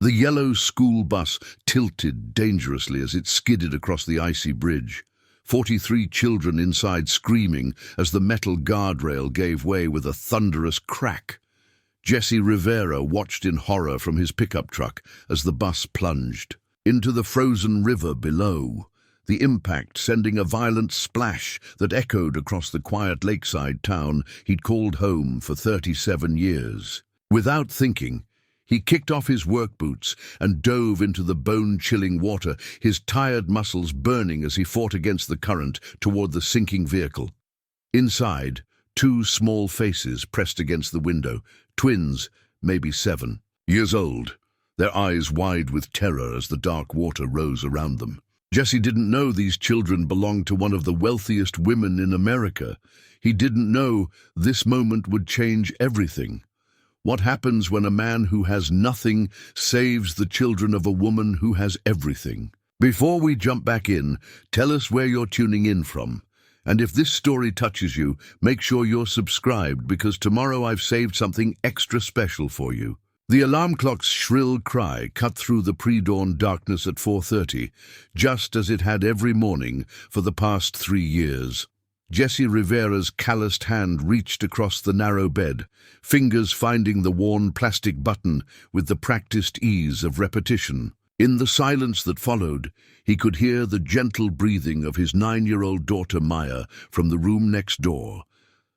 The yellow school bus tilted dangerously as it skidded across the icy bridge. 43 children inside screaming as the metal guardrail gave way with a thunderous crack. Jesse Rivera watched in horror from his pickup truck as the bus plunged into the frozen river below, the impact sending a violent splash that echoed across the quiet lakeside town he'd called home for 37 years. Without thinking, he kicked off his work boots and dove into the bone-chilling water, his tired muscles burning as he fought against the current toward the sinking vehicle. Inside, two small faces pressed against the window, twins, maybe 7 years old, their eyes wide with terror as the dark water rose around them. Jesse didn't know these children belonged to one of the wealthiest women in America. He didn't know this moment would change everything. What happens when a man who has nothing saves the children of a woman who has everything? Before we jump back in, tell us where you're tuning in from. And if this story touches you, make sure you're subscribed, because tomorrow I've saved something extra special for you. The alarm clock's shrill cry cut through the pre-dawn darkness at 4:30, just as it had every morning for the past 3 years. Jesse Rivera's calloused hand reached across the narrow bed, fingers finding the worn plastic button with the practiced ease of repetition. In the silence that followed, he could hear the gentle breathing of his 9-year-old daughter Maya from the room next door,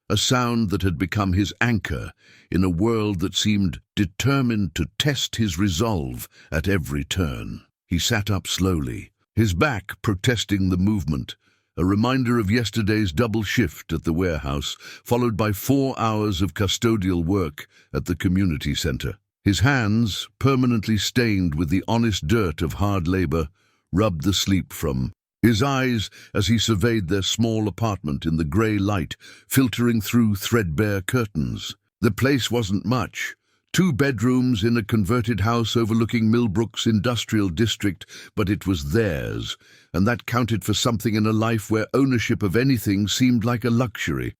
a sound that had become his anchor in a world that seemed determined to test his resolve at every turn. He sat up slowly, his back protesting the movement, a reminder of yesterday's double shift at the warehouse, followed by 4 hours of custodial work at the community center. His hands, permanently stained with the honest dirt of hard labor, rubbed the sleep from his eyes as he surveyed their small apartment in the gray light filtering through threadbare curtains. The place wasn't much. 2 bedrooms in a converted house overlooking Millbrook's industrial district, but it was theirs, and that counted for something in a life where ownership of anything seemed like a luxury.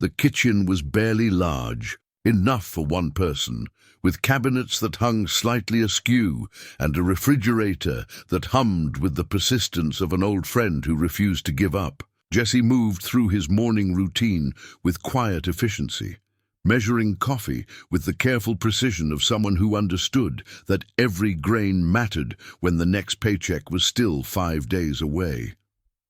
The kitchen was barely large, enough for one person, with cabinets that hung slightly askew and a refrigerator that hummed with the persistence of an old friend who refused to give up. Jesse moved through his morning routine with quiet efficiency, measuring coffee with the careful precision of someone who understood that every grain mattered when the next paycheck was still 5 days away.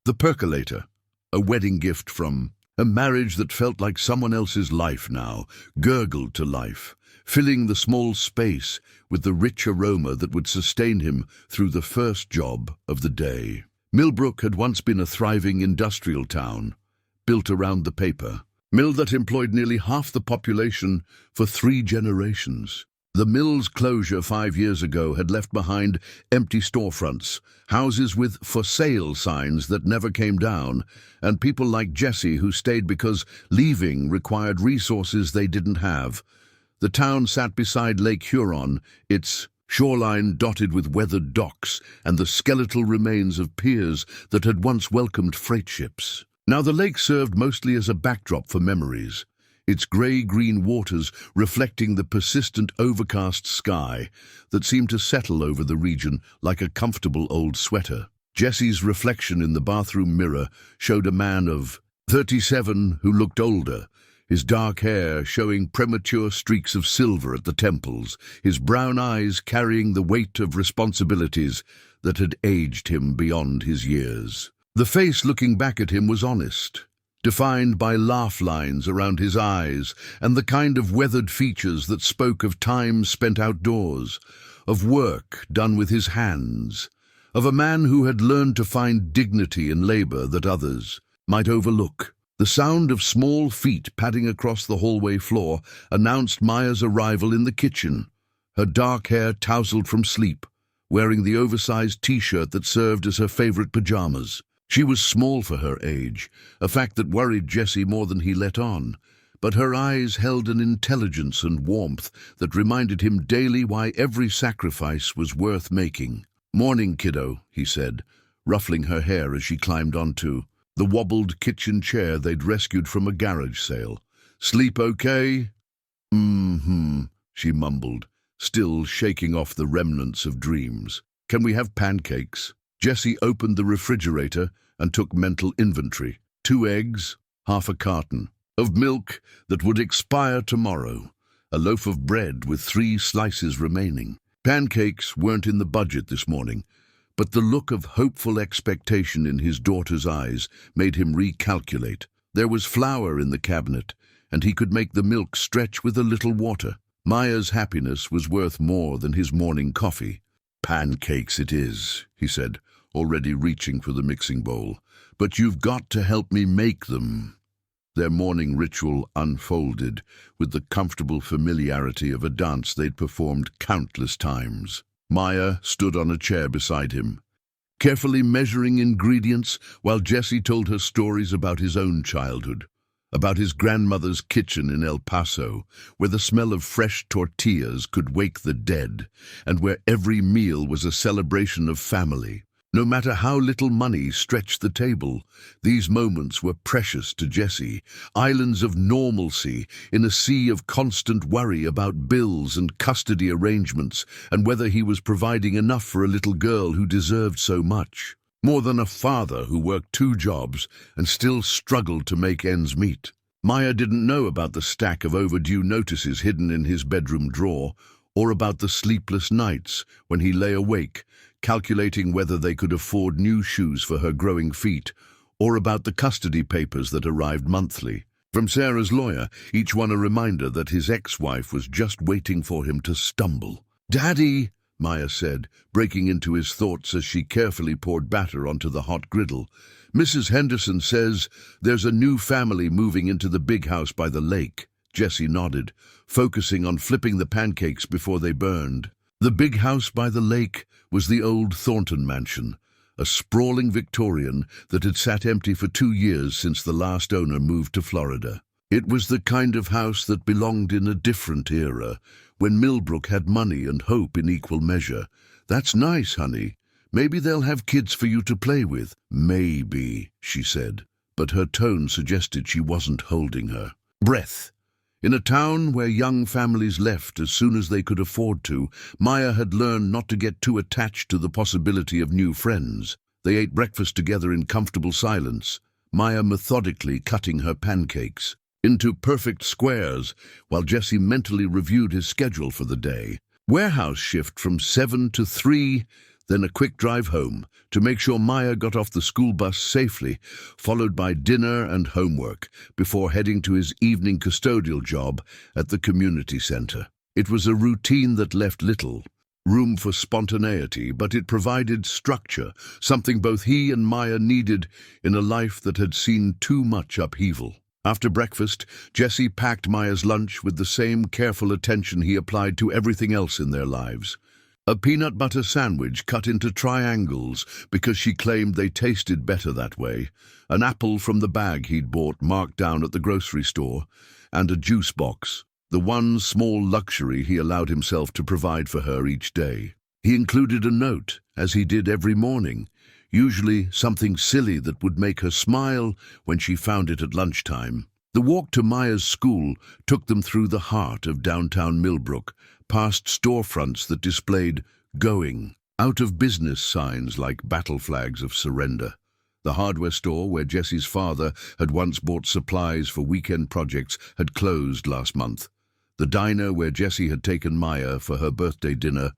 The percolator, a wedding gift from a marriage that felt like someone else's life now, gurgled to life, filling the small space with the rich aroma that would sustain him through the first job of the day. Millbrook had once been a thriving industrial town, built around the paper mill that employed nearly half the population for 3 generations. The mill's closure 5 years ago had left behind empty storefronts, houses with "for sale" signs that never came down, and people like Jesse who stayed because leaving required resources they didn't have. The town sat beside Lake Huron, its shoreline dotted with weathered docks and the skeletal remains of piers that had once welcomed freight ships. Now the lake served mostly as a backdrop for memories, its grey-green waters reflecting the persistent overcast sky that seemed to settle over the region like a comfortable old sweater. Jesse's reflection in the bathroom mirror showed a man of 37 who looked older, his dark hair showing premature streaks of silver at the temples, his brown eyes carrying the weight of responsibilities that had aged him beyond his years. The face looking back at him was honest, defined by laugh lines around his eyes and the kind of weathered features that spoke of time spent outdoors, of work done with his hands, of a man who had learned to find dignity in labor that others might overlook. The sound of small feet padding across the hallway floor announced Maya's arrival in the kitchen, her dark hair tousled from sleep, wearing the oversized t-shirt that served as her favorite pajamas. She was small for her age, a fact that worried Jesse more than he let on, but her eyes held an intelligence and warmth that reminded him daily why every sacrifice was worth making. "Morning, kiddo," he said, ruffling her hair as she climbed onto the wobbled kitchen chair they'd rescued from a garage sale. "Sleep okay?" "Mm-hmm," she mumbled, still shaking off the remnants of dreams. "Can we have pancakes?" Jessie opened the refrigerator and took mental inventory. 2 eggs, half a carton of milk that would expire tomorrow, a loaf of bread with 3 slices remaining. Pancakes weren't in the budget this morning, but the look of hopeful expectation in his daughter's eyes made him recalculate. There was flour in the cabinet, and he could make the milk stretch with a little water. Maya's happiness was worth more than his morning coffee. "Pancakes it is," he said, already reaching for the mixing bowl. "But you've got to help me make them." Their morning ritual unfolded with the comfortable familiarity of a dance they'd performed countless times. Maya stood on a chair beside him, carefully measuring ingredients while Jessie told her stories about his own childhood, about his grandmother's kitchen in El Paso, where the smell of fresh tortillas could wake the dead, and where every meal was a celebration of family. No matter how little money stretched the table, these moments were precious to Jessie, islands of normalcy in a sea of constant worry about bills and custody arrangements and whether he was providing enough for a little girl who deserved so much. More than a father who worked 2 jobs and still struggled to make ends meet. Maya didn't know about the stack of overdue notices hidden in his bedroom drawer, or about the sleepless nights when he lay awake, calculating whether they could afford new shoes for her growing feet, or about the custody papers that arrived monthly. From Sarah's lawyer, each one a reminder that his ex-wife was just waiting for him to stumble. "Daddy," Maya said, breaking into his thoughts as she carefully poured batter onto the hot griddle. "Mrs. Henderson says there's a new family moving into the big house by the lake." Jessie nodded, focusing on flipping the pancakes before they burned. The big house by the lake was the old Thornton mansion, a sprawling Victorian that had sat empty for 2 years since the last owner moved to Florida. It was the kind of house that belonged in a different era, when Millbrook had money and hope in equal measure. "That's nice, honey. Maybe they'll have kids for you to play with." "Maybe," she said, but her tone suggested she wasn't holding her breath. In a town where young families left as soon as they could afford to, Maya had learned not to get too attached to the possibility of new friends. They ate breakfast together in comfortable silence, Maya methodically cutting her pancakes into perfect squares while Jessie mentally reviewed his schedule for the day. Warehouse shift from 7 to 3, then a quick drive home to make sure Maya got off the school bus safely, followed by dinner and homework before heading to his evening custodial job at the community center. It was a routine that left little room for spontaneity, but it provided structure, something both he and Maya needed in a life that had seen too much upheaval. After breakfast, Jessie packed Maya's lunch with the same careful attention he applied to everything else in their lives. A peanut butter sandwich cut into triangles because she claimed they tasted better that way, an apple from the bag he'd bought marked down at the grocery store, and a juice box, the one small luxury he allowed himself to provide for her each day. He included a note, as he did every morning, usually something silly that would make her smile when she found it at lunchtime. The walk to Maya's school took them through the heart of downtown Millbrook, past storefronts that displayed "going," out of business signs like battle flags of surrender. The hardware store where Jessie's father had once bought supplies for weekend projects had closed last month. The diner where Jessie had taken Maya for her birthday dinner,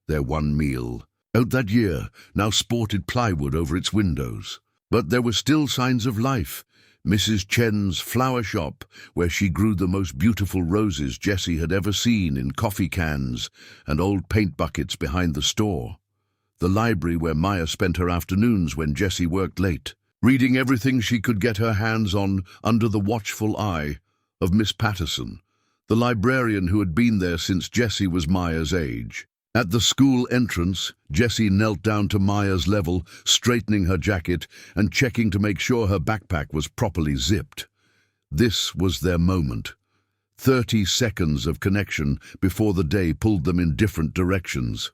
their one meal, out that year, now sported plywood over its windows. But there were still signs of life. Mrs. Chen's flower shop, where she grew the most beautiful roses Jessie had ever seen in coffee cans and old paint buckets behind the store. The library where Maya spent her afternoons when Jessie worked late, reading everything she could get her hands on under the watchful eye of Miss Patterson, the librarian who had been there since Jessie was Maya's age. At the school entrance, Jessie knelt down to Maya's level, straightening her jacket and checking to make sure her backpack was properly zipped. This was their moment. 30 seconds of connection before the day pulled them in different directions.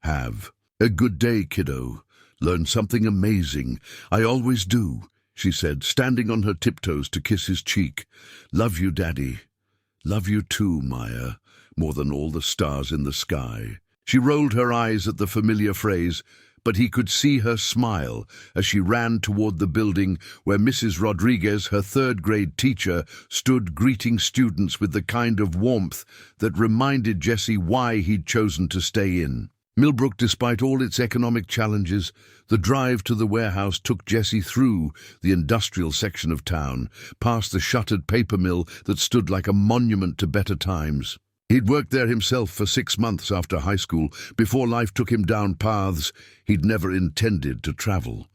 "Have a good day, kiddo. Learn something amazing. I always do," she said, standing on her tiptoes to kiss his cheek. "Love you, Daddy." "Love you too, Maya." more than all the stars in the sky. She rolled her eyes at the familiar phrase, but he could see her smile as she ran toward the building where Mrs. Rodriguez, her third-grade teacher, stood greeting students with the kind of warmth that reminded Jesse why he'd chosen to stay in. Millbrook, despite all its economic challenges, the drive to the warehouse took Jesse through the industrial section of town, past the shuttered paper mill that stood like a monument to better times. He'd worked there himself for 6 months after high school, before life took him down paths he'd never intended to travel.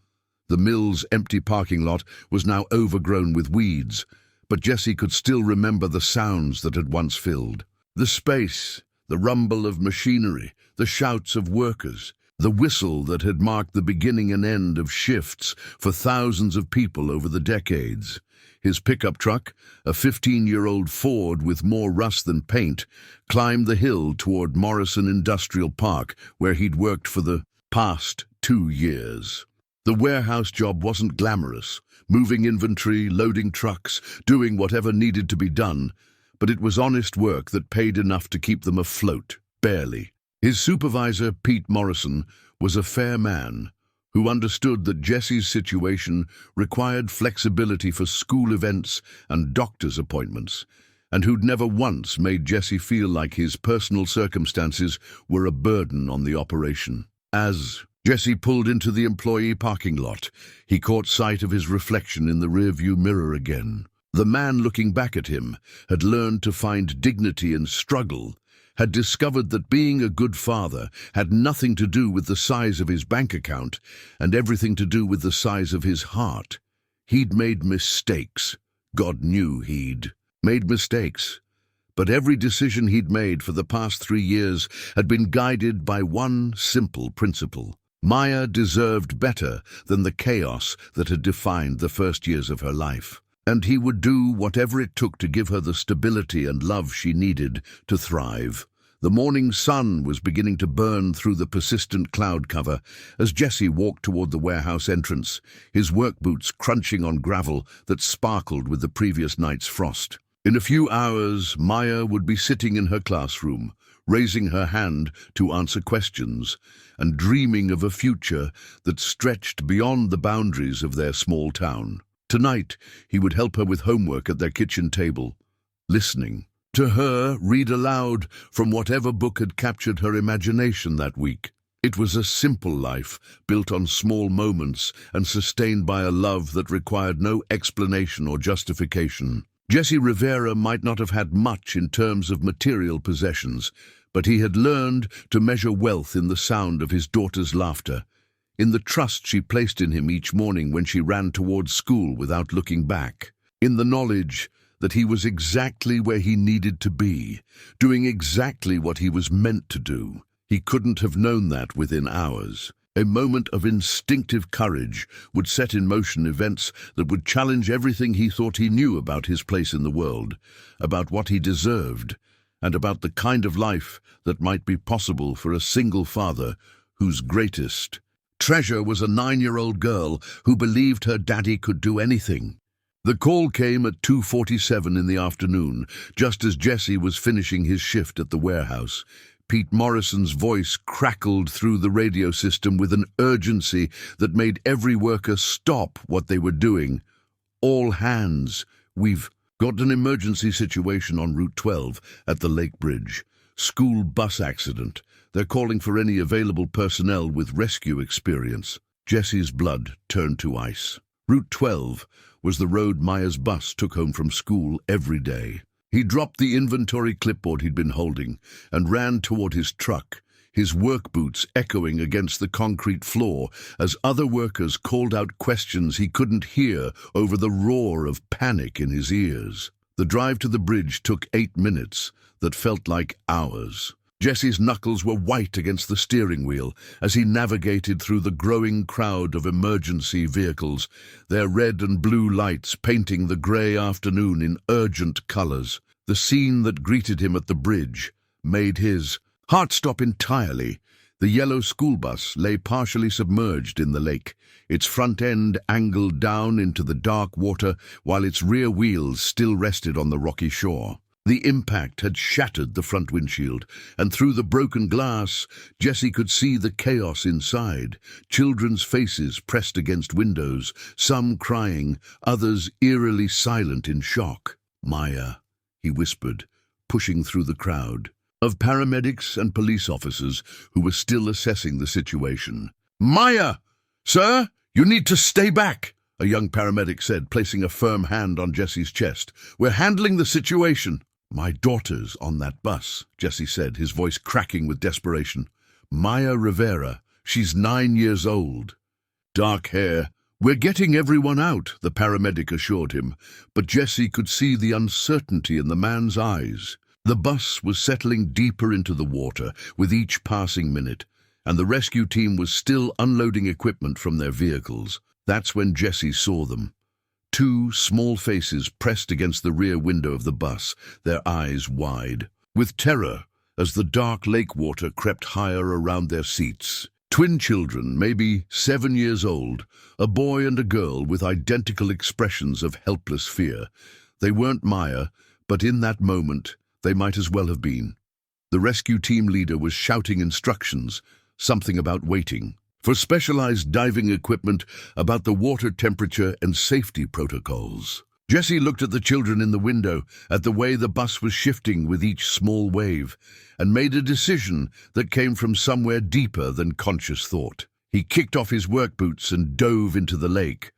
The mill's empty parking lot was now overgrown with weeds, but Jesse could still remember the sounds that had once filled. The space, the rumble of machinery, the shouts of workers, the whistle that had marked the beginning and end of shifts for thousands of people over the decades. His pickup truck, a 15-year-old Ford with more rust than paint, climbed the hill toward Morrison Industrial Park, where he'd worked for the past 2 years. The warehouse job wasn't glamorous, moving inventory, loading trucks, doing whatever needed to be done, but it was honest work that paid enough to keep them afloat, barely. His supervisor, Pete Morrison, was a fair man who understood that Jesse's situation required flexibility for school events and doctor's appointments, and who'd never once made Jesse feel like his personal circumstances were a burden on the operation. As Jesse pulled into the employee parking lot, he caught sight of his reflection in the rearview mirror again. The man looking back at him had learned to find dignity in struggle, had discovered that being a good father had nothing to do with the size of his bank account and everything to do with the size of his heart. He'd made mistakes. God knew he'd made mistakes. But every decision he'd made for the past 3 years had been guided by one simple principle. Maya deserved better than the chaos that had defined the first years of her life. And he would do whatever it took to give her the stability and love she needed to thrive. The morning sun was beginning to burn through the persistent cloud cover as Jesse walked toward the warehouse entrance, his work boots crunching on gravel that sparkled with the previous night's frost. In a few hours, Maya would be sitting in her classroom, raising her hand to answer questions, and dreaming of a future that stretched beyond the boundaries of their small town. Tonight, he would help her with homework at their kitchen table, listening to her read aloud from whatever book had captured her imagination that week. It was a simple life, built on small moments and sustained by a love that required no explanation or justification. Jesse Rivera might not have had much in terms of material possessions, but he had learned to measure wealth in the sound of his daughter's laughter, in the trust she placed in him each morning when she ran towards school without looking back, in the knowledge that he was exactly where he needed to be, doing exactly what he was meant to do. He couldn't have known that within hours. A moment of instinctive courage would set in motion events that would challenge everything he thought he knew about his place in the world, about what he deserved, and about the kind of life that might be possible for a single father whose greatest treasure was a 9-year-old girl who believed her daddy could do anything. The call came at 2:47 in the afternoon, just as Jesse was finishing his shift at the warehouse. Pete Morrison's voice crackled through the radio system with an urgency that made every worker stop what they were doing. All hands, we've got an emergency situation on Route 12 at the Lake Bridge. School bus accident. They're calling for any available personnel with rescue experience. Jesse's blood turned to ice. Route 12 was the road Maya's bus took home from school every day. He dropped the inventory clipboard he'd been holding and ran toward his truck, his work boots echoing against the concrete floor as other workers called out questions he couldn't hear over the roar of panic in his ears. The drive to the bridge took 8 minutes that felt like hours. Jesse's knuckles were white against the steering wheel as he navigated through the growing crowd of emergency vehicles, their red and blue lights painting the grey afternoon in urgent colours. The scene that greeted him at the bridge made his heart stop entirely. The yellow school bus lay partially submerged in the lake, its front end angled down into the dark water while its rear wheels still rested on the rocky shore. The impact had shattered the front windshield, and through the broken glass, Jessie could see the chaos inside. Children's faces pressed against windows, some crying, others eerily silent in shock. "Maya," he whispered, pushing through the crowd of paramedics and police officers who were still assessing the situation. "Maya! Sir, you need to stay back," a young paramedic said, placing a firm hand on Jessie's chest. "We're handling the situation." "My daughter's on that bus," Jessie said, his voice cracking with desperation. "Maya Rivera. She's 9 years old. Dark hair." "We're getting everyone out," the paramedic assured him, but Jessie could see the uncertainty in the man's eyes. The bus was settling deeper into the water with each passing minute, and the rescue team was still unloading equipment from their vehicles. That's when Jessie saw them. Two small faces pressed against the rear window of the bus, their eyes wide, with terror as the dark lake water crept higher around their seats. Twin children, maybe 7 years old, a boy and a girl with identical expressions of helpless fear. They weren't Maya, but in that moment, they might as well have been. The rescue team leader was shouting instructions, something about waiting for specialized diving equipment, about the water temperature and safety protocols. Jessie looked at the children in the window, at the way the bus was shifting with each small wave, and made a decision that came from somewhere deeper than conscious thought. He kicked off his work boots and dove into the lake.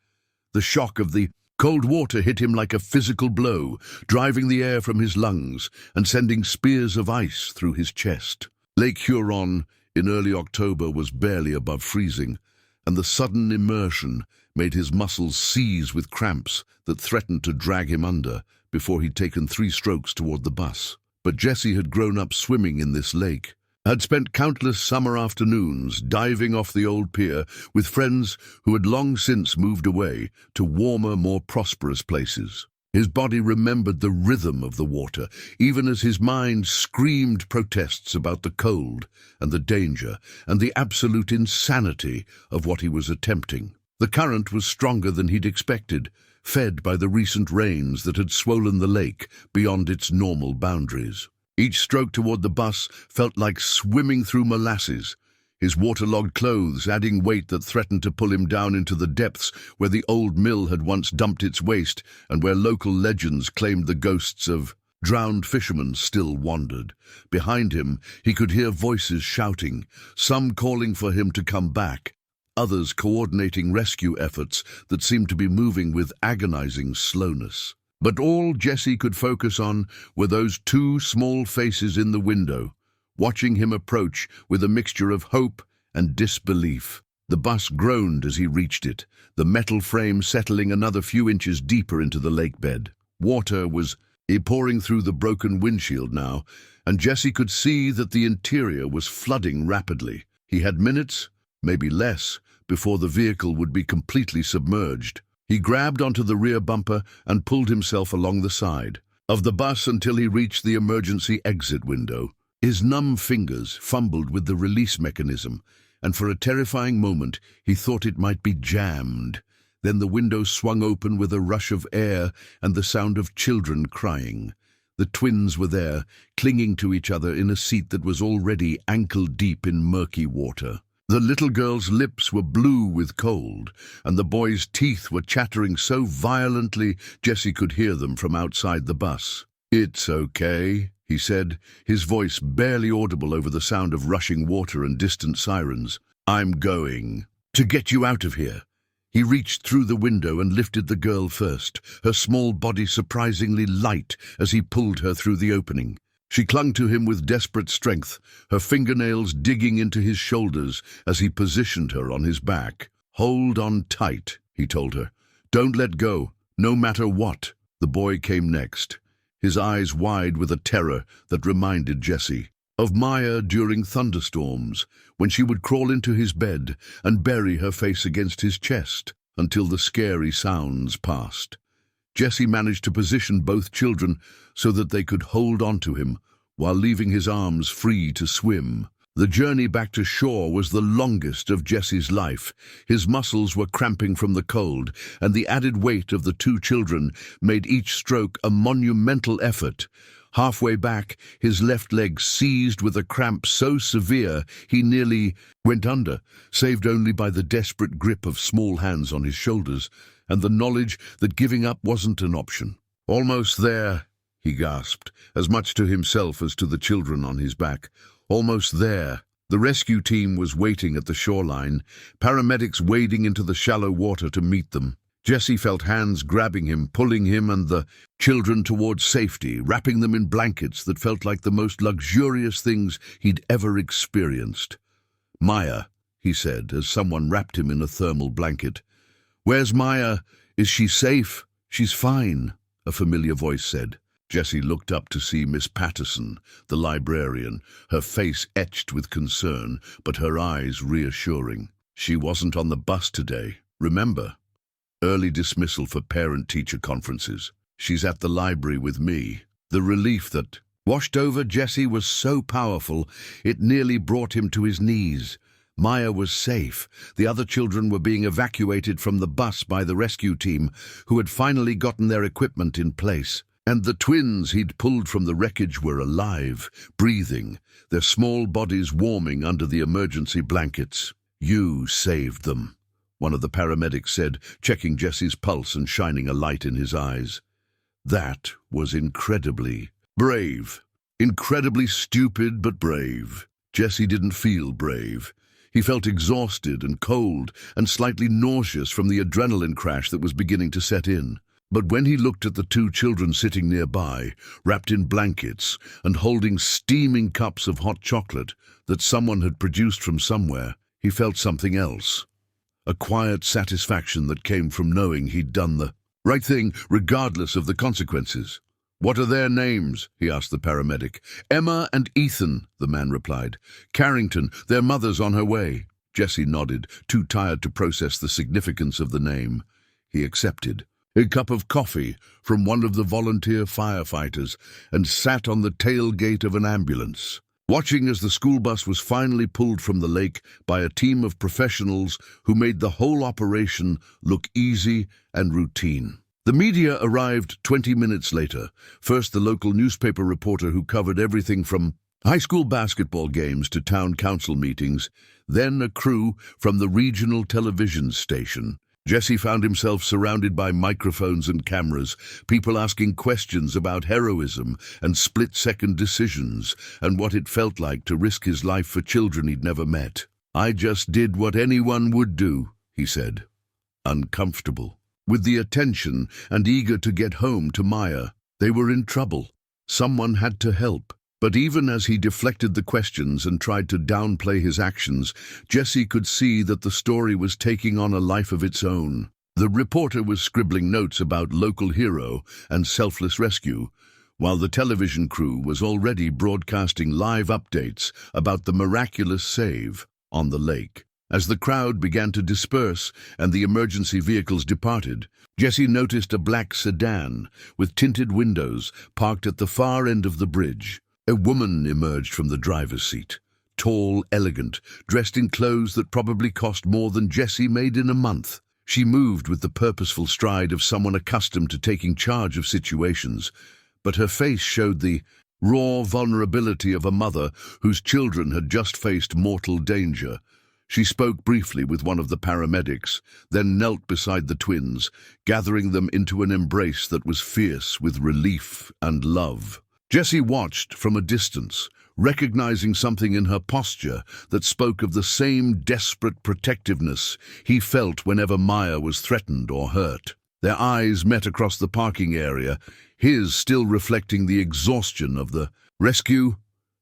The shock of the cold water hit him like a physical blow, driving the air from his lungs and sending spears of ice through his chest. Lake Huron in early October was barely above freezing, and the sudden immersion made his muscles seize with cramps that threatened to drag him under before he'd taken 3 strokes toward the bus. But Jessie had grown up swimming in this lake, had spent countless summer afternoons diving off the old pier with friends who had long since moved away to warmer, more prosperous places. His body remembered the rhythm of the water, even as his mind screamed protests about the cold and the danger and the absolute insanity of what he was attempting. The current was stronger than he'd expected, fed by the recent rains that had swollen the lake beyond its normal boundaries. Each stroke toward the bus felt like swimming through molasses, his waterlogged clothes adding weight that threatened to pull him down into the depths where the old mill had once dumped its waste and where local legends claimed the ghosts of drowned fishermen still wandered. Behind him, he could hear voices shouting, some calling for him to come back, others coordinating rescue efforts that seemed to be moving with agonizing slowness. But all Jessie could focus on were those 2 small faces in the window, watching him approach with a mixture of hope and disbelief. The bus groaned as he reached it, the metal frame settling another few inches deeper into the lake bed. Water was pouring through the broken windshield now, and Jessie could see that the interior was flooding rapidly. He had minutes, maybe less, before the vehicle would be completely submerged. He grabbed onto the rear bumper and pulled himself along the side of the bus until he reached the emergency exit window. His numb fingers fumbled with the release mechanism, and for a terrifying moment he thought it might be jammed. Then the window swung open with a rush of air and the sound of children crying. The twins were there, clinging to each other in a seat that was already ankle-deep in murky water. The little girl's lips were blue with cold, and the boy's teeth were chattering so violently Jessie could hear them from outside the bus. "It's okay," he said, his voice barely audible over the sound of rushing water and distant sirens. "I'm going to get you out of here." He reached through the window and lifted the girl first, her small body surprisingly light as he pulled her through the opening. She clung to him with desperate strength, her fingernails digging into his shoulders as he positioned her on his back. "Hold on tight," he told her. "Don't let go, no matter what." The boy came next, his eyes wide with a terror that reminded Jessie of Maya during thunderstorms, when she would crawl into his bed and bury her face against his chest until the scary sounds passed. Jessie managed to position both children so that they could hold on to him while leaving his arms free to swim. The journey back to shore was the longest of Jessie's life. His muscles were cramping from the cold, and the added weight of the 2 children made each stroke a monumental effort. Halfway back, his left leg seized with a cramp so severe he nearly went under, saved only by the desperate grip of small hands on his shoulders and the knowledge that giving up wasn't an option. "Almost there," he gasped, as much to himself as to the children on his back. "Almost there." The rescue team was waiting at the shoreline, paramedics wading into the shallow water to meet them. Jesse felt hands grabbing him, pulling him and the children towards safety, wrapping them in blankets that felt like the most luxurious things he'd ever experienced. "Maya," he said, as someone wrapped him in a thermal blanket. "Where's Maya? Is she safe?" "She's fine," a familiar voice said. Jesse looked up to see Miss Patterson, the librarian, her face etched with concern, but her eyes reassuring. "She wasn't on the bus today, remember? Early dismissal for parent-teacher conferences. She's at the library with me." The relief that washed over Jesse was so powerful, it nearly brought him to his knees. Maya was safe. The other children were being evacuated from the bus by the rescue team, who had finally gotten their equipment in place. And the twins he'd pulled from the wreckage were alive, breathing, their small bodies warming under the emergency blankets. "You saved them," one of the paramedics said, checking Jesse's pulse and shining a light in his eyes. That was incredibly brave. Incredibly stupid, but brave. Jesse didn't feel brave. He felt exhausted and cold and slightly nauseous from the adrenaline crash that was beginning to set in. But when he looked at the two children sitting nearby, wrapped in blankets and holding steaming cups of hot chocolate that someone had produced from somewhere, he felt something else. A quiet satisfaction that came from knowing he'd done the right thing, regardless of the consequences. "What are their names?" he asked the paramedic. "Emma and Ethan," the man replied. "Carrington, their mother's on her way." Jesse nodded, too tired to process the significance of the name. He accepted. A cup of coffee from one of the volunteer firefighters, and sat on the tailgate of an ambulance, watching as the school bus was finally pulled from the lake by a team of professionals who made the whole operation look easy and routine. The media arrived 20 minutes later. First, the local newspaper reporter who covered everything from high school basketball games to town council meetings, then a crew from the regional television station. Jesse found himself surrounded by microphones and cameras, people asking questions about heroism and split-second decisions and what it felt like to risk his life for children he'd never met. "I just did what anyone would do," he said. Uncomfortable. With the attention and eager to get home to Maya, they were in trouble. Someone had to help. But even as he deflected the questions and tried to downplay his actions, Jesse could see that the story was taking on a life of its own. The reporter was scribbling notes about local hero and selfless rescue, while the television crew was already broadcasting live updates about the miraculous save on the lake. As the crowd began to disperse and the emergency vehicles departed, Jesse noticed a black sedan with tinted windows parked at the far end of the bridge. A woman emerged from the driver's seat, tall, elegant, dressed in clothes that probably cost more than Jesse made in a month. She moved with the purposeful stride of someone accustomed to taking charge of situations, but her face showed the raw vulnerability of a mother whose children had just faced mortal danger. She spoke briefly with one of the paramedics, then knelt beside the twins, gathering them into an embrace that was fierce with relief and love. Jesse watched from a distance, recognizing something in her posture that spoke of the same desperate protectiveness he felt whenever Maya was threatened or hurt. Their eyes met across the parking area, his still reflecting the exhaustion of the rescue,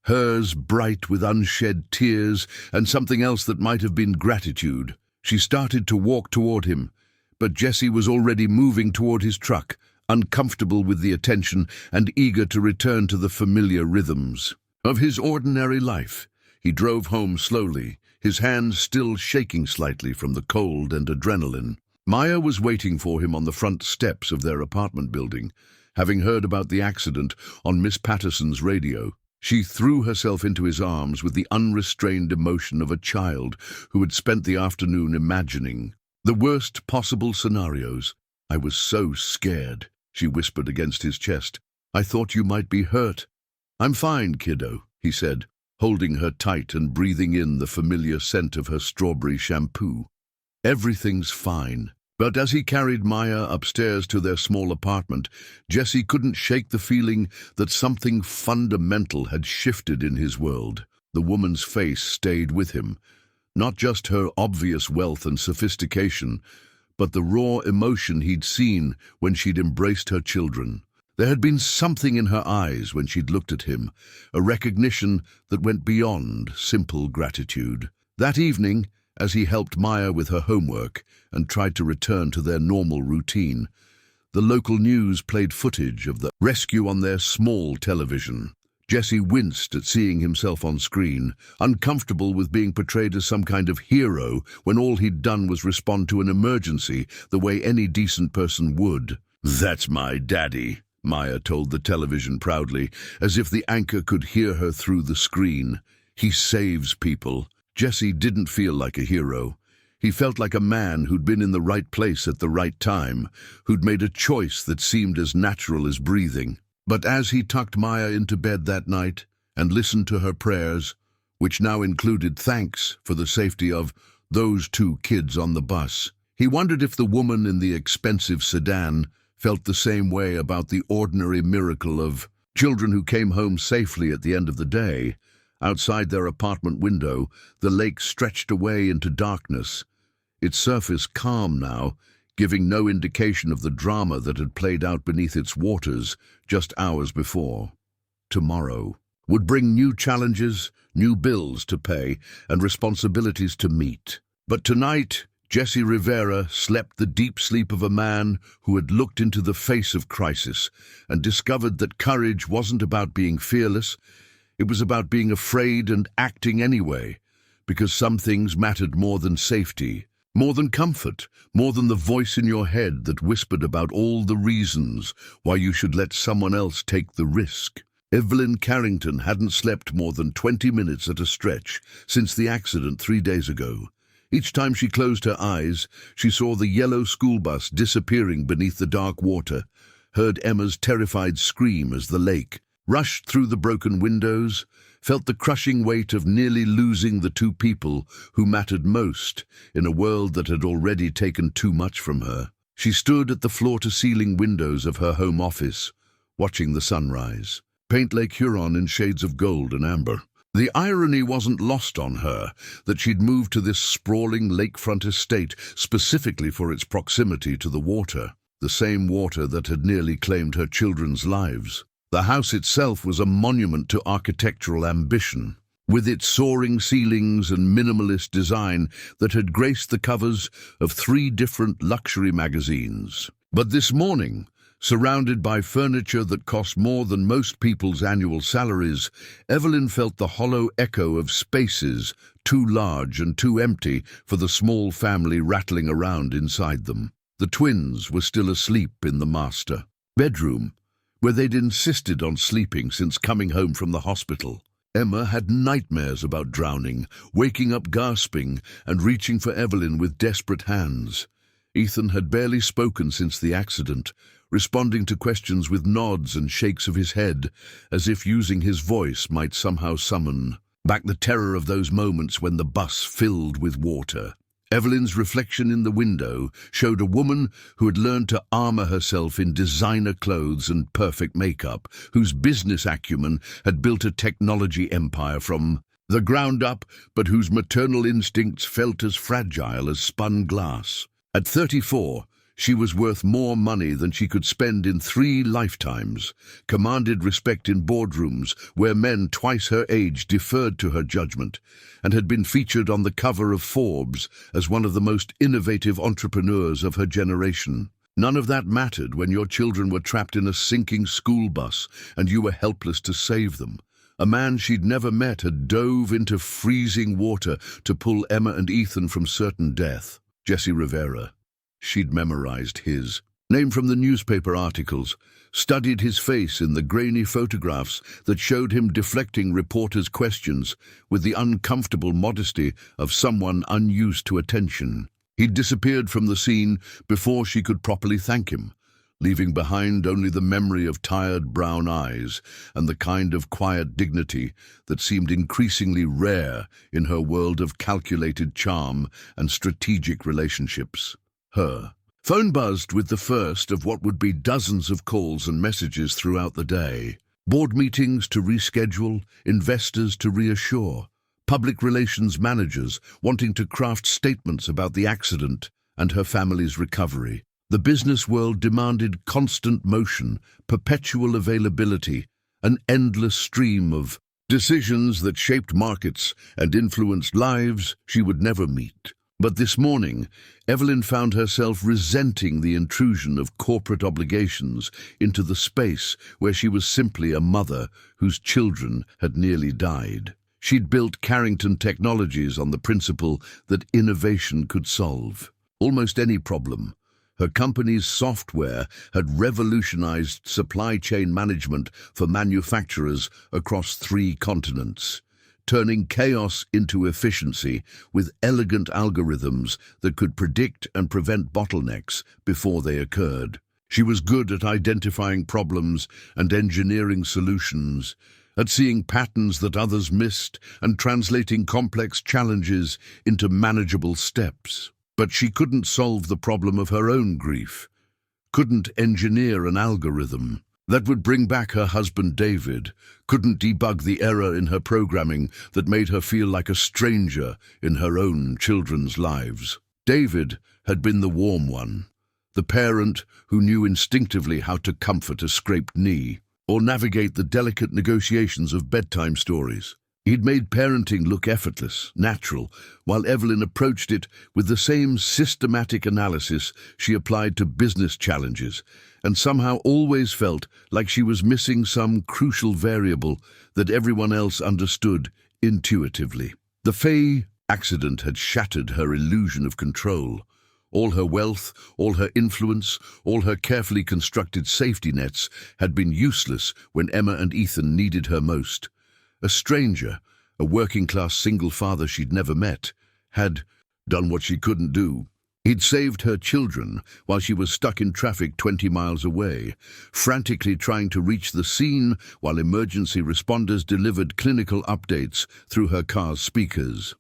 hers bright with unshed tears and something else that might have been gratitude. She started to walk toward him, but Jesse was already moving toward his truck, uncomfortable with the attention and eager to return to the familiar rhythms of his ordinary life. He drove home slowly, his hands still shaking slightly from the cold and adrenaline. Maya was waiting for him on the front steps of their apartment building. Having heard about the accident on Miss Patterson's radio, she threw herself into his arms with the unrestrained emotion of a child who had spent the afternoon imagining the worst possible scenarios. "I was so scared," she whispered against his chest. I thought you might be hurt." "I'm fine, kiddo," he said, holding her tight and breathing in the familiar scent of her strawberry shampoo. "Everything's fine." But as he carried Maya upstairs to their small apartment, Jesse couldn't shake the feeling that something fundamental had shifted in his world. The woman's face stayed with him, not just her obvious wealth and sophistication, but the raw emotion he'd seen when she'd embraced her children. There had been something in her eyes when she'd looked at him, a recognition that went beyond simple gratitude. That evening, as he helped Maya with her homework and tried to return to their normal routine, the local news played footage of the rescue on their small television. Jesse winced at seeing himself on screen, uncomfortable with being portrayed as some kind of hero when all he'd done was respond to an emergency the way any decent person would. "That's my daddy," Maya told the television proudly, as if the anchor could hear her through the screen. "He saves people." Jesse didn't feel like a hero. He felt like a man who'd been in the right place at the right time, who'd made a choice that seemed as natural as breathing. But as he tucked Maya into bed that night and listened to her prayers, which now included thanks for the safety of those 2 kids on the bus, he wondered if the woman in the expensive sedan felt the same way about the ordinary miracle of children who came home safely at the end of the day. Outside their apartment window, the lake stretched away into darkness, its surface calm now, giving no indication of the drama that had played out beneath its waters just hours before. Tomorrow would bring new challenges, new bills to pay, and responsibilities to meet. But tonight, Jesse Rivera slept the deep sleep of a man who had looked into the face of crisis and discovered that courage wasn't about being fearless. It was about being afraid and acting anyway, because some things mattered more than safety, more than comfort, more than the voice in your head that whispered about all the reasons why you should let someone else take the risk. Evelyn Carrington hadn't slept more than 20 minutes at a stretch since the accident 3 days ago. Each time she closed her eyes, she saw the yellow school bus disappearing beneath the dark water, heard Emma's terrified scream as the lake rushed through the broken windows, felt the crushing weight of nearly losing the 2 people who mattered most in a world that had already taken too much from her. She stood at the floor-to-ceiling windows of her home office, watching the sunrise, paint Lake Huron in shades of gold and amber. The irony wasn't lost on her that she'd moved to this sprawling lakefront estate specifically for its proximity to the water, the same water that had nearly claimed her children's lives. The house itself was a monument to architectural ambition, with its soaring ceilings and minimalist design that had graced the covers of 3 different luxury magazines. But this morning, surrounded by furniture that cost more than most people's annual salaries, Evelyn felt the hollow echo of spaces too large and too empty for the small family rattling around inside them. The twins were still asleep in the master bedroom, where they'd insisted on sleeping since coming home from the hospital. Emma had nightmares about drowning, waking up gasping and reaching for Evelyn with desperate hands. Ethan had barely spoken since the accident, responding to questions with nods and shakes of his head, as if using his voice might somehow summon back the terror of those moments when the bus filled with water. Evelyn's reflection in the window showed a woman who had learned to armor herself in designer clothes and perfect makeup, whose business acumen had built a technology empire from the ground up, but whose maternal instincts felt as fragile as spun glass. At 34, she was worth more money than she could spend in 3 lifetimes, commanded respect in boardrooms where men twice her age deferred to her judgment, and had been featured on the cover of Forbes as one of the most innovative entrepreneurs of her generation. None of that mattered when your children were trapped in a sinking school bus and you were helpless to save them. A man she'd never met had dove into freezing water to pull Emma and Ethan from certain death. Jesse Rivera. She'd memorized his name from the newspaper articles, studied his face in the grainy photographs that showed him deflecting reporters' questions with the uncomfortable modesty of someone unused to attention. He'd disappeared from the scene before she could properly thank him, leaving behind only the memory of tired brown eyes and the kind of quiet dignity that seemed increasingly rare in her world of calculated charm and strategic relationships. Her phone buzzed with the first of what would be dozens of calls and messages throughout the day. Board meetings to reschedule, investors to reassure, public relations managers wanting to craft statements about the accident and her family's recovery. The business world demanded constant motion, perpetual availability, an endless stream of decisions that shaped markets and influenced lives she would never meet. But this morning, Evelyn found herself resenting the intrusion of corporate obligations into the space where she was simply a mother whose children had nearly died. She'd built Carrington Technologies on the principle that innovation could solve almost any problem. Her company's software had revolutionized supply chain management for manufacturers across 3 continents, turning chaos into efficiency with elegant algorithms that could predict and prevent bottlenecks before they occurred. She was good at identifying problems and engineering solutions, at seeing patterns that others missed and translating complex challenges into manageable steps. But she couldn't solve the problem of her own grief, couldn't engineer an algorithm that would bring back her husband David, couldn't debug the error in her programming that made her feel like a stranger in her own children's lives. David had been the warm one, the parent who knew instinctively how to comfort a scraped knee or navigate the delicate negotiations of bedtime stories. He'd made parenting look effortless, natural, while Evelyn approached it with the same systematic analysis she applied to business challenges, and somehow always felt like she was missing some crucial variable that everyone else understood intuitively. The Faye accident had shattered her illusion of control. All her wealth, all her influence, all her carefully constructed safety nets had been useless when Emma and Ethan needed her most. A stranger, a working-class single father she'd never met, had done what she couldn't do. He'd saved her children while she was stuck in traffic 20 miles away, frantically trying to reach the scene while emergency responders delivered clinical updates through her car's speakers.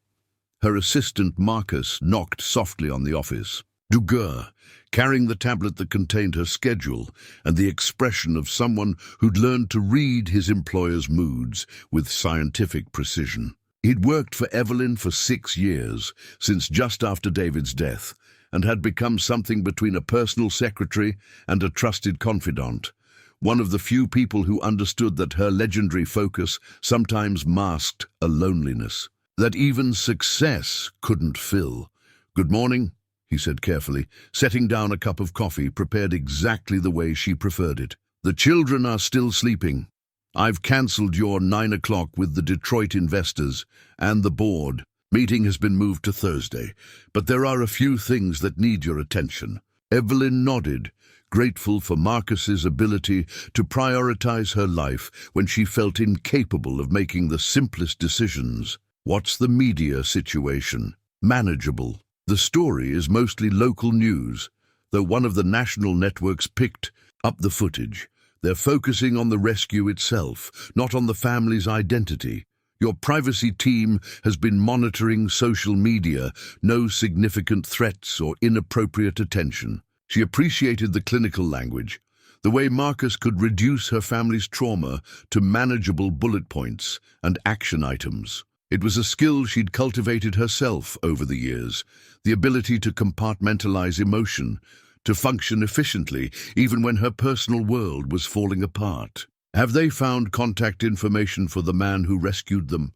Her assistant Marcus knocked softly on the office. Duguer, carrying the tablet that contained her schedule and the expression of someone who'd learned to read his employer's moods with scientific precision. He'd worked for Evelyn for 6 years, since just after David's death, and had become something between a personal secretary and a trusted confidant, one of the few people who understood that her legendary focus sometimes masked a loneliness that even success couldn't fill. "Good morning," he said carefully, setting down a cup of coffee prepared exactly the way she preferred it. "The children are still sleeping. I've cancelled your 9 o'clock with the Detroit investors and the board. Meeting has been moved to Thursday, but there are a few things that need your attention." Evelyn nodded, grateful for Marcus's ability to prioritize her life when she felt incapable of making the simplest decisions. "What's the media situation?" "Manageable. The story is mostly local news, though one of the national networks picked up the footage. They're focusing on the rescue itself, not on the family's identity. Your privacy team has been monitoring social media, no significant threats or inappropriate attention." She appreciated the clinical language, the way Marcus could reduce her family's trauma to manageable bullet points and action items. It was a skill she'd cultivated herself over the years, the ability to compartmentalize emotion, to function efficiently even when her personal world was falling apart. "Have they found contact information for the man who rescued them?"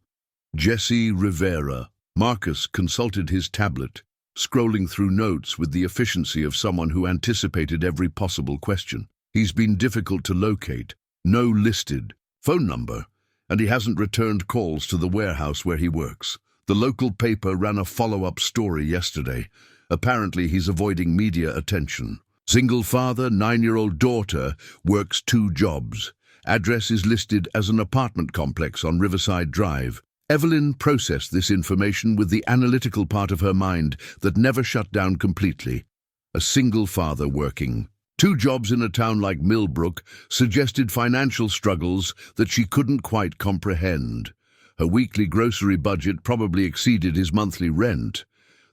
"Jesse Rivera." Marcus consulted his tablet, scrolling through notes with the efficiency of someone who anticipated every possible question. "He's been difficult to locate. No listed phone number. And he hasn't returned calls to the warehouse where he works. The local paper ran a follow-up story yesterday. Apparently he's avoiding media attention. Single father, 9-year-old daughter, works 2 jobs. Address is listed as an apartment complex on Riverside Drive." Evelyn processed this information with the analytical part of her mind that never shut down completely. A single father working 2 jobs in a town like Millbrook suggested financial struggles that she couldn't quite comprehend. Her weekly grocery budget probably exceeded his monthly rent.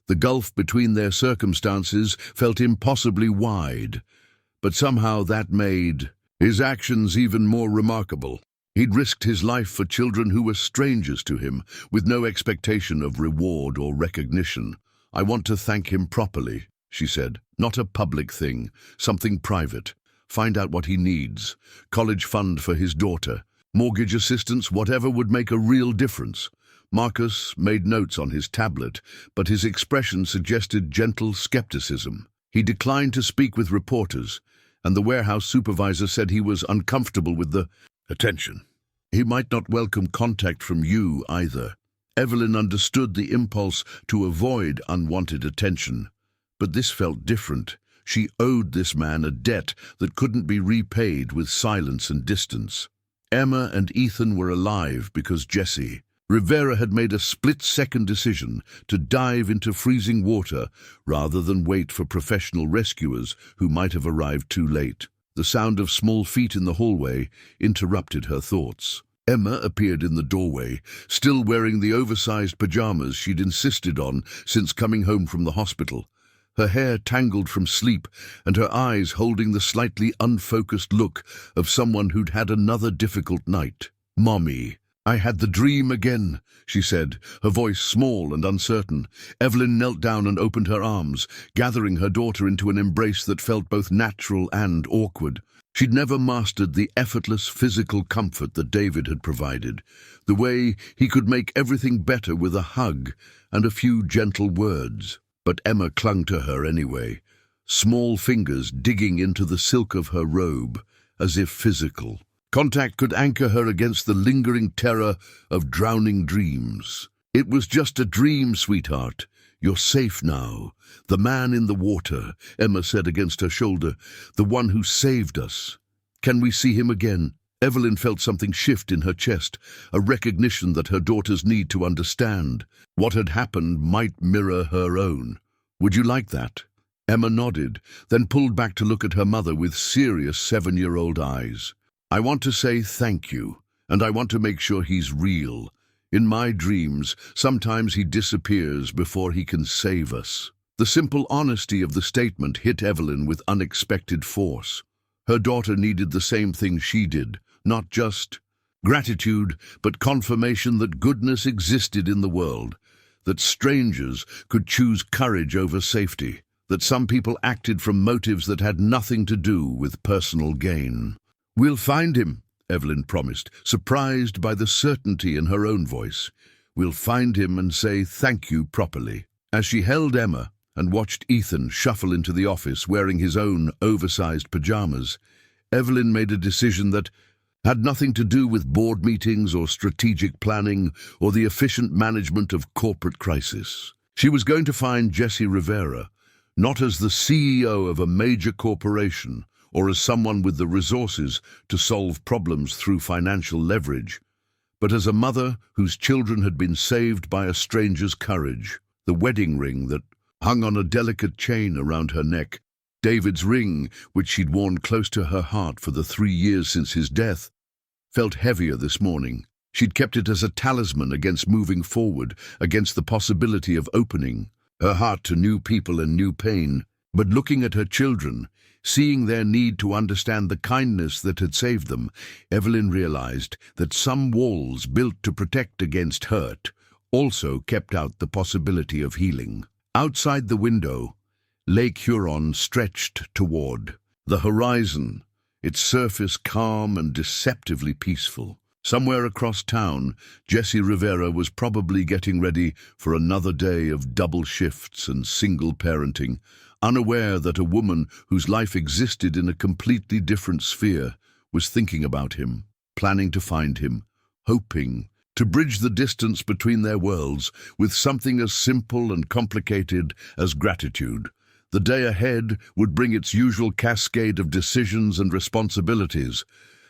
The gulf between their circumstances felt impossibly wide, but somehow that made his actions even more remarkable. He'd risked his life for children who were strangers to him, with no expectation of reward or recognition. "I want to thank him properly," she said. "Not a public thing, something private. Find out what he needs. College fund for his daughter. Mortgage assistance, whatever would make a real difference." Marcus made notes on his tablet, but his expression suggested gentle skepticism. He declined to speak with reporters, and the warehouse supervisor said he was uncomfortable with the attention. He might not welcome contact from you either. Evelyn understood the impulse to avoid unwanted attention, but this felt different. She owed this man a debt that couldn't be repaid with silence and distance. Emma and Ethan were alive because Jesse. Rivera had made a split-second decision to dive into freezing water rather than wait for professional rescuers who might have arrived too late. The sound of small feet in the hallway interrupted her thoughts. Emma appeared in the doorway, still wearing the oversized pajamas she'd insisted on since coming home from the hospital. Her hair tangled from sleep and her eyes holding the slightly unfocused look of someone who'd had another difficult night. "Mommy, I had the dream again," she said, her voice small and uncertain. Evelyn knelt down and opened her arms, gathering her daughter into an embrace that felt both natural and awkward. She'd never mastered the effortless physical comfort that David had provided, the way he could make everything better with a hug and a few gentle words. But Emma clung to her anyway, small fingers digging into the silk of her robe, as if physical contact could anchor her against the lingering terror of drowning dreams. "It was just a dream, sweetheart. You're safe now. The man in the water," Emma said against her shoulder, "the one who saved us. Can we see him again?" Evelyn felt something shift in her chest, a recognition that her daughter's need to understand what had happened might mirror her own. "Would you like that?" Emma nodded, then pulled back to look at her mother with serious 7-year-old eyes. "I want to say thank you, and I want to make sure he's real. In my dreams, sometimes he disappears before he can save us." The simple honesty of the statement hit Evelyn with unexpected force. Her daughter needed the same thing she did, not just gratitude, but confirmation that goodness existed in the world, that strangers could choose courage over safety, that some people acted from motives that had nothing to do with personal gain. "We'll find him," Evelyn promised, surprised by the certainty in her own voice. "We'll find him and say thank you properly." As she held Emma and watched Ethan shuffle into the office wearing his own oversized pajamas, Evelyn made a decision that had nothing to do with board meetings or strategic planning or the efficient management of corporate crisis. She was going to find Jesse Rivera, not as the CEO of a major corporation or as someone with the resources to solve problems through financial leverage, but as a mother whose children had been saved by a stranger's courage. The wedding ring that hung on a delicate chain around her neck, David's ring, which she'd worn close to her heart for the 3 years since his death, felt heavier this morning. She'd kept it as a talisman against moving forward, against the possibility of opening her heart to new people and new pain. But looking at her children, seeing their need to understand the kindness that had saved them, Evelyn realized that some walls built to protect against hurt also kept out the possibility of healing. Outside the window, Lake Huron stretched toward the horizon, its surface calm and deceptively peaceful. Somewhere across town, Jesse Rivera was probably getting ready for another day of double shifts and single parenting, unaware that a woman whose life existed in a completely different sphere was thinking about him, planning to find him, hoping to bridge the distance between their worlds with something as simple and complicated as gratitude. The day ahead would bring its usual cascade of decisions and responsibilities,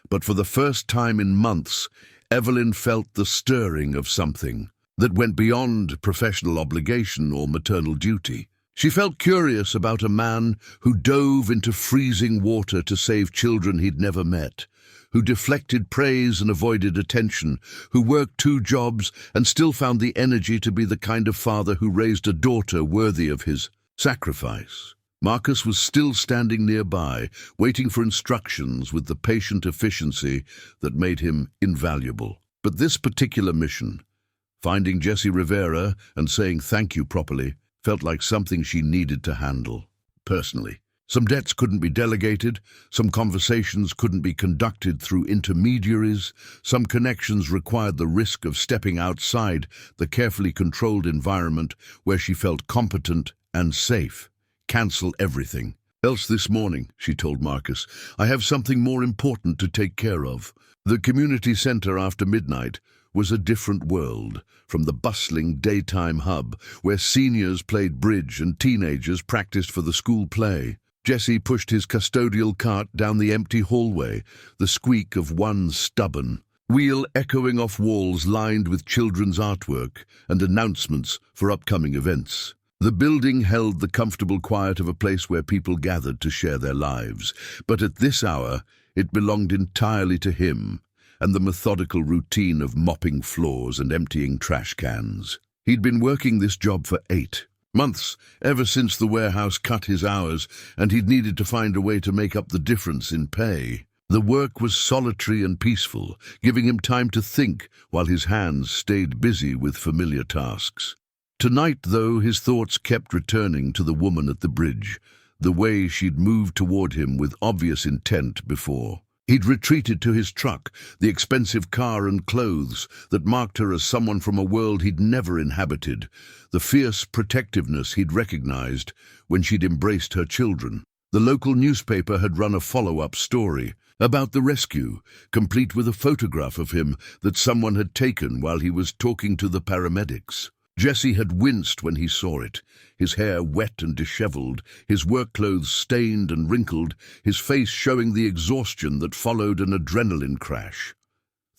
but for the first time in months, Evelyn felt the stirring of something that went beyond professional obligation or maternal duty. She felt curious about a man who dove into freezing water to save children he'd never met, who deflected praise and avoided attention, who worked 2 jobs and still found the energy to be the kind of father who raised a daughter worthy of his sacrifice. Marcus was still standing nearby, waiting for instructions with the patient efficiency that made him invaluable. But this particular mission, finding Jessie Rivera and saying thank you properly, felt like something she needed to handle personally. Some debts couldn't be delegated, some conversations couldn't be conducted through intermediaries, some connections required the risk of stepping outside the carefully controlled environment where she felt competent and safe. Cancel everything. Else this morning, she told Marcus, I have something more important to take care of. The community center after midnight was a different world from the bustling daytime hub where seniors played bridge and teenagers practiced for the school play. Jesse pushed his custodial cart down the empty hallway, the squeak of one stubborn wheel echoing off walls lined with children's artwork and announcements for upcoming events. The building held the comfortable quiet of a place where people gathered to share their lives, but at this hour it belonged entirely to him and the methodical routine of mopping floors and emptying trash cans. He'd been working this job for 8 months, ever since the warehouse cut his hours, and he'd needed to find a way to make up the difference in pay. The work was solitary and peaceful, giving him time to think while his hands stayed busy with familiar tasks. Tonight, though, his thoughts kept returning to the woman at the bridge, the way she'd moved toward him with obvious intent before. He'd retreated to his truck, the expensive car and clothes that marked her as someone from a world he'd never inhabited, the fierce protectiveness he'd recognized when she'd embraced her children. The local newspaper had run a follow-up story about the rescue, complete with a photograph of him that someone had taken while he was talking to the paramedics. Jesse had winced when he saw it, his hair wet and disheveled, his work clothes stained and wrinkled, his face showing the exhaustion that followed an adrenaline crash.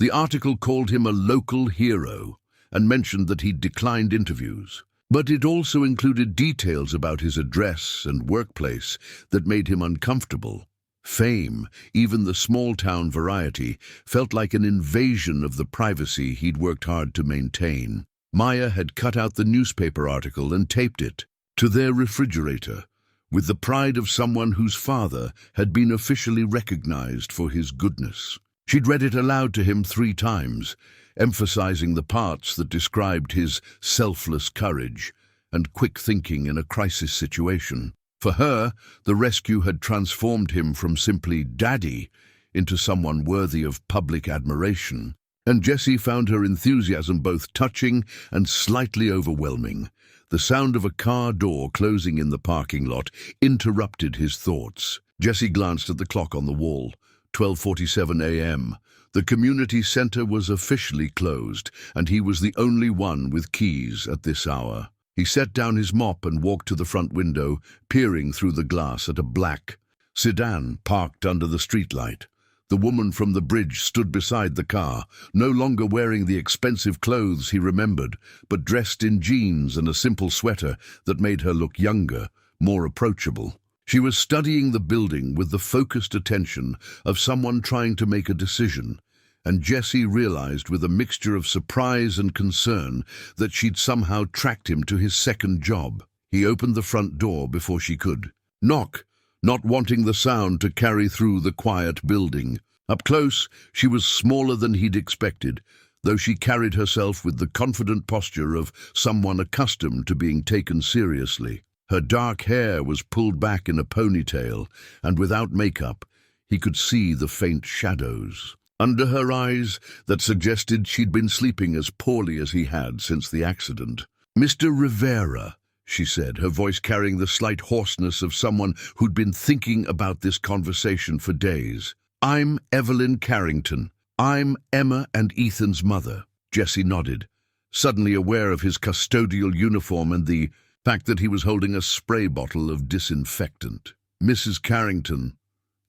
The article called him a local hero and mentioned that he'd declined interviews. But it also included details about his address and workplace that made him uncomfortable. Fame, even the small-town variety, felt like an invasion of the privacy he'd worked hard to maintain. Maya had cut out the newspaper article and taped it to their refrigerator, with the pride of someone whose father had been officially recognized for his goodness. She'd read it aloud to him 3 times, emphasizing the parts that described his selfless courage and quick thinking in a crisis situation. For her, the rescue had transformed him from simply daddy into someone worthy of public admiration. And Jessie found her enthusiasm both touching and slightly overwhelming. The sound of a car door closing in the parking lot interrupted his thoughts. Jessie glanced at the clock on the wall. 12:47 a.m. The community center was officially closed, and he was the only one with keys at this hour. He set down his mop and walked to the front window, peering through the glass at a black sedan parked under the streetlight. The woman from the bridge stood beside the car, no longer wearing the expensive clothes he remembered, but dressed in jeans and a simple sweater that made her look younger, more approachable. She was studying the building with the focused attention of someone trying to make a decision, and Jessie realized with a mixture of surprise and concern that she'd somehow tracked him to his second job. He opened the front door before she could knock, not wanting the sound to carry through the quiet building. Up close, she was smaller than he'd expected, though she carried herself with the confident posture of someone accustomed to being taken seriously. Her dark hair was pulled back in a ponytail, and without makeup, he could see the faint shadows under her eyes that suggested she'd been sleeping as poorly as he had since the accident. "Mr. Rivera," she said, her voice carrying the slight hoarseness of someone who'd been thinking about this conversation for days. "I'm Evelyn Carrington. I'm Emma and Ethan's mother." Jessie nodded, suddenly aware of his custodial uniform and the fact that he was holding a spray bottle of disinfectant. "Mrs. Carrington,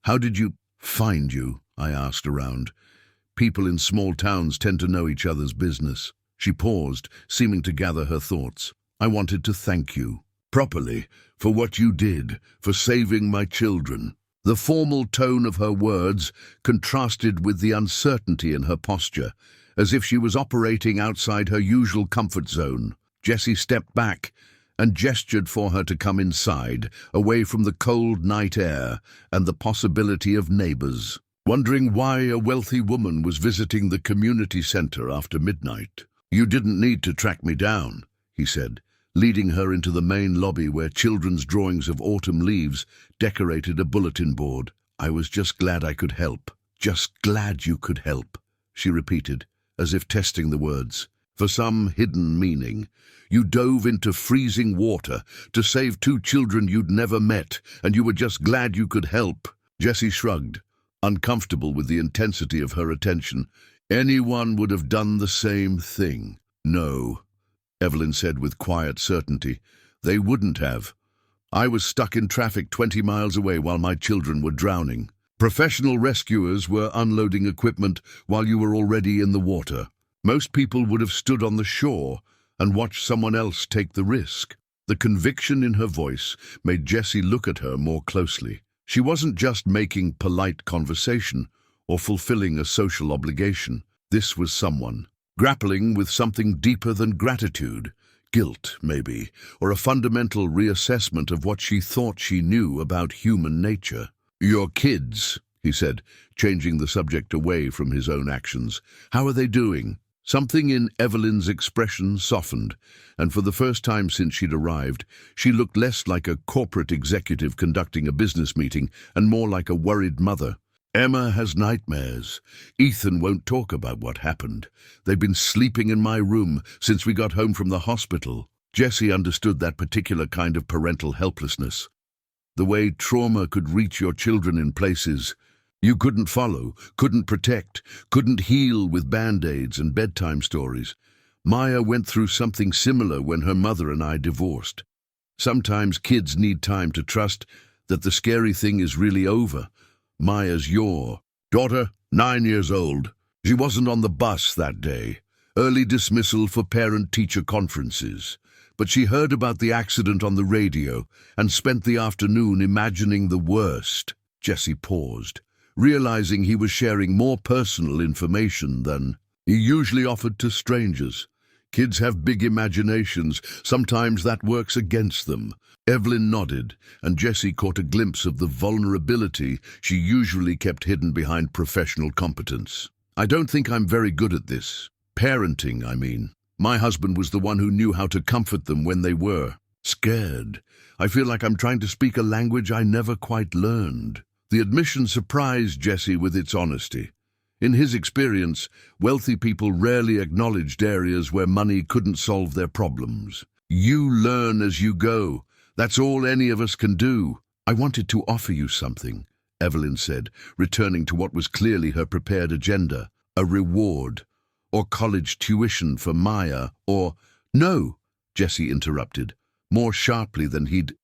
how did you find you?" I asked around. People in small towns tend to know each other's business. She paused, seeming to gather her thoughts. "I wanted to thank you, properly, for what you did, for saving my children." The formal tone of her words contrasted with the uncertainty in her posture, as if she was operating outside her usual comfort zone. Jessie stepped back and gestured for her to come inside, away from the cold night air and the possibility of neighbors. Wondering why a wealthy woman was visiting the community center after midnight. "You didn't need to track me down," he said, leading her into the main lobby where children's drawings of autumn leaves decorated a bulletin board. "I was just glad I could help." "Just glad you could help," she repeated, as if testing the words. For some hidden meaning. "You dove into freezing water to save 2 children you'd never met, and you were just glad you could help." Jessie shrugged, uncomfortable with the intensity of her attention. "Anyone would have done the same thing." "No," Evelyn said with quiet certainty. "They wouldn't have. I was stuck in traffic 20 miles away while my children were drowning. Professional rescuers were unloading equipment while you were already in the water. Most people would have stood on the shore and watched someone else take the risk." The conviction in her voice made Jessie look at her more closely. She wasn't just making polite conversation or fulfilling a social obligation. This was someone grappling with something deeper than gratitude, guilt, maybe, or a fundamental reassessment of what she thought she knew about human nature. "Your kids," he said, changing the subject away from his own actions. "How are they doing?" Something in Evelyn's expression softened, and for the first time since she'd arrived, she looked less like a corporate executive conducting a business meeting and more like a worried mother. "Emma has nightmares. Ethan won't talk about what happened. They've been sleeping in my room since we got home from the hospital." Jessie understood that particular kind of parental helplessness. The way trauma could reach your children in places you couldn't follow, couldn't protect, couldn't heal with band-aids and bedtime stories. Maya went through something similar when her mother and I divorced. Sometimes kids need time to trust that the scary thing is really over. Maya's your daughter, 9 years old. She wasn't on the bus that day. Early dismissal for parent-teacher conferences. But she heard about the accident on the radio and spent the afternoon imagining the worst. Jessie paused, realizing he was sharing more personal information than he usually offered to strangers. Kids have big imaginations. Sometimes that works against them. Evelyn nodded, and Jessie caught a glimpse of the vulnerability she usually kept hidden behind professional competence. "I don't think I'm very good at this. Parenting, I mean. My husband was the one who knew how to comfort them when they were scared. I feel like I'm trying to speak a language I never quite learned." The admission surprised Jessie with its honesty. In his experience, wealthy people rarely acknowledged areas where money couldn't solve their problems. "You learn as you go. That's all any of us can do." "I wanted to offer you something," Evelyn said, returning to what was clearly her prepared agenda. "A reward, or college tuition for Maya, or—" "No," Jessie interrupted, more sharply than he'd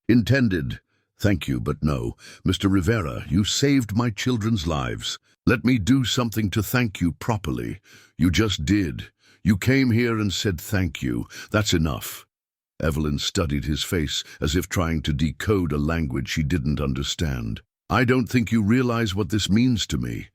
intended. "Thank you, but no. Mr. Rivera, you saved my children's lives. Let me do something to thank you properly. You just did. You came here and said thank you. That's enough." Evelyn studied his face as if trying to decode a language she didn't understand. "I don't think you realize what this means to me.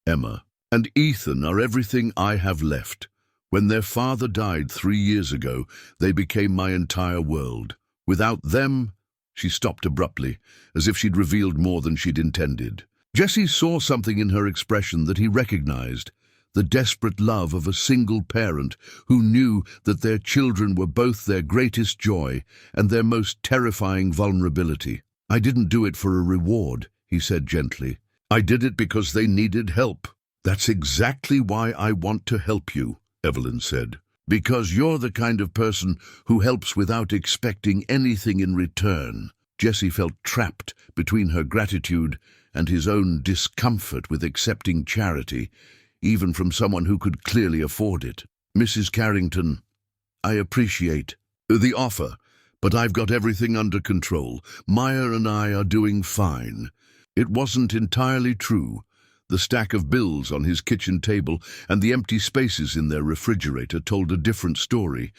Emma and Ethan are everything I have left. When their father died 3 years ago, they became my entire world. Without them—" She stopped abruptly, as if she'd revealed more than she'd intended. Jessie saw something in her expression that he recognized, the desperate love of a single parent who knew that their children were both their greatest joy and their most terrifying vulnerability. "I didn't do it for a reward," he said gently. "I did it because they needed help." "That's exactly why I want to help you," Evelyn said. "Because you're the kind of person who helps without expecting anything in return." Jessie felt trapped between her gratitude and his own discomfort with accepting charity, even from someone who could clearly afford it. "Mrs. Carrington, I appreciate the offer, but I've got everything under control. Maya and I are doing fine." It wasn't entirely true. The stack of bills on his kitchen table and the empty spaces in their refrigerator told a different story.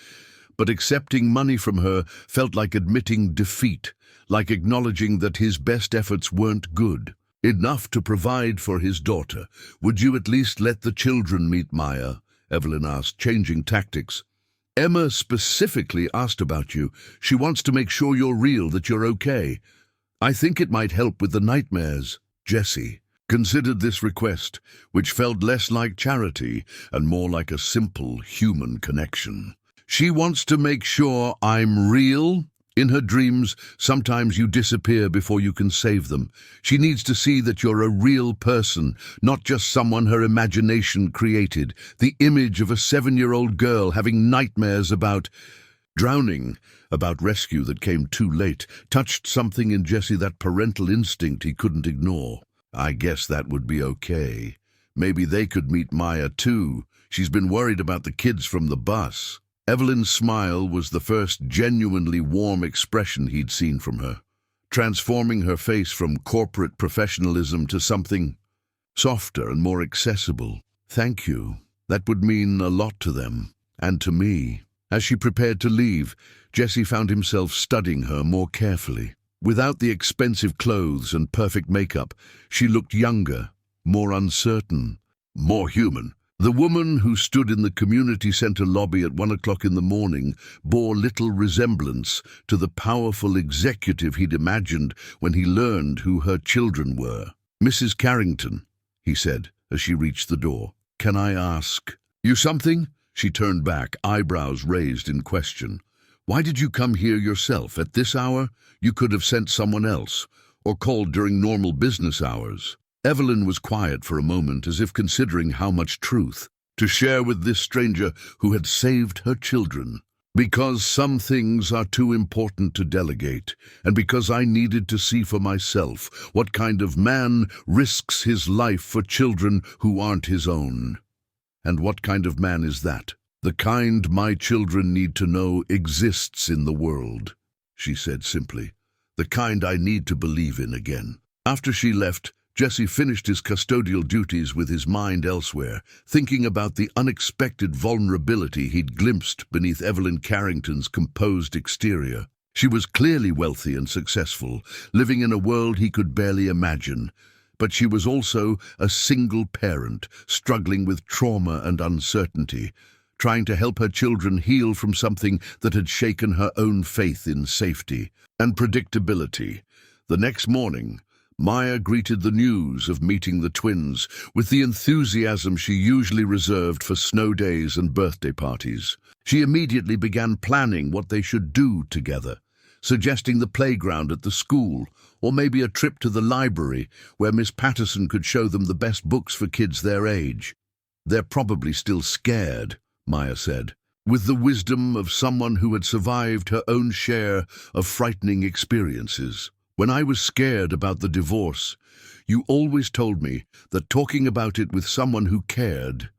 but accepting money from her felt like admitting defeat, like acknowledging that his best efforts weren't good enough to provide for his daughter. "Would you at least let the children meet Maya?" Evelyn asked, changing tactics. "Emma specifically asked about you. She wants to make sure you're real, that you're okay. I think it might help with the nightmares." Jessie considered this request, which felt less like charity and more like a simple human connection. "She wants to make sure I'm real?" In her dreams, sometimes you disappear before you can save them. She needs to see that you're a real person, not just someone her imagination created. The image of a 7-year-old girl having nightmares about drowning, about rescue that came too late, touched something in Jesse, that parental instinct he couldn't ignore. "I guess that would be okay. Maybe they could meet Maya too. She's been worried about the kids from the bus." Evelyn's smile was the first genuinely warm expression he'd seen from her, transforming her face from corporate professionalism to something softer and more accessible. "Thank you. That would mean a lot to them, and to me." As she prepared to leave, Jesse found himself studying her more carefully. Without the expensive clothes and perfect makeup, she looked younger, more uncertain, more human. The woman who stood in the community center lobby at 1 o'clock in the morning bore little resemblance to the powerful executive he'd imagined when he learned who her children were. "Mrs. Carrington," he said as she reached the door, "can I ask you something?" She turned back, eyebrows raised in question. "Why did you come here yourself at this hour? You could have sent someone else, or called during normal business hours." Evelyn was quiet for a moment, as if considering how much truth to share with this stranger who had saved her children. "Because some things are too important to delegate, and because I needed to see for myself what kind of man risks his life for children who aren't his own." "And what kind of man is that?" "The kind my children need to know exists in the world," she said simply. "The kind I need to believe in again." After she left, Jesse finished his custodial duties with his mind elsewhere, thinking about the unexpected vulnerability he'd glimpsed beneath Evelyn Carrington's composed exterior. She was clearly wealthy and successful, living in a world he could barely imagine. But she was also a single parent, struggling with trauma and uncertainty, trying to help her children heal from something that had shaken her own faith in safety and predictability. The next morning, Maya greeted the news of meeting the twins with the enthusiasm she usually reserved for snow days and birthday parties. She immediately began planning what they should do together, suggesting the playground at the school, or maybe a trip to the library where Miss Patterson could show them the best books for kids their age. "They're probably still scared," Maya said, with the wisdom of someone who had survived her own share of frightening experiences. "When I was scared about the divorce, you always told me that talking about it with someone who cared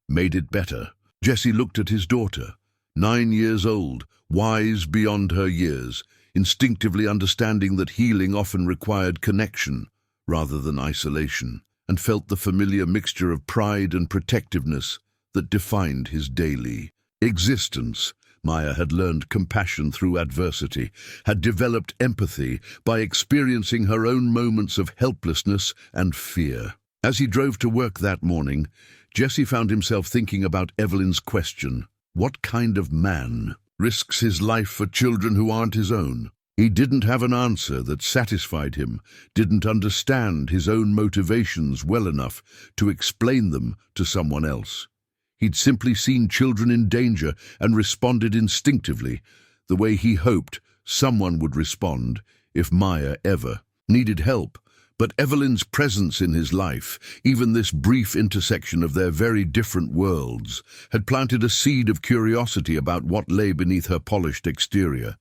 made it better." Jesse looked at his daughter, 9 years old, wise beyond her years, instinctively understanding that healing often required connection rather than isolation, and felt the familiar mixture of pride and protectiveness that defined his daily existence. Maya had learned compassion through adversity, had developed empathy by experiencing her own moments of helplessness and fear. As he drove to work that morning, Jesse found himself thinking about Evelyn's question: what kind of man risks his life for children who aren't his own? He didn't have an answer that satisfied him, didn't understand his own motivations well enough to explain them to someone else. He'd simply seen children in danger and responded instinctively, the way he hoped someone would respond if Maya ever needed help. But Evelyn's presence in his life, even this brief intersection of their very different worlds, had planted a seed of curiosity about what lay beneath her polished exterior.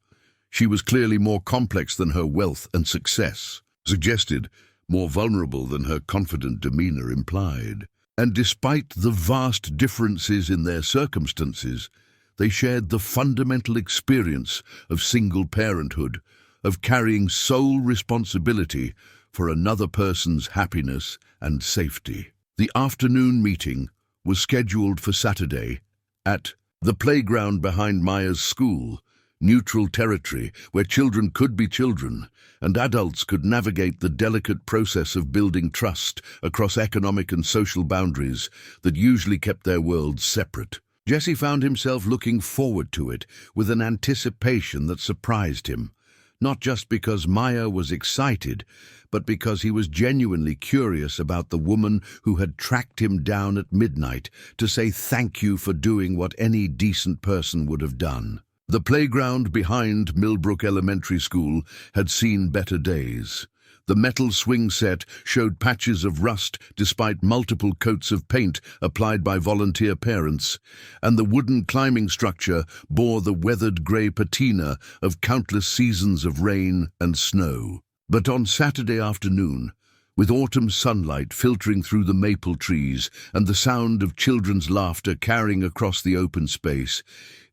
She was clearly more complex than her wealth and success suggested, more vulnerable than her confident demeanor implied. And despite the vast differences in their circumstances, they shared the fundamental experience of single parenthood, of carrying sole responsibility for another person's happiness and safety. The afternoon meeting was scheduled for Saturday at The playground behind Maya's school, neutral territory where children could be children, and adults could navigate the delicate process of building trust across economic and social boundaries that usually kept their worlds separate. Jesse found himself looking forward to it with an anticipation that surprised him, not just because Maya was excited, but because he was genuinely curious about the woman who had tracked him down at midnight to say thank you for doing what any decent person would have done. The playground behind Millbrook Elementary School had seen better days. The metal swing set showed patches of rust despite multiple coats of paint applied by volunteer parents, and the wooden climbing structure bore the weathered grey patina of countless seasons of rain and snow. But on Saturday afternoon, with autumn sunlight filtering through the maple trees and the sound of children's laughter carrying across the open space,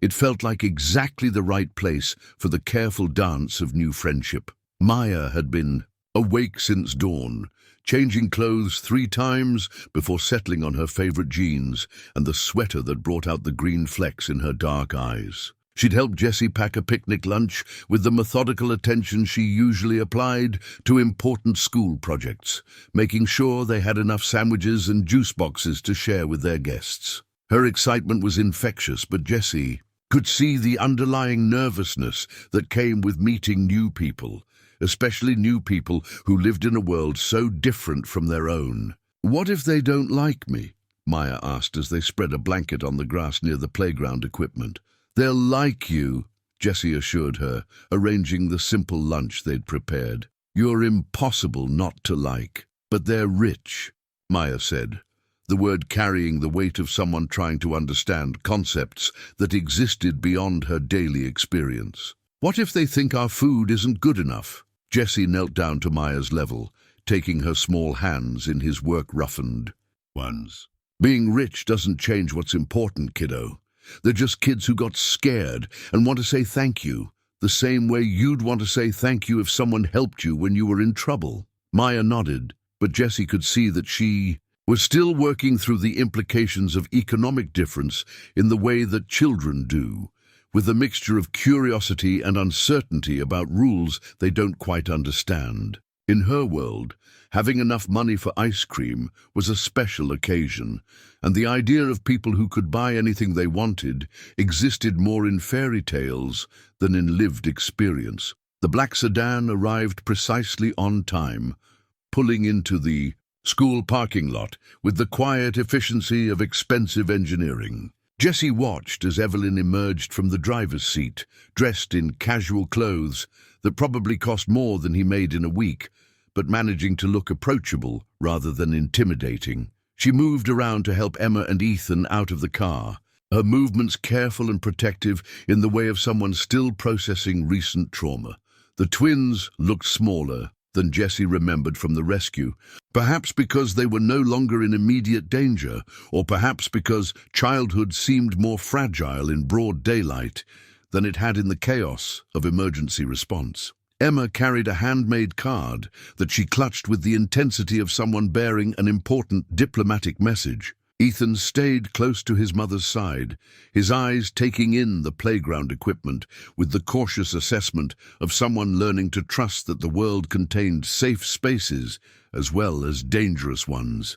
it felt like exactly the right place for the careful dance of new friendship. Maya had been awake since dawn, changing clothes 3 times before settling on her favorite jeans and the sweater that brought out the green flecks in her dark eyes. She'd helped Jesse pack a picnic lunch with the methodical attention she usually applied to important school projects, making sure they had enough sandwiches and juice boxes to share with their guests. Her excitement was infectious, but Jesse could see the underlying nervousness that came with meeting new people, especially new people who lived in a world so different from their own. "What if they don't like me?" Maya asked as they spread a blanket on the grass near the playground equipment. "They'll like you," Jesse assured her, arranging the simple lunch they'd prepared. "You're impossible not to like." "But they're rich," Maya said, the word carrying the weight of someone trying to understand concepts that existed beyond her daily experience. "What if they think our food isn't good enough?" Jesse knelt down to Maya's level, taking her small hands in his work-roughened ones. "Being rich doesn't change what's important, kiddo. They're just kids who got scared and want to say thank you, the same way you'd want to say thank you if someone helped you when you were in trouble." Maya nodded, but Jesse could see that she was still working through the implications of economic difference in the way that children do, with a mixture of curiosity and uncertainty about rules they don't quite understand. In her world, having enough money for ice cream was a special occasion, and the idea of people who could buy anything they wanted existed more in fairy tales than in lived experience. The black sedan arrived precisely on time, pulling into the school parking lot with the quiet efficiency of expensive engineering. Jesse watched as Evelyn emerged from the driver's seat, dressed in casual clothes that probably cost more than he made in a week, but managing to look approachable rather than intimidating. She moved around to help Emma and Ethan out of the car, her movements careful and protective in the way of someone still processing recent trauma. The twins looked smaller than Jesse remembered from the rescue, perhaps because they were no longer in immediate danger, or perhaps because childhood seemed more fragile in broad daylight than it had in the chaos of emergency response. Emma carried a handmade card that she clutched with the intensity of someone bearing an important diplomatic message. Ethan stayed close to his mother's side, his eyes taking in the playground equipment with the cautious assessment of someone learning to trust that the world contained safe spaces as well as dangerous ones.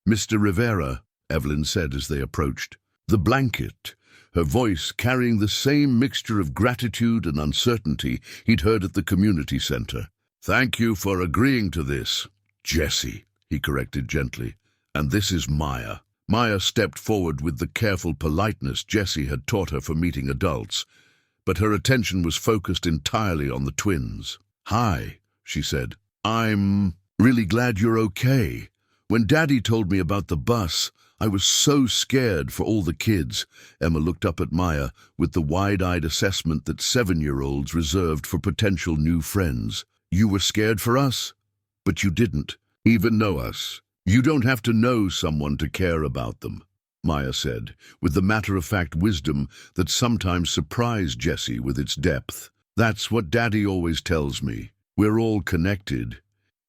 "Mr. Rivera," Evelyn said as they approached. "The blanket," her voice carrying the same mixture of gratitude and uncertainty he'd heard at the community center. "Thank you for agreeing to this, Jesse," he corrected gently. "And this is Maya." Maya stepped forward with the careful politeness Jesse had taught her for meeting adults, but her attention was focused entirely on the twins. "Hi," she said. "I'm really glad you're okay. When Daddy told me about the bus, I was so scared for all the kids." Emma looked up at Maya with the wide-eyed assessment that 7-year-olds reserved for potential new friends. "You were scared for us? But you didn't even know us. You don't have to know someone to care about them," Maya said, with the matter-of-fact wisdom that sometimes surprised Jesse with its depth. "That's what Daddy always tells me. We're all connected,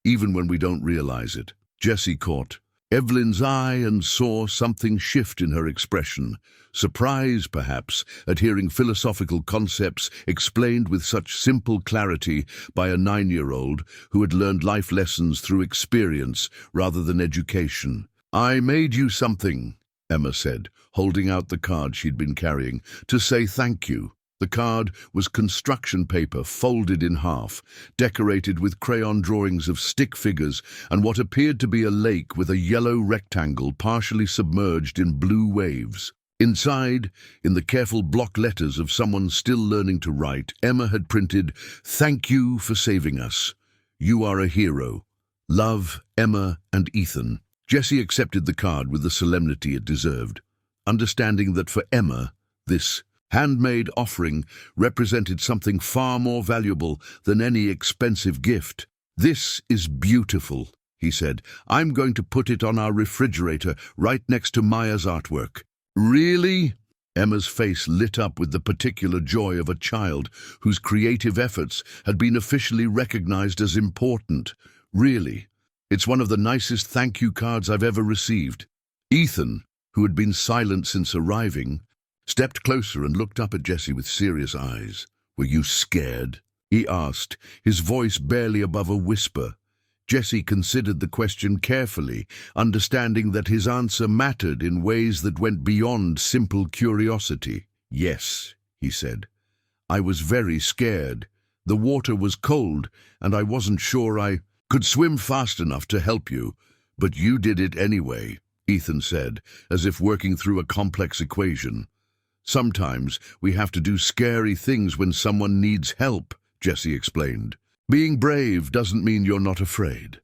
even when we don't realize it." Jesse caught Evelyn's eye and saw something shift in her expression. Surprise, perhaps, at hearing philosophical concepts explained with such simple clarity by a 9-year-old who had learned life lessons through experience rather than education. "I made you something," Emma said, holding out the card she'd been carrying, "to say thank you." The card was construction paper folded in half, decorated with crayon drawings of stick figures and what appeared to be a lake with a yellow rectangle partially submerged in blue waves. Inside, in the careful block letters of someone still learning to write, Emma had printed, "Thank you for saving us. You are a hero. Love, Emma and Ethan." Jessie accepted the card with the solemnity it deserved, understanding that for Emma, this handmade offering represented something far more valuable than any expensive gift. "This is beautiful," he said. "I'm going to put it on our refrigerator right next to Maya's artwork." "Really?" Emma's face lit up with the particular joy of a child whose creative efforts had been officially recognized as important. "Really? It's one of the nicest thank you cards I've ever received." Ethan, who had been silent since arriving, stepped closer and looked up at Jessie with serious eyes. "Were you scared?" he asked, his voice barely above a whisper. Jessie considered the question carefully, understanding that his answer mattered in ways that went beyond simple curiosity. "Yes," he said. "I was very scared. The water was cold, and I wasn't sure I could swim fast enough to help you, but you did it anyway," Ethan said, as if working through a complex equation. "Sometimes we have to do scary things when someone needs help," Jessie explained. "Being brave doesn't mean you're not afraid.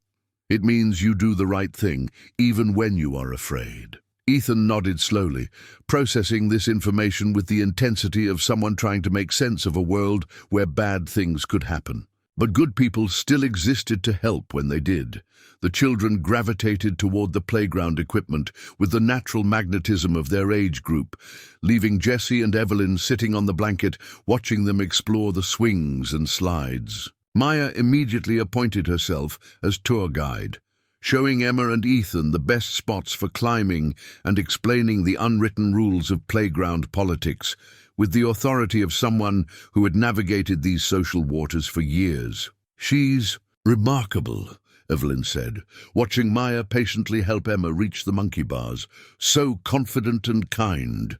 It means you do the right thing, even when you are afraid." Ethan nodded slowly, processing this information with the intensity of someone trying to make sense of a world where bad things could happen. But good people still existed to help when they did. The children gravitated toward the playground equipment with the natural magnetism of their age group, leaving Jessie and Evelyn sitting on the blanket, watching them explore the swings and slides. Maya immediately appointed herself as tour guide, showing Emma and Ethan the best spots for climbing and explaining the unwritten rules of playground politics, with the authority of someone who had navigated these social waters for years. "She's remarkable," Evelyn said, watching Maya patiently help Emma reach the monkey bars. "So confident and kind.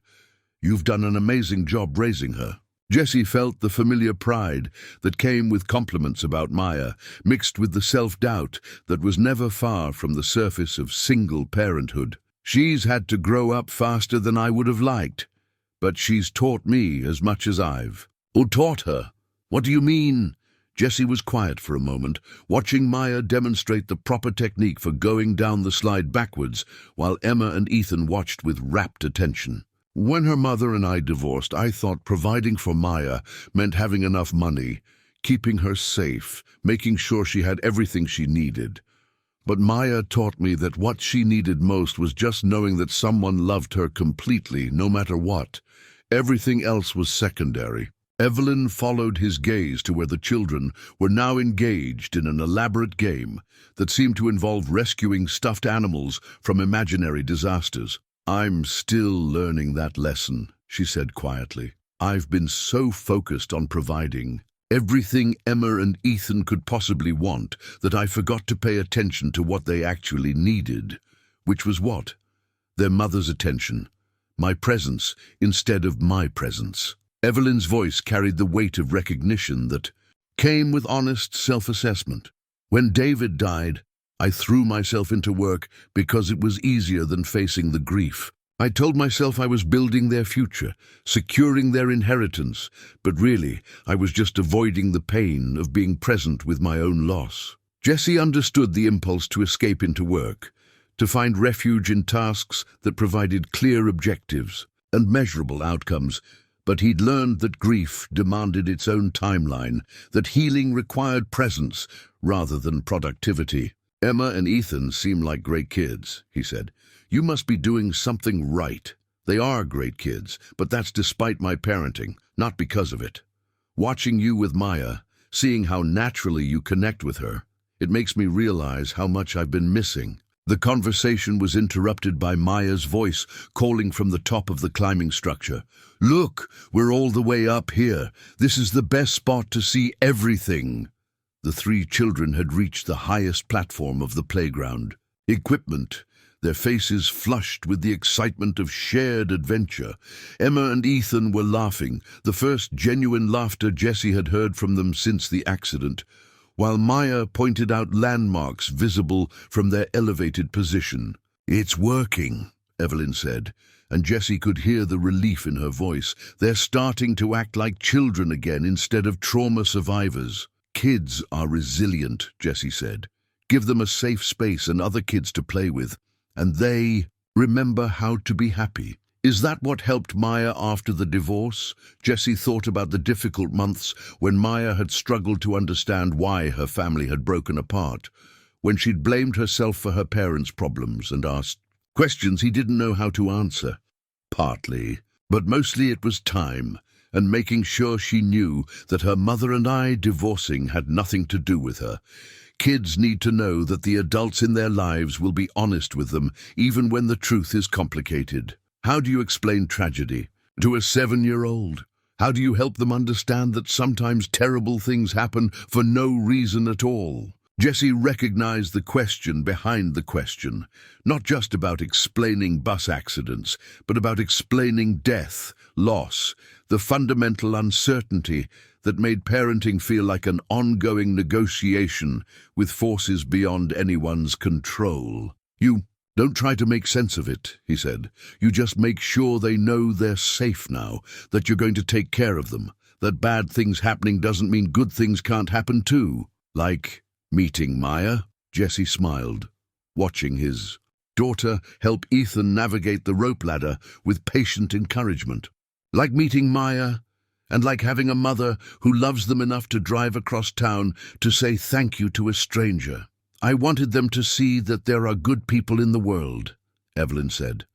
You've done an amazing job raising her." Jessie felt the familiar pride that came with compliments about Maya, mixed with the self-doubt that was never far from the surface of single parenthood. "She's had to grow up faster than I would have liked, but she's taught me as much as I've—" "Oh, taught her? What do you mean?" Jessie was quiet for a moment, watching Maya demonstrate the proper technique for going down the slide backwards, while Emma and Ethan watched with rapt attention. "When her mother and I divorced, I thought providing for Maya meant having enough money, keeping her safe, making sure she had everything she needed. But Maya taught me that what she needed most was just knowing that someone loved her completely, no matter what. Everything else was secondary." Evelyn followed his gaze to where the children were now engaged in an elaborate game that seemed to involve rescuing stuffed animals from imaginary disasters. "I'm still learning that lesson," she said quietly. "I've been so focused on providing everything Emma and Ethan could possibly want that I forgot to pay attention to what they actually needed." Which was what? Their mother's attention. My presence instead of my presence. Evelyn's voice carried the weight of recognition that came with honest self-assessment. "When David died, I threw myself into work because it was easier than facing the grief. I told myself I was building their future, securing their inheritance, but really I was just avoiding the pain of being present with my own loss." Jessie understood the impulse to escape into work, to find refuge in tasks that provided clear objectives and measurable outcomes, but he'd learned that grief demanded its own timeline, that healing required presence rather than productivity. "Emma and Ethan seem like great kids," he said. "You must be doing something right." "They are great kids, but that's despite my parenting, not because of it. Watching you with Maya, seeing how naturally you connect with her, it makes me realize how much I've been missing." The conversation was interrupted by Maya's voice calling from the top of the climbing structure. "Look, we're all the way up here. This is the best spot to see everything." The three children had reached the highest platform of the playground. Equipment, their faces flushed with the excitement of shared adventure. Emma and Ethan were laughing, the first genuine laughter Jessie had heard from them since the accident, while Maya pointed out landmarks visible from their elevated position. "It's working," Evelyn said, and Jessie could hear the relief in her voice. "They're starting to act like children again instead of trauma survivors." "Kids are resilient," Jessie said. "Give them a safe space and other kids to play with, and they remember how to be happy." Is that what helped Maya after the divorce? Jessie thought about the difficult months when Maya had struggled to understand why her family had broken apart, when she'd blamed herself for her parents' problems and asked questions he didn't know how to answer. Partly, but mostly it was time, and making sure she knew that her mother and I divorcing had nothing to do with her. Kids need to know that the adults in their lives will be honest with them, even when the truth is complicated. How do you explain tragedy to a 7-year-old? How do you help them understand that sometimes terrible things happen for no reason at all? Jessie recognized the question behind the question, not just about explaining bus accidents, but about explaining death, loss, the fundamental uncertainty that made parenting feel like an ongoing negotiation with forces beyond anyone's control. "You don't try to make sense of it," he said. "You just make sure they know they're safe now, that you're going to take care of them, that bad things happening doesn't mean good things can't happen too." "Like meeting Maya?" Jessie smiled, watching his daughter help Ethan navigate the rope ladder with patient encouragement. "Like meeting Maya, and like having a mother who loves them enough to drive across town to say thank you to a stranger. I wanted them to see that there are good people in the world," Evelyn said.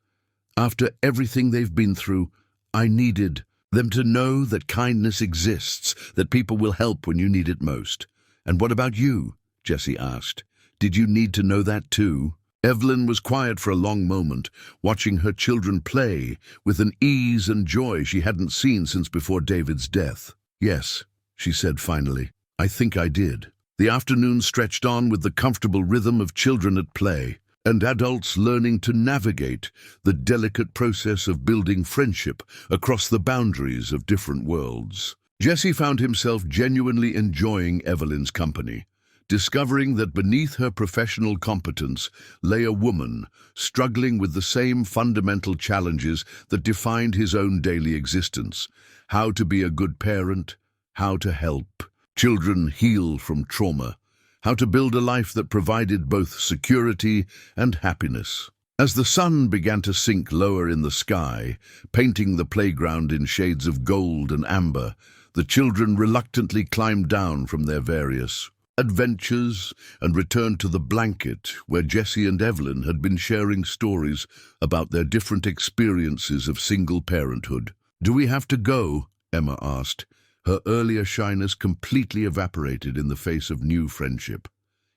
"After everything they've been through, I needed them to know that kindness exists, that people will help when you need it most." "And what about you?" Jessie asked. "Did you need to know that too?" Evelyn was quiet for a long moment, watching her children play with an ease and joy she hadn't seen since before David's death. "Yes," she said finally, "I think I did." The afternoon stretched on with the comfortable rhythm of children at play, and adults learning to navigate the delicate process of building friendship across the boundaries of different worlds. Jessie found himself genuinely enjoying Evelyn's company, discovering that beneath her professional competence lay a woman struggling with the same fundamental challenges that defined his own daily existence: how to be a good parent, how to help children heal from trauma, how to build a life that provided both security and happiness. As the sun began to sink lower in the sky, painting the playground in shades of gold and amber, the children reluctantly climbed down from their various adventures and returned to the blanket where Jessie and Evelyn had been sharing stories about their different experiences of single parenthood. "Do we have to go?" Emma asked. Her earlier shyness completely evaporated in the face of new friendship.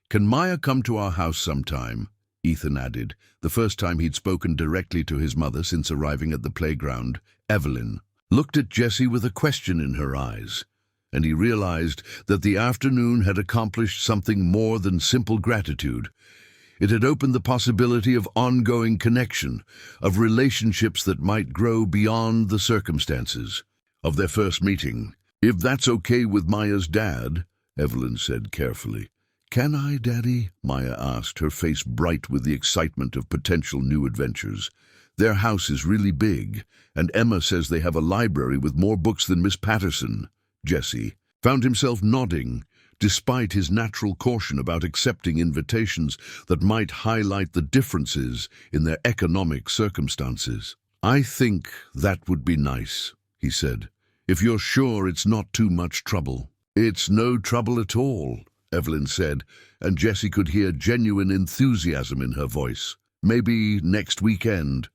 "Can Maya come to our house sometime?" Ethan added, the first time he'd spoken directly to his mother since arriving at the playground. Evelyn looked at Jessie with a question in her eyes, and he realized that the afternoon had accomplished something more than simple gratitude. It had opened the possibility of ongoing connection, of relationships that might grow beyond the circumstances of their first meeting. "If that's okay with Maya's dad," Evelyn said carefully. "Can I, Daddy?" Maya asked, her face bright with the excitement of potential new adventures. "Their house is really big, and Emma says they have a library with more books than Miss Patterson." Jessie found himself nodding, despite his natural caution about accepting invitations that might highlight the differences in their economic circumstances. "I think that would be nice," he said, "if you're sure it's not too much trouble." "It's no trouble at all," Evelyn said, and Jessie could hear genuine enthusiasm in her voice. "Maybe next weekend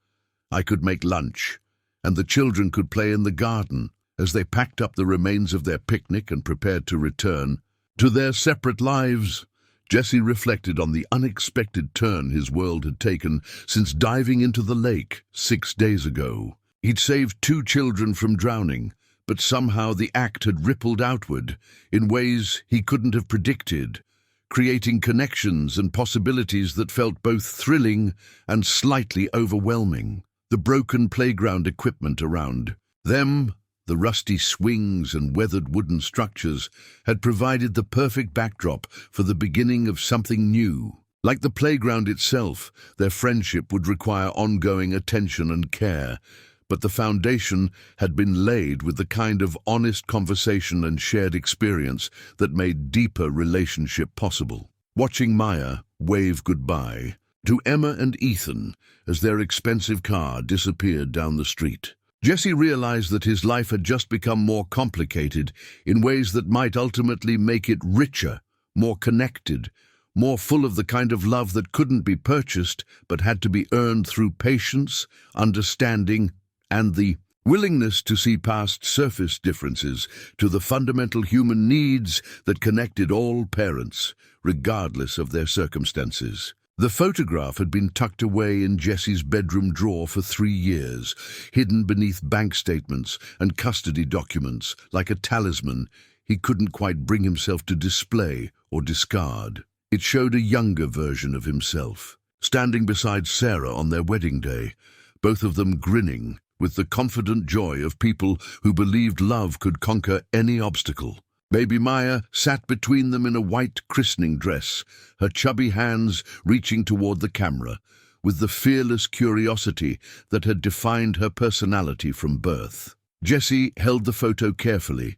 I could make lunch, and the children could play in the garden." As they packed up the remains of their picnic and prepared to return to their separate lives, Jesse reflected on the unexpected turn his world had taken since diving into the lake 6 days ago. He'd saved 2 children from drowning, but somehow the act had rippled outward in ways he couldn't have predicted, creating connections and possibilities that felt both thrilling and slightly overwhelming. The broken playground equipment around them, the rusty swings and weathered wooden structures, had provided the perfect backdrop for the beginning of something new. Like the playground itself, their friendship would require ongoing attention and care, but the foundation had been laid with the kind of honest conversation and shared experience that made deeper relationship possible. Watching Maya wave goodbye to Emma and Ethan as their expensive car disappeared down the street, Jesse realized that his life had just become more complicated in ways that might ultimately make it richer, more connected, more full of the kind of love that couldn't be purchased but had to be earned through patience, understanding, and the willingness to see past surface differences to the fundamental human needs that connected all parents, regardless of their circumstances. The photograph had been tucked away in Jesse's bedroom drawer for 3 years, hidden beneath bank statements and custody documents like a talisman he couldn't quite bring himself to display or discard. It showed a younger version of himself, standing beside Sarah on their wedding day, both of them grinning with the confident joy of people who believed love could conquer any obstacle. Baby Maya sat between them in a white christening dress, her chubby hands reaching toward the camera, with the fearless curiosity that had defined her personality from birth. Jesse held the photo carefully,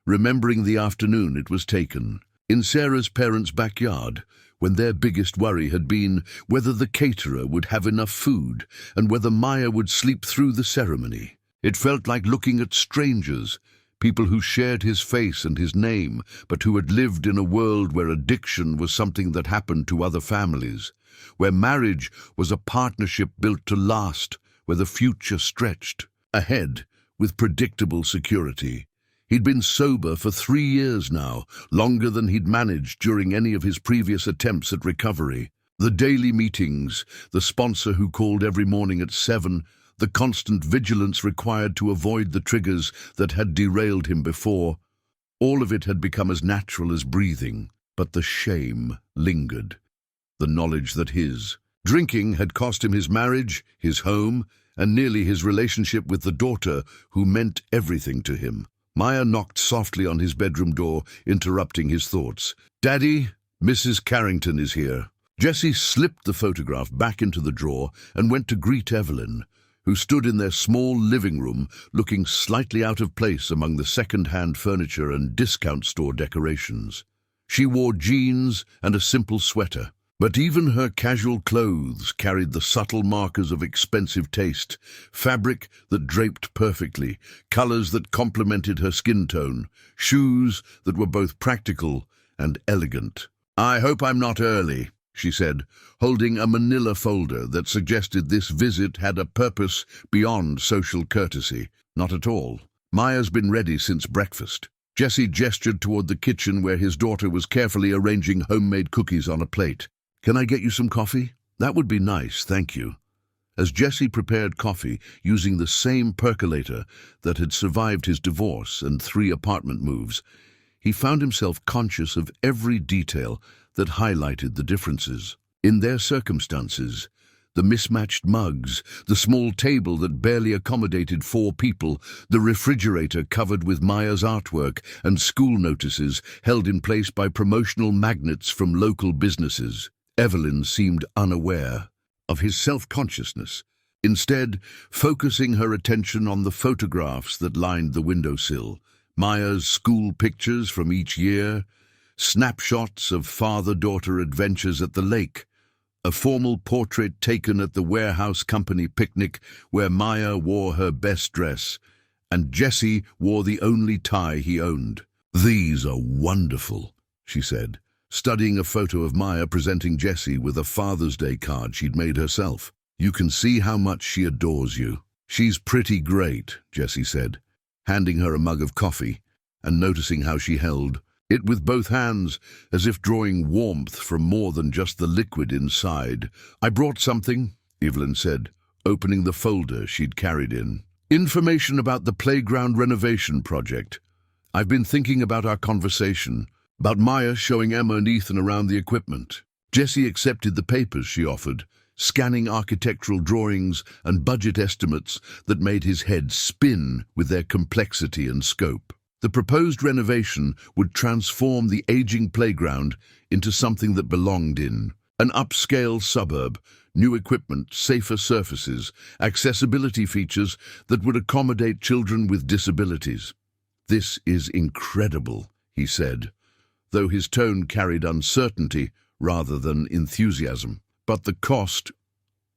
remembering the afternoon it was taken, in Sarah's parents' backyard, when their biggest worry had been whether the caterer would have enough food and whether Maya would sleep through the ceremony. It felt like looking at strangers, people who shared his face and his name, but who had lived in a world where addiction was something that happened to other families, where marriage was a partnership built to last, where the future stretched ahead with predictable security. He'd been sober for 3 years now, longer than he'd managed during any of his previous attempts at recovery. The daily meetings, the sponsor who called every morning at 7, the constant vigilance required to avoid the triggers that had derailed him before, all of it had become as natural as breathing, but the shame lingered. The knowledge that his drinking had cost him his marriage, his home, and nearly his relationship with the daughter who meant everything to him. Maya knocked softly on his bedroom door, interrupting his thoughts. "Daddy, Mrs. Carrington is here." Jesse slipped the photograph back into the drawer and went to greet Evelyn, who stood in their small living room looking slightly out of place among the second-hand furniture and discount store decorations. She wore jeans and a simple sweater, but even her casual clothes carried the subtle markers of expensive taste, fabric that draped perfectly, colors that complemented her skin tone, shoes that were both practical and elegant. "I hope I'm not early," she said, holding a manila folder that suggested this visit had a purpose beyond social courtesy. "Not at all. Maya's been ready since breakfast." Jesse gestured toward the kitchen where his daughter was carefully arranging homemade cookies on a plate. "Can I get you some coffee?" "That would be nice, thank you." As Jesse prepared coffee using the same percolator that had survived his divorce and 3 apartment moves, he found himself conscious of every detail that highlighted the differences. In their circumstances, the mismatched mugs, the small table that barely accommodated 4 people, the refrigerator covered with Maya's artwork, and school notices held in place by promotional magnets from local businesses. Evelyn seemed unaware of his self-consciousness, instead focusing her attention on the photographs that lined the windowsill, Maya's school pictures from each year, snapshots of father-daughter adventures at the lake, a formal portrait taken at the warehouse company picnic where Maya wore her best dress, and Jesse wore the only tie he owned. "These are wonderful," she said, studying a photo of Maya presenting Jesse with a Father's Day card she'd made herself. "You can see how much she adores you." "She's pretty great," Jesse said, handing her a mug of coffee and noticing how she held it with both hands, as if drawing warmth from more than just the liquid inside. "I brought something," Evelyn said, opening the folder she'd carried in. "Information about the playground renovation project. I've been thinking about our conversation, about Maya showing Emma and Ethan around the equipment." Jessie accepted the papers she offered, scanning architectural drawings and budget estimates that made his head spin with their complexity and scope. The proposed renovation would transform the aging playground into something that belonged in an upscale suburb, new equipment, safer surfaces, accessibility features that would accommodate children with disabilities. "This is incredible," he said, though his tone carried uncertainty rather than enthusiasm. "But the cost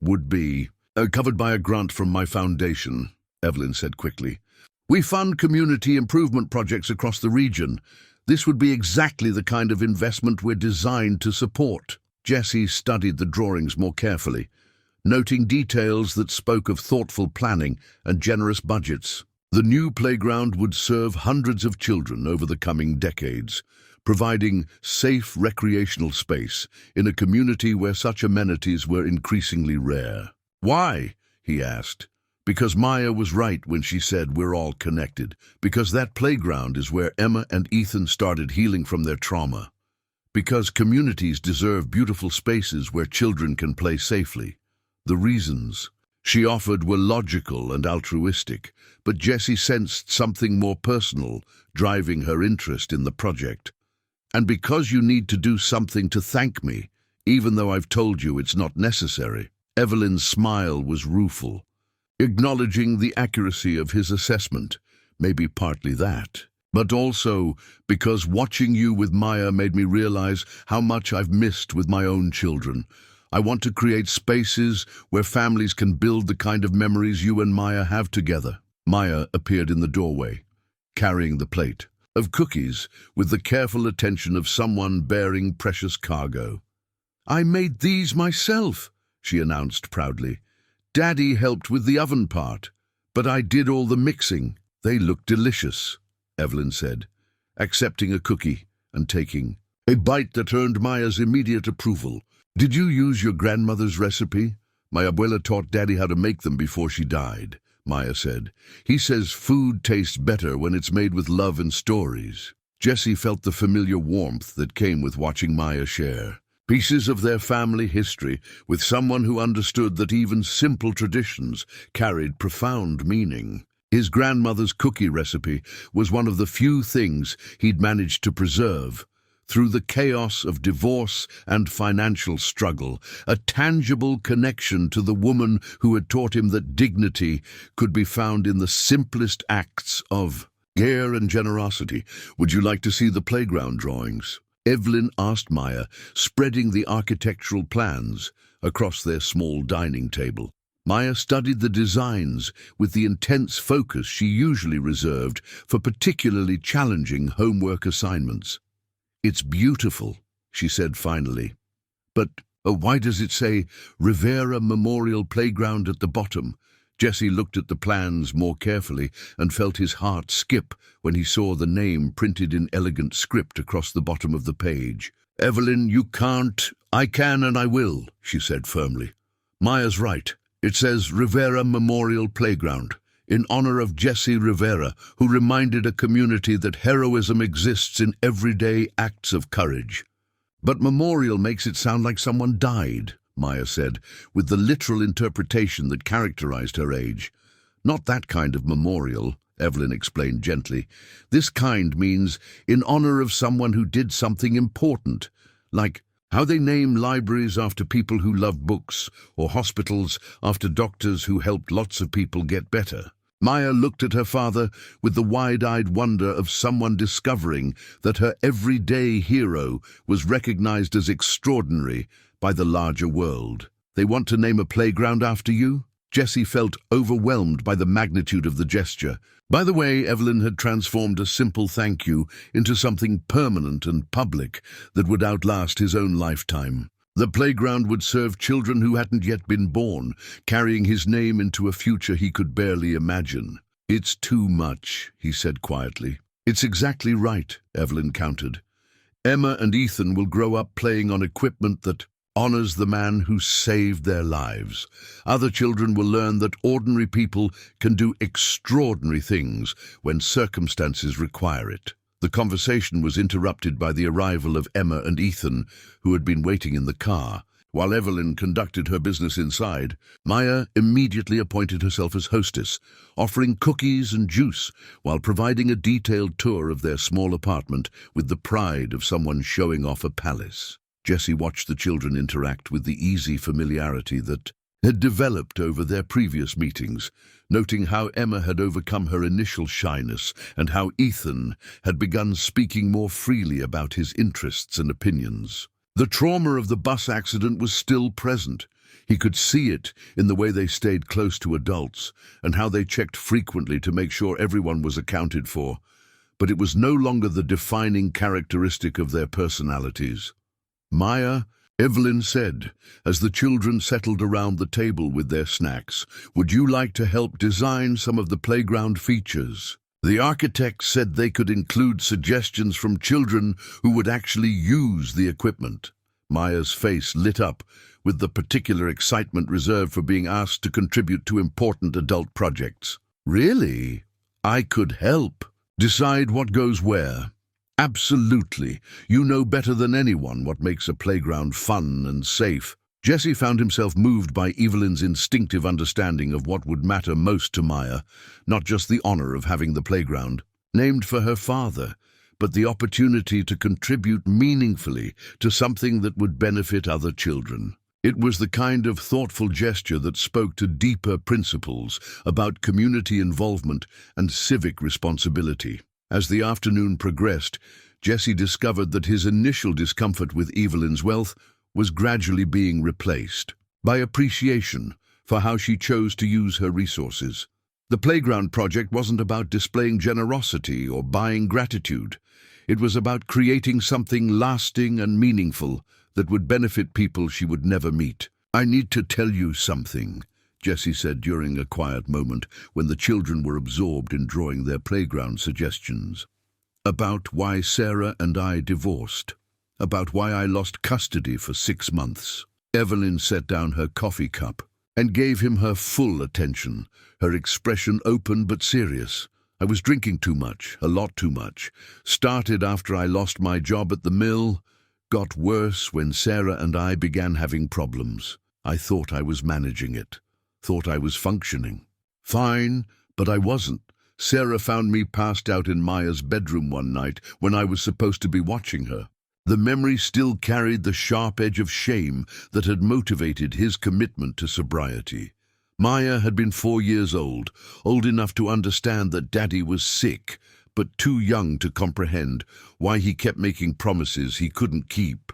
would be covered by a grant from my foundation," Evelyn said quickly. "We fund community improvement projects across the region. This would be exactly the kind of investment we're designed to support." Jessie studied the drawings more carefully, noting details that spoke of thoughtful planning and generous budgets. The new playground would serve hundreds of children over the coming decades, providing safe recreational space in a community where such amenities were increasingly rare. "Why?" he asked. "Because Maya was right when she said we're all connected. Because that playground is where Emma and Ethan started healing from their trauma. Because communities deserve beautiful spaces where children can play safely." The reasons she offered were logical and altruistic, but Jessie sensed something more personal driving her interest in the project. "And because you need to do something to thank me, even though I've told you it's not necessary." Evelyn's smile was rueful, acknowledging the accuracy of his assessment. Maybe partly that, but also because watching you with Maya made me realize how much I've missed with my own children. I want to create spaces where families can build the kind of memories you and Maya have together. Maya appeared in the doorway, carrying the plate of cookies with the careful attention of someone bearing precious cargo. "I made these myself," she announced proudly. "Daddy helped with the oven part, but I did all the mixing." "They look delicious," Evelyn said, accepting a cookie and taking a bite that earned Maya's immediate approval. "Did you use your grandmother's recipe? My abuela taught Daddy how to make them before she died," Maya said. "He says food tastes better when it's made with love and stories." Jessie felt the familiar warmth that came with watching Maya share pieces of their family history with someone who understood that even simple traditions carried profound meaning. His grandmother's cookie recipe was one of the few things he'd managed to preserve. Through the chaos of divorce and financial struggle, a tangible connection to the woman who had taught him that dignity could be found in the simplest acts of care and generosity. "Would you like to see the playground drawings?" Evelyn asked Maya, spreading the architectural plans across their small dining table. Maya studied the designs with the intense focus she usually reserved for particularly challenging homework assignments. "It's beautiful," she said finally. "But why does it say Rivera Memorial Playground at the bottom?" Jessie looked at the plans more carefully and felt his heart skip when he saw the name printed in elegant script across the bottom of the page. "Evelyn, you can't." "I can and I will," she said firmly. "Maya's right. It says Rivera Memorial Playground, in honor of Jessie Rivera, who reminded a community that heroism exists in everyday acts of courage." "But memorial makes it sound like someone died," Maya said, with the literal interpretation that characterized her age. "Not that kind of memorial," Evelyn explained gently. "This kind means in honor of someone who did something important, like how they name libraries after people who love books, or hospitals after doctors who helped lots of people get better." Maya looked at her father with the wide-eyed wonder of someone discovering that her everyday hero was recognized as extraordinary by the larger world. "They want to name a playground after you?" Jessie felt overwhelmed by the magnitude of the gesture. By the way, Evelyn had transformed a simple thank you into something permanent and public that would outlast his own lifetime. The playground would serve children who hadn't yet been born, carrying his name into a future he could barely imagine. "It's too much," he said quietly. It's exactly right, Evelyn countered. Emma and Ethan will grow up playing on equipment that honors the man who saved their lives. Other children will learn that ordinary people can do extraordinary things when circumstances require it. The conversation was interrupted by the arrival of Emma and Ethan, who had been waiting in the car. While Evelyn conducted her business inside, Maya immediately appointed herself as hostess, offering cookies and juice while providing a detailed tour of their small apartment with the pride of someone showing off a palace. Jessie watched the children interact with the easy familiarity that had developed over their previous meetings, noting how Emma had overcome her initial shyness and how Ethan had begun speaking more freely about his interests and opinions. The trauma of the bus accident was still present. He could see it in the way they stayed close to adults and how they checked frequently to make sure everyone was accounted for. But it was no longer the defining characteristic of their personalities. Maya, Evelyn said, as the children settled around the table with their snacks, would you like to help design some of the playground features? The architects said they could include suggestions from children who would actually use the equipment. Maya's face lit up with the particular excitement reserved for being asked to contribute to important adult projects. Really? I could help. Decide what goes where. Absolutely. You know better than anyone what makes a playground fun and safe. Jessie found himself moved by Evelyn's instinctive understanding of what would matter most to Maya, not just the honor of having the playground, named for her father, but the opportunity to contribute meaningfully to something that would benefit other children. It was the kind of thoughtful gesture that spoke to deeper principles about community involvement and civic responsibility. As the afternoon progressed, Jessie discovered that his initial discomfort with Evelyn's wealth was gradually being replaced by appreciation for how she chose to use her resources. The playground project wasn't about displaying generosity or buying gratitude. It was about creating something lasting and meaningful that would benefit people she would never meet. I need to tell you something, Jessie said during a quiet moment when the children were absorbed in drawing their playground suggestions. About why Sarah and I divorced. About why I lost custody for 6 months. Evelyn set down her coffee cup and gave him her full attention, her expression open but serious. I was drinking too much, a lot too much. Started after I lost my job at the mill, got worse when Sarah and I began having problems. I thought I was managing it, thought I was functioning. Fine, but I wasn't. Sarah found me passed out in Maya's bedroom one night when I was supposed to be watching her. The memory still carried the sharp edge of shame that had motivated his commitment to sobriety. Maya had been 4 years old enough to understand that Daddy was sick, but too young to comprehend why he kept making promises he couldn't keep.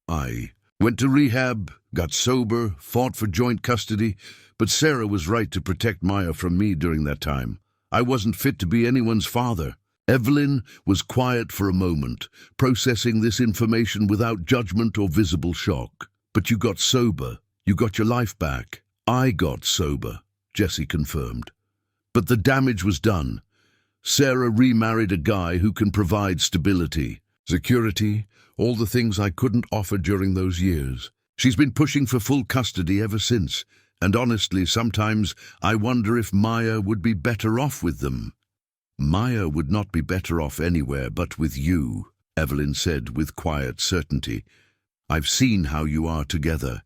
I went to rehab, got sober, fought for joint custody, but Sarah was right to protect Maya from me during that time. I wasn't fit to be anyone's father. Evelyn was quiet for a moment, processing this information without judgment or visible shock. But you got sober. You got your life back. I got sober, Jessie confirmed. But the damage was done. Sarah remarried a guy who can provide stability, security, all the things I couldn't offer during those years. She's been pushing for full custody ever since, and honestly, sometimes I wonder if Maya would be better off with them. Maya would not be better off anywhere but with you, Evelyn said with quiet certainty. I've seen how you are together.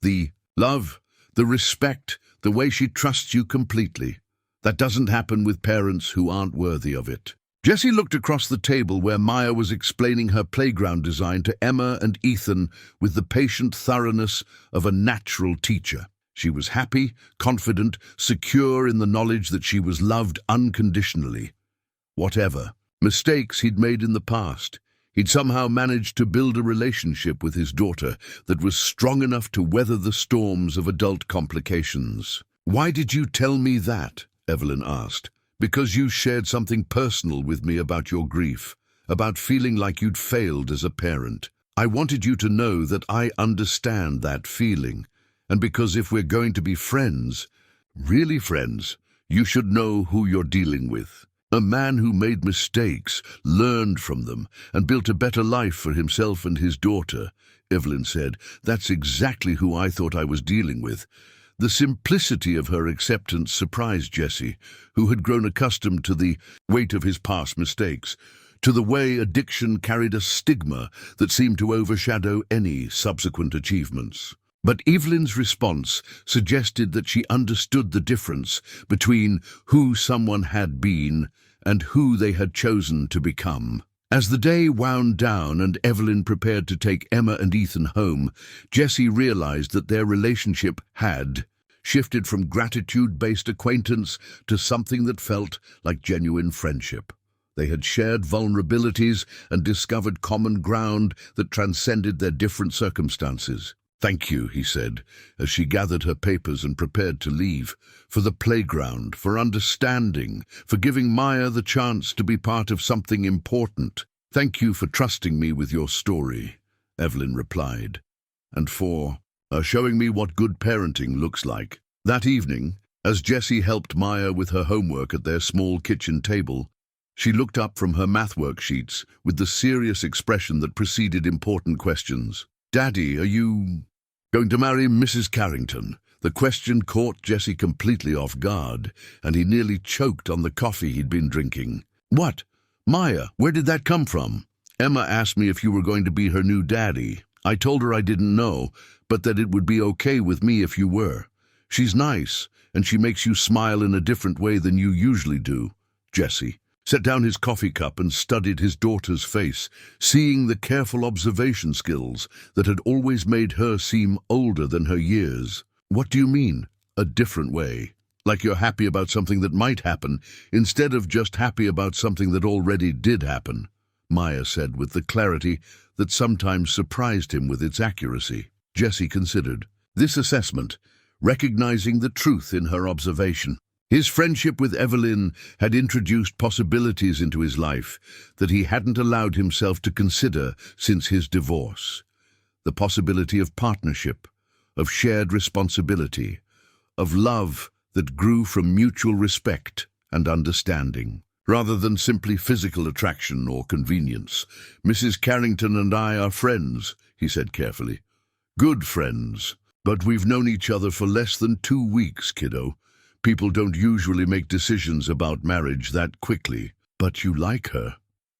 The love, the respect, the way she trusts you completely. That doesn't happen with parents who aren't worthy of it. Jessie looked across the table where Maya was explaining her playground design to Emma and Ethan with the patient thoroughness of a natural teacher. She was happy, confident, secure in the knowledge that she was loved unconditionally. Whatever mistakes he'd made in the past, he'd somehow managed to build a relationship with his daughter that was strong enough to weather the storms of adult complications. Why did you tell me that? Evelyn asked. Because you shared something personal with me about your grief, about feeling like you'd failed as a parent. I wanted you to know that I understand that feeling, and because if we're going to be friends, really friends, you should know who you're dealing with. A man who made mistakes, learned from them, and built a better life for himself and his daughter. Evelyn said, "That's exactly who I thought I was dealing with." The simplicity of her acceptance surprised Jesse, who had grown accustomed to the weight of his past mistakes, to the way addiction carried a stigma that seemed to overshadow any subsequent achievements. But Evelyn's response suggested that she understood the difference between who someone had been and who they had chosen to become. As the day wound down and Evelyn prepared to take Emma and Ethan home, Jesse realized that their relationship had shifted from gratitude-based acquaintance to something that felt like genuine friendship. They had shared vulnerabilities and discovered common ground that transcended their different circumstances. "Thank you," he said, as she gathered her papers and prepared to leave, "for the playground, for understanding, for giving Maya the chance to be part of something important. Thank you for trusting me with your story," Evelyn replied, "and for showing me what good parenting looks like." That evening, as Jessie helped Maya with her homework at their small kitchen table, she looked up from her math worksheets with the serious expression that preceded important questions. "Daddy, are you going to marry Mrs. Carrington?" The question caught Jesse completely off guard, and he nearly choked on the coffee he'd been drinking. "What? Maya, where did that come from?" "Emma asked me if you were going to be her new daddy. I told her I didn't know, but that it would be okay with me if you were. She's nice, and she makes you smile in a different way than you usually do." Jesse set down his coffee cup and studied his daughter's face, seeing the careful observation skills that had always made her seem older than her years. "What do you mean, a different way? Like you're happy about something that might happen, instead of just happy about something that already did happen," Maya said with the clarity that sometimes surprised him with its accuracy. Jesse considered this assessment, recognizing the truth in her observation. His friendship with Evelyn had introduced possibilities into his life that he hadn't allowed himself to consider since his divorce. The possibility of partnership, of shared responsibility, of love that grew from mutual respect and understanding, rather than simply physical attraction or convenience. "Mrs. Carrington and I are friends," he said carefully. "Good friends. But we've known each other for less than 2 weeks, kiddo. People don't usually make decisions about marriage that quickly." "But you like her?"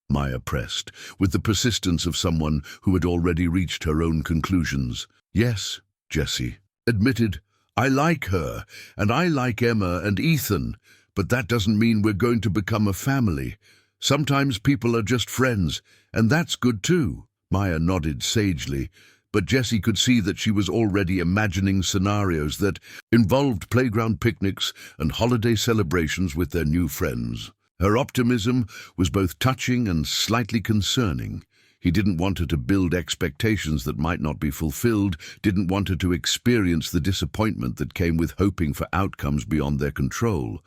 Maya pressed, with the persistence of someone who had already reached her own conclusions. "Yes," Jesse admitted. "I like her, and I like Emma and Ethan, but that doesn't mean we're going to become a family. Sometimes people are just friends, and that's good too." Maya nodded sagely, but Jesse could see that she was already imagining scenarios that involved playground picnics and holiday celebrations with their new friends. Her optimism was both touching and slightly concerning. He didn't want her to build expectations that might not be fulfilled, didn't want her to experience the disappointment that came with hoping for outcomes beyond their control.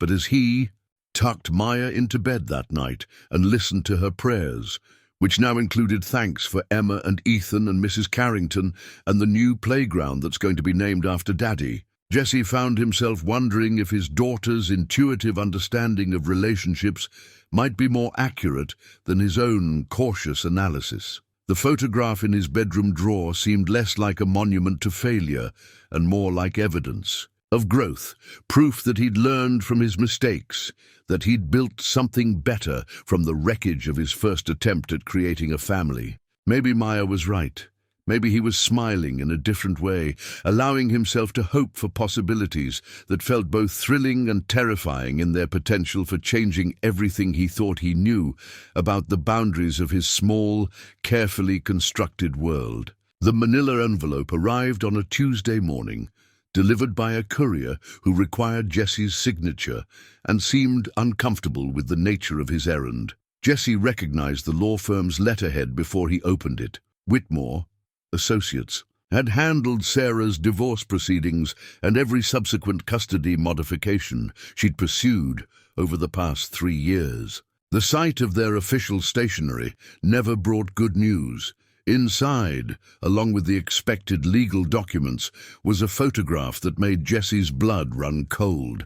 But as he tucked Maya into bed that night and listened to her prayers, which now included thanks for Emma and Ethan and Mrs. Carrington and the new playground that's going to be named after Daddy, Jesse found himself wondering if his daughter's intuitive understanding of relationships might be more accurate than his own cautious analysis. The photograph in his bedroom drawer seemed less like a monument to failure and more like evidence of growth, proof that he'd learned from his mistakes, that he'd built something better from the wreckage of his first attempt at creating a family. Maybe Maya was right. Maybe he was smiling in a different way, allowing himself to hope for possibilities that felt both thrilling and terrifying in their potential for changing everything he thought he knew about the boundaries of his small, carefully constructed world. The manila envelope arrived on a Tuesday morning, delivered by a courier who required Jesse's signature and seemed uncomfortable with the nature of his errand. Jesse recognized the law firm's letterhead before he opened it. Whitmore Associates had handled Sarah's divorce proceedings and every subsequent custody modification she'd pursued over the past 3 years. The sight of their official stationery never brought good news. Inside, along with the expected legal documents, was a photograph that made Jesse's blood run cold.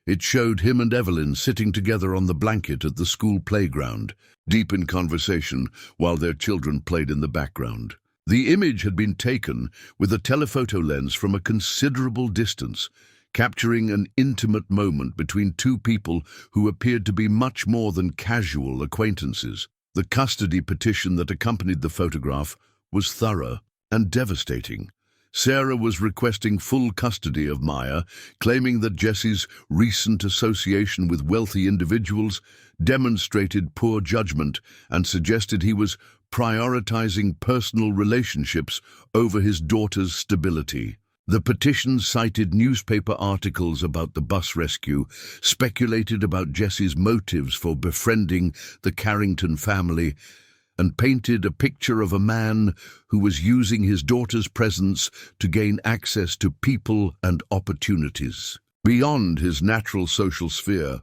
It showed him and Evelyn sitting together on the blanket at the school playground, deep in conversation while their children played in the background. The image had been taken with a telephoto lens from a considerable distance, capturing an intimate moment between two people who appeared to be much more than casual acquaintances. The custody petition that accompanied the photograph was thorough and devastating. Sarah was requesting full custody of Maya, claiming that Jesse's recent association with wealthy individuals demonstrated poor judgment and suggested he was prioritizing personal relationships over his daughter's stability. The petition cited newspaper articles about the bus rescue, speculated about Jesse's motives for befriending the Carrington family, and painted a picture of a man who was using his daughter's presence to gain access to people and opportunities. Beyond his natural social sphere,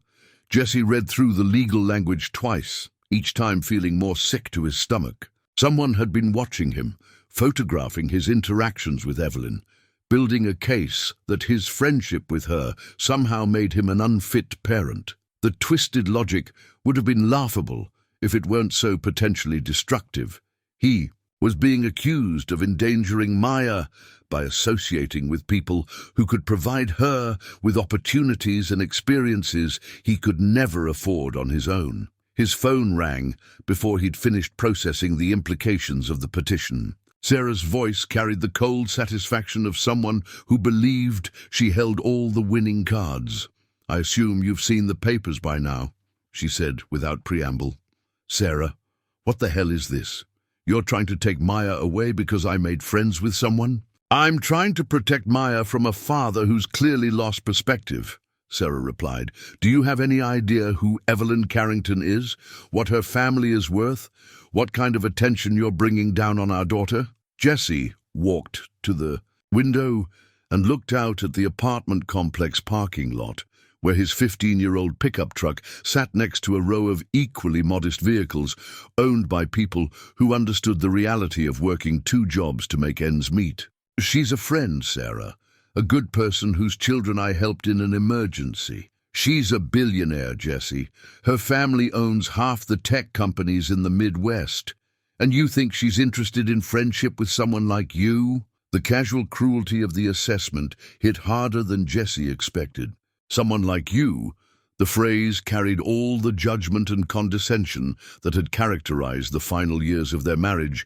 Jesse read through the legal language twice, each time feeling more sick to his stomach. Someone had been watching him, photographing his interactions with Evelyn, building a case that his friendship with her somehow made him an unfit parent. The twisted logic would have been laughable if it weren't so potentially destructive. He was being accused of endangering Maya by associating with people who could provide her with opportunities and experiences he could never afford on his own. His phone rang before he'd finished processing the implications of the petition. Sarah's voice carried the cold satisfaction of someone who believed she held all the winning cards. "I assume you've seen the papers by now," she said without preamble. "Sarah, what the hell is this? You're trying to take Maya away because I made friends with someone?" "I'm trying to protect Maya from a father who's clearly lost perspective," Sarah replied. "Do you have any idea who Evelyn Carrington is? What her family is worth? What kind of attention you're bringing down on our daughter?" Jesse walked to the window and looked out at the apartment complex parking lot, where his 15-year-old pickup truck sat next to a row of equally modest vehicles owned by people who understood the reality of working two jobs to make ends meet. "She's a friend, Sarah. A good person whose children I helped in an emergency. She's a billionaire, Jesse. Her family owns half the tech companies in the Midwest. And you think she's interested in friendship with someone like you?" The casual cruelty of the assessment hit harder than Jesse expected. "Someone like you," the phrase carried all the judgment and condescension that had characterized the final years of their marriage,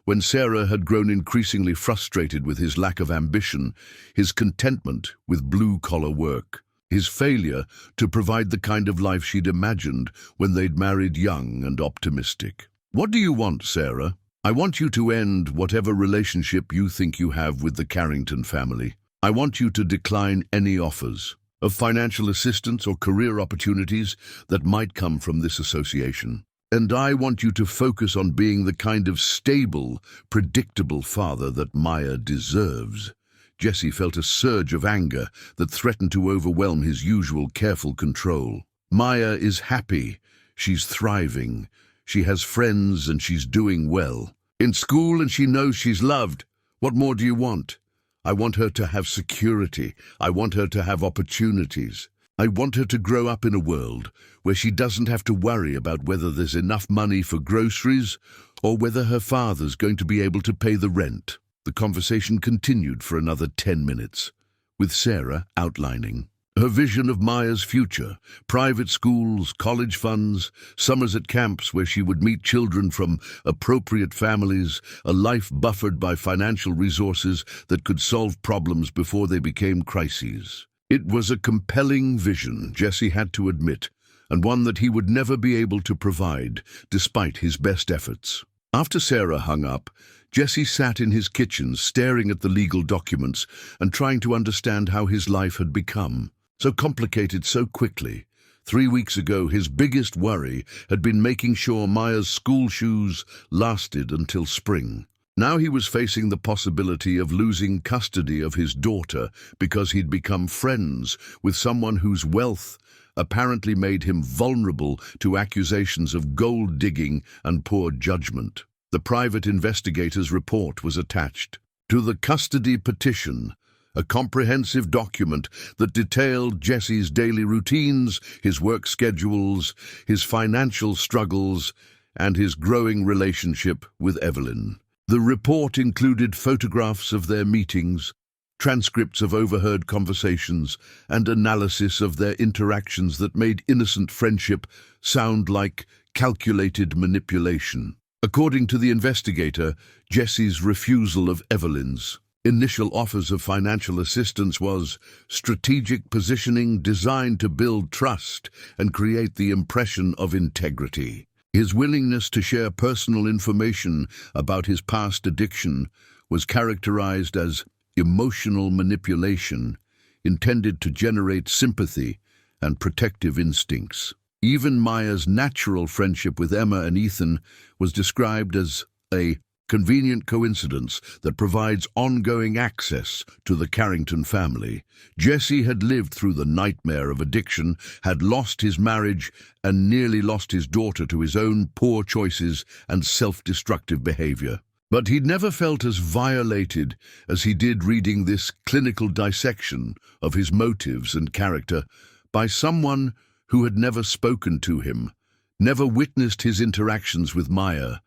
when Sarah had grown increasingly frustrated with his lack of ambition, his contentment with blue-collar work, his failure to provide the kind of life she'd imagined when they'd married young and optimistic. "What do you want, Sarah?" "I want you to end whatever relationship you think you have with the Carrington family. I want you to decline any offers of financial assistance or career opportunities that might come from this association. And I want you to focus on being the kind of stable, predictable father that Maya deserves." Jesse felt a surge of anger that threatened to overwhelm his usual careful control. "Maya is happy. She's thriving. She has friends and she's doing well. In school, and she knows she's loved. What more do you want? I want her to have security. I want her to have opportunities. I want her to grow up in a world where she doesn't have to worry about whether there's enough money for groceries or whether her father's going to be able to pay the rent." The conversation continued for another 10 minutes, with Sarah outlining her vision of Maya's future: private schools, college funds, summers at camps where she would meet children from appropriate families, a life buffered by financial resources that could solve problems before they became crises. It was a compelling vision, Jesse had to admit, and one that he would never be able to provide, despite his best efforts. After Sarah hung up, Jesse sat in his kitchen staring at the legal documents and trying to understand how his life had become so complicated so quickly. 3 weeks ago, his biggest worry had been making sure Maya's school shoes lasted until spring. Now he was facing the possibility of losing custody of his daughter because he'd become friends with someone whose wealth apparently made him vulnerable to accusations of gold digging and poor judgment. The private investigator's report was attached to the custody petition, a comprehensive document that detailed Jesse's daily routines, his work schedules, his financial struggles, and his growing relationship with Evelyn. The report included photographs of their meetings, transcripts of overheard conversations, and analysis of their interactions that made innocent friendship sound like calculated manipulation. According to the investigator, Jesse's refusal of Evelyn's initial offers of financial assistance was strategic positioning designed to build trust and create the impression of integrity. His willingness to share personal information about his past addiction was characterized as emotional manipulation intended to generate sympathy and protective instincts. Even Maya's natural friendship with Emma and Ethan was described as a convenient coincidence that provides ongoing access to the Carrington family. Jesse had lived through the nightmare of addiction, had lost his marriage, and nearly lost his daughter to his own poor choices and self-destructive behavior. But he'd never felt as violated as he did reading this clinical dissection of his motives and character by someone who had never spoken to him, never witnessed his interactions with Maya,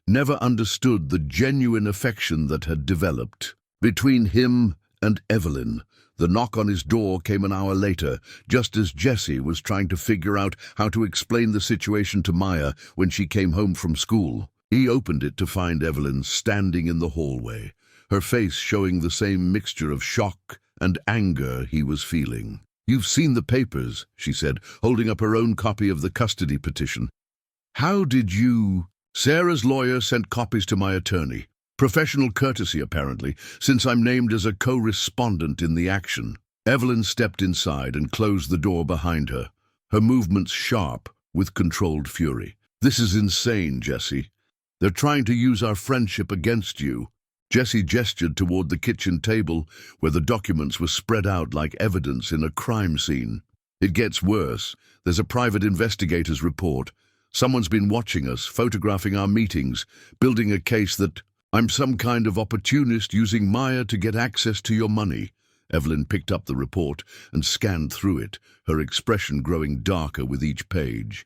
never understood the genuine affection that had developed between him and Evelyn. The knock on his door came an hour later, just as Jesse was trying to figure out how to explain the situation to Maya when she came home from school. He opened it to find Evelyn standing in the hallway, her face showing the same mixture of shock and anger he was feeling. "You've seen the papers," she said, holding up her own copy of the custody petition. "How did you—" "Sarah's lawyer sent copies to my attorney. Professional courtesy, apparently, since I'm named as a co-respondent in the action." Evelyn stepped inside and closed the door behind her, her movements sharp with controlled fury. "This is insane, Jesse. They're trying to use our friendship against you." Jesse gestured toward the kitchen table where the documents were spread out like evidence in a crime scene. "It gets worse. There's a private investigator's report. Someone's been watching us, photographing our meetings, building a case that I'm some kind of opportunist using Maya to get access to your money." Evelyn picked up the report and scanned through it, her expression growing darker with each page.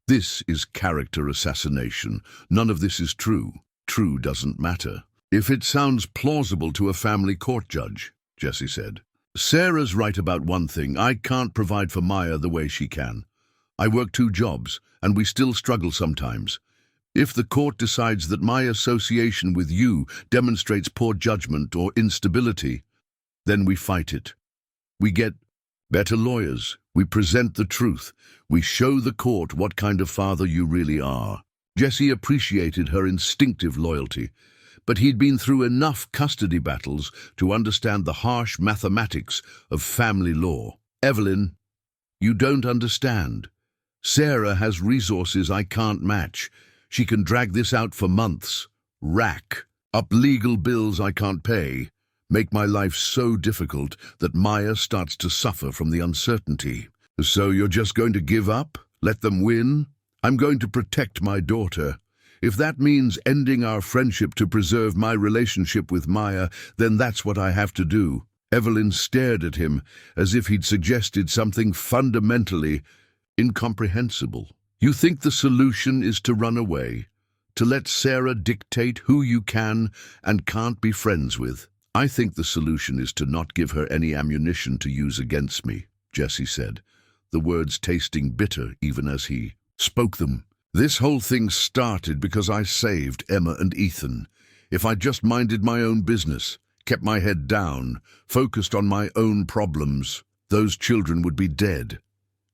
"This is character assassination. None of this is true. True doesn't matter." "If it sounds plausible to a family court judge," Jesse said. "Sarah's right about one thing. I can't provide for Maya the way she can. I work 2 jobs, and we still struggle sometimes. If the court decides that my association with you demonstrates poor judgment or instability, then we fight it. We get better lawyers. We present the truth. We show the court what kind of father you really are." Jesse appreciated her instinctive loyalty, but he'd been through enough custody battles to understand the harsh mathematics of family law. "Evelyn, you don't understand. Sarah has resources I can't match. She can drag this out for months, rack up legal bills I can't pay, make my life so difficult that Maya starts to suffer from the uncertainty. So you're just going to give up? Let them win? I'm going to protect my daughter. If that means ending our friendship to preserve my relationship with Maya, then that's what I have to do." Evelyn stared at him as if he'd suggested something fundamentally incomprehensible. "You think the solution is to run away, to let Sarah dictate who you can and can't be friends with?" "I think the solution is to not give her any ammunition to use against me," Jesse said, the words tasting bitter even as he spoke them. "This whole thing started because I saved Emma and Ethan. If I just minded my own business, kept my head down, focused on my own problems, those children would be dead."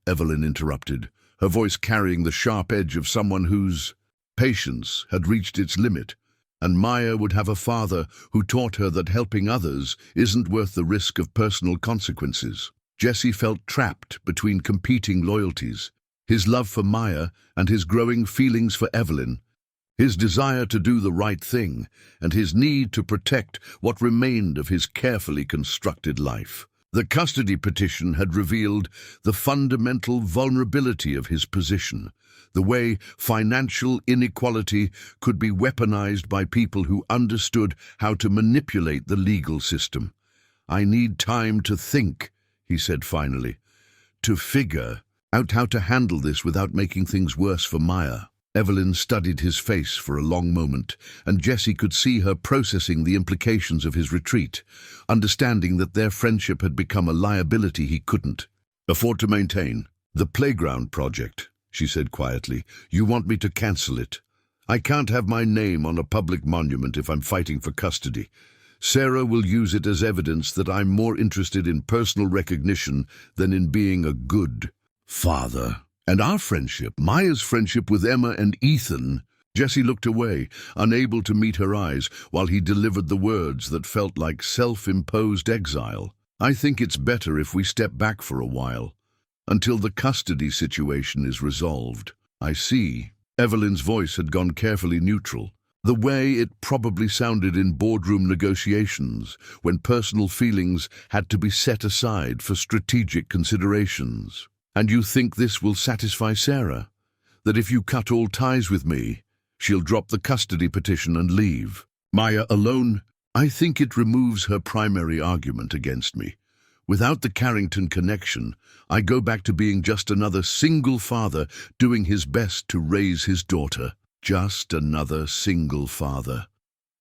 Evelyn interrupted, her voice carrying the sharp edge of someone whose patience had reached its limit. "And Maya would have a father who taught her that helping others isn't worth the risk of personal consequences." Jesse felt trapped between competing loyalties, his love for Maya and his growing feelings for Evelyn, his desire to do the right thing, and his need to protect what remained of his carefully constructed life. The custody petition had revealed the fundamental vulnerability of his position, the way financial inequality could be weaponized by people who understood how to manipulate the legal system. "I need time to think," he said finally, "to figure out how to handle this without making things worse for Maya." Evelyn studied his face for a long moment, and Jessie could see her processing the implications of his retreat, understanding that their friendship had become a liability he couldn't afford to maintain. "The playground project," she said quietly. "You want me to cancel it? I can't have my name on a public monument if I'm fighting for custody. Sarah will use it as evidence that I'm more interested in personal recognition than in being a good father. And our friendship, Maya's friendship with Emma and Ethan." Jessie looked away, unable to meet her eyes, while he delivered the words that felt like self-imposed exile. "I think it's better if we step back for a while, until the custody situation is resolved." "I see." Evelyn's voice had gone carefully neutral, the way it probably sounded in boardroom negotiations, when personal feelings had to be set aside for strategic considerations. "And you think this will satisfy Sarah? That if you cut all ties with me, she'll drop the custody petition and leave? Maya alone? I think it removes her primary argument against me. Without the Carrington connection, I go back to being just another single father doing his best to raise his daughter." "Just another single father,"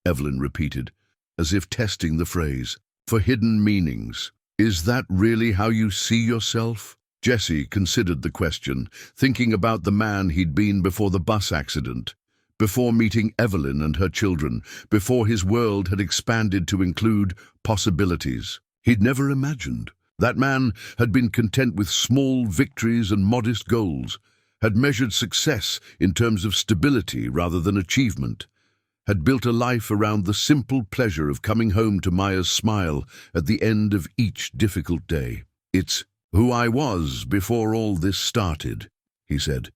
Evelyn repeated, as if testing the phrase for hidden meanings. "Is that really how you see yourself?" Jessie considered the question, thinking about the man he'd been before the bus accident, before meeting Evelyn and her children, before his world had expanded to include possibilities he'd never imagined. That man had been content with small victories and modest goals, had measured success in terms of stability rather than achievement, had built a life around the simple pleasure of coming home to Maya's smile at the end of each difficult day. "It's who I was before all this started," he said.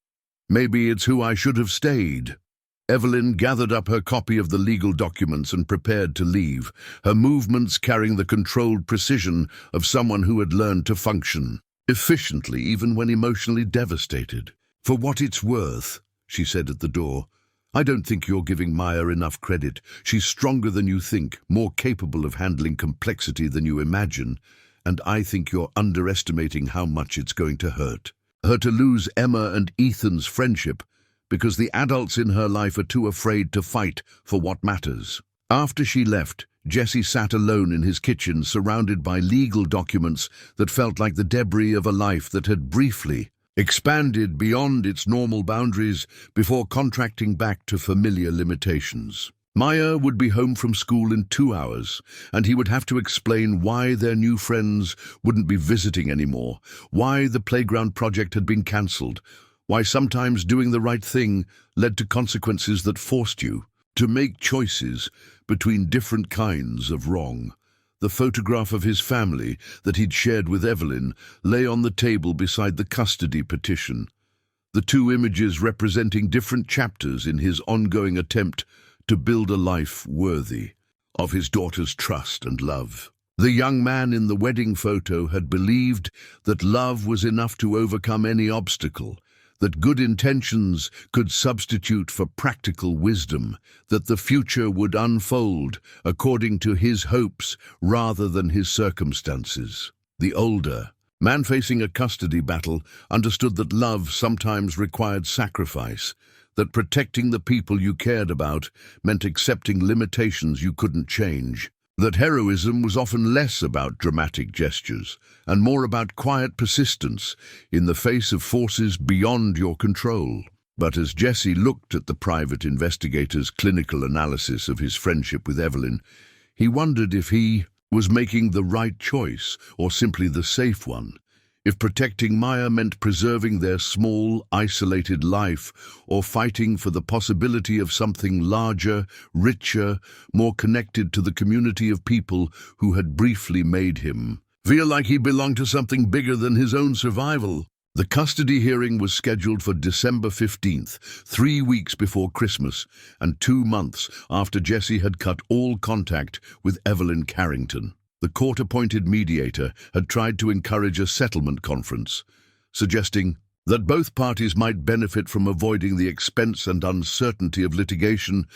"Maybe it's who I should have stayed." Evelyn gathered up her copy of the legal documents and prepared to leave, her movements carrying the controlled precision of someone who had learned to function efficiently even when emotionally devastated. "For what it's worth," she said at the door, "I don't think you're giving Maya enough credit. She's stronger than you think, more capable of handling complexity than you imagine, and I think you're underestimating how much it's going to hurt her to lose Emma and Ethan's friendship because the adults in her life are too afraid to fight for what matters." After she left, Jessie sat alone in his kitchen, surrounded by legal documents that felt like the debris of a life that had briefly expanded beyond its normal boundaries before contracting back to familiar limitations. Maya would be home from school in 2 hours, and he would have to explain why their new friends wouldn't be visiting anymore, why the playground project had been cancelled, why sometimes doing the right thing led to consequences that forced you to make choices between different kinds of wrong. The photograph of his family that he'd shared with Evelyn lay on the table beside the custody petition, the two images representing different chapters in his ongoing attempt to build a life worthy of his daughter's trust and love. The young man in the wedding photo had believed that love was enough to overcome any obstacle, that good intentions could substitute for practical wisdom, that the future would unfold according to his hopes rather than his circumstances. The older man facing a custody battle understood that love sometimes required sacrifice, that protecting the people you cared about meant accepting limitations you couldn't change, that heroism was often less about dramatic gestures and more about quiet persistence in the face of forces beyond your control. But as Jessie looked at the private investigator's clinical analysis of his friendship with Evelyn, he wondered if he was making the right choice or simply the safe one. If protecting Maya meant preserving their small, isolated life, or fighting for the possibility of something larger, richer, more connected to the community of people who had briefly made him feel like he belonged to something bigger than his own survival. The custody hearing was scheduled for December 15th, 3 weeks before Christmas, and 2 months after Jessie had cut all contact with Evelyn Carrington. The court-appointed mediator had tried to encourage a settlement conference, suggesting that both parties might benefit from avoiding the expense and uncertainty of litigation,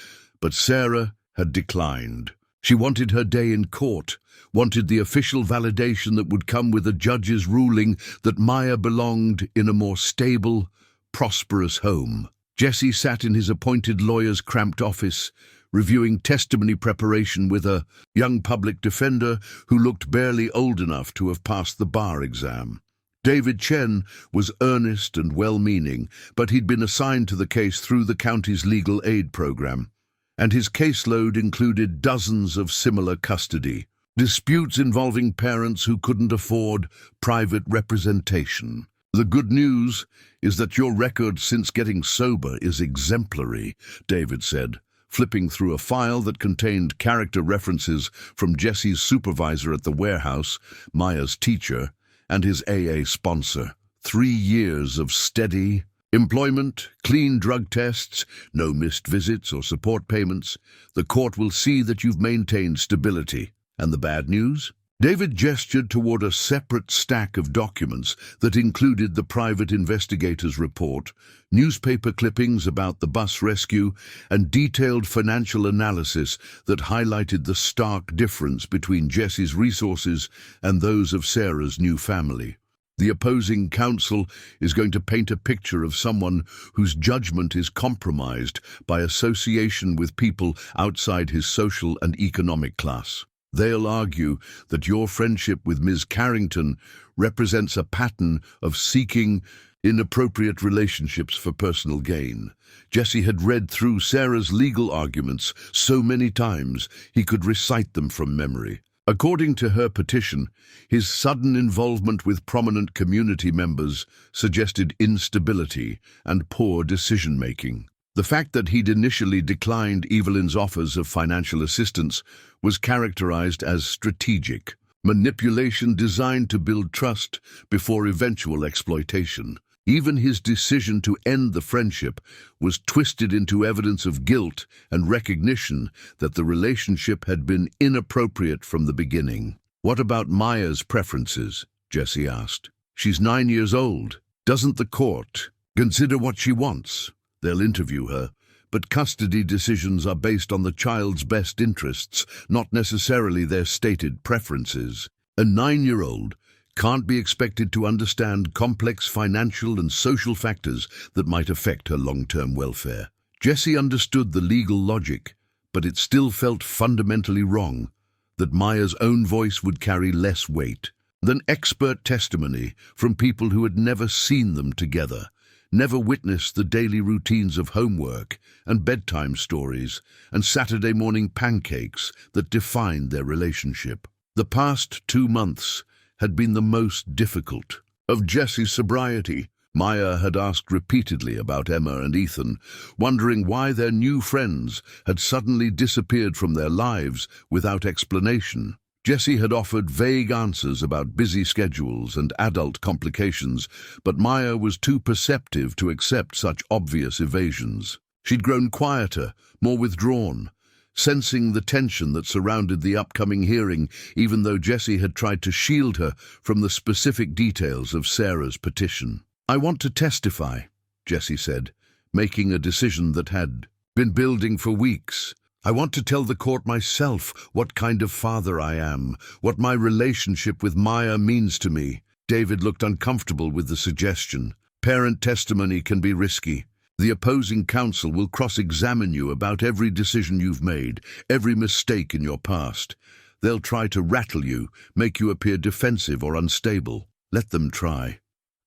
but Sarah had declined. She wanted her day in court, wanted the official validation that would come with a judge's ruling that Maya belonged in a more stable, prosperous home. Jesse sat in his appointed lawyer's cramped office, reviewing testimony preparation with a young public defender who looked barely old enough to have passed the bar exam. David Chen was earnest and well-meaning, but he'd been assigned to the case through the county's legal aid program, and his caseload included dozens of similar custody disputes involving parents who couldn't afford private representation. The good news is that your record since getting sober is exemplary, David said, flipping through a file that contained character references from Jesse's supervisor at the warehouse, Maya's teacher, and his AA sponsor. 3 years of steady employment, clean drug tests, no missed visits or support payments. The court will see that you've maintained stability. And the bad news? David gestured toward a separate stack of documents that included the private investigator's report, newspaper clippings about the bus rescue, and detailed financial analysis that highlighted the stark difference between Jesse's resources and those of Sarah's new family. The opposing counsel is going to paint a picture of someone whose judgment is compromised by association with people outside his social and economic class. They'll argue that your friendship with Ms. Carrington represents a pattern of seeking inappropriate relationships for personal gain. Jesse had read through Sarah's legal arguments so many times he could recite them from memory. According to her petition, his sudden involvement with prominent community members suggested instability and poor decision-making. The fact that he'd initially declined Evelyn's offers of financial assistance was characterized as strategic, manipulation designed to build trust before eventual exploitation. Even his decision to end the friendship was twisted into evidence of guilt and recognition that the relationship had been inappropriate from the beginning. "What about Maya's preferences?" Jesse asked. "She's 9 years old. Doesn't the court consider what she wants? They'll interview her, but custody decisions are based on the child's best interests, not necessarily their stated preferences. A 9-year-old can't be expected to understand complex financial and social factors that might affect her long-term welfare." Jesse understood the legal logic, but it still felt fundamentally wrong that Maya's own voice would carry less weight than expert testimony from people who had never seen them together, never witnessed the daily routines of homework and bedtime stories and Saturday morning pancakes that defined their relationship. The past 2 months had been the most difficult of Jesse's sobriety. Maya had asked repeatedly about Emma and Ethan, wondering why their new friends had suddenly disappeared from their lives without explanation. Jesse had offered vague answers about busy schedules and adult complications, but Maya was too perceptive to accept such obvious evasions. She'd grown quieter, more withdrawn, sensing the tension that surrounded the upcoming hearing, even though Jesse had tried to shield her from the specific details of Sarah's petition. "I want to testify," Jesse said, making a decision that had been building for weeks. "I want to tell the court myself what kind of father I am, what my relationship with Maya means to me." David looked uncomfortable with the suggestion. "Parent testimony can be risky. The opposing counsel will cross-examine you about every decision you've made, every mistake in your past. They'll try to rattle you, make you appear defensive or unstable. Let them try.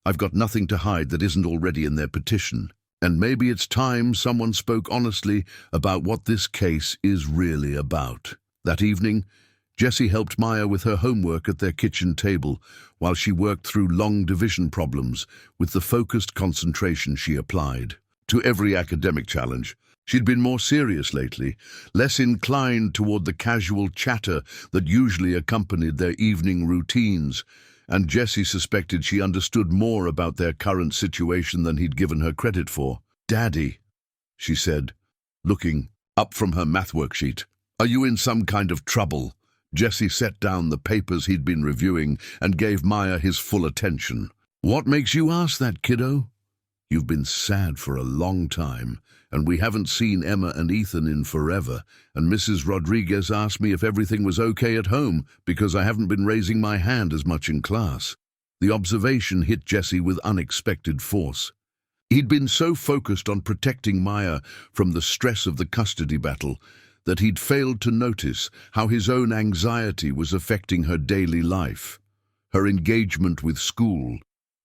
I've got nothing to hide that isn't already in their petition. And maybe it's time someone spoke honestly about what this case is really about." That evening, Jesse helped Maya with her homework at their kitchen table while she worked through long division problems with the focused concentration she applied to every academic challenge. She'd been more serious lately, less inclined toward the casual chatter that usually accompanied their evening routines, and Jesse suspected she understood more about their current situation than he'd given her credit for. "Daddy," she said, looking up from her math worksheet. "Are you in some kind of trouble?" Jesse set down the papers he'd been reviewing and gave Maya his full attention. "What makes you ask that, kiddo?" You've been sad for a long time, and we haven't seen Emma and Ethan in forever, and Mrs. Rodriguez asked me if everything was okay at home because I haven't been raising my hand as much in class." The observation hit Jesse with unexpected force. He'd been so focused on protecting Maya from the stress of the custody battle that he'd failed to notice how his own anxiety was affecting her daily life, her engagement with school,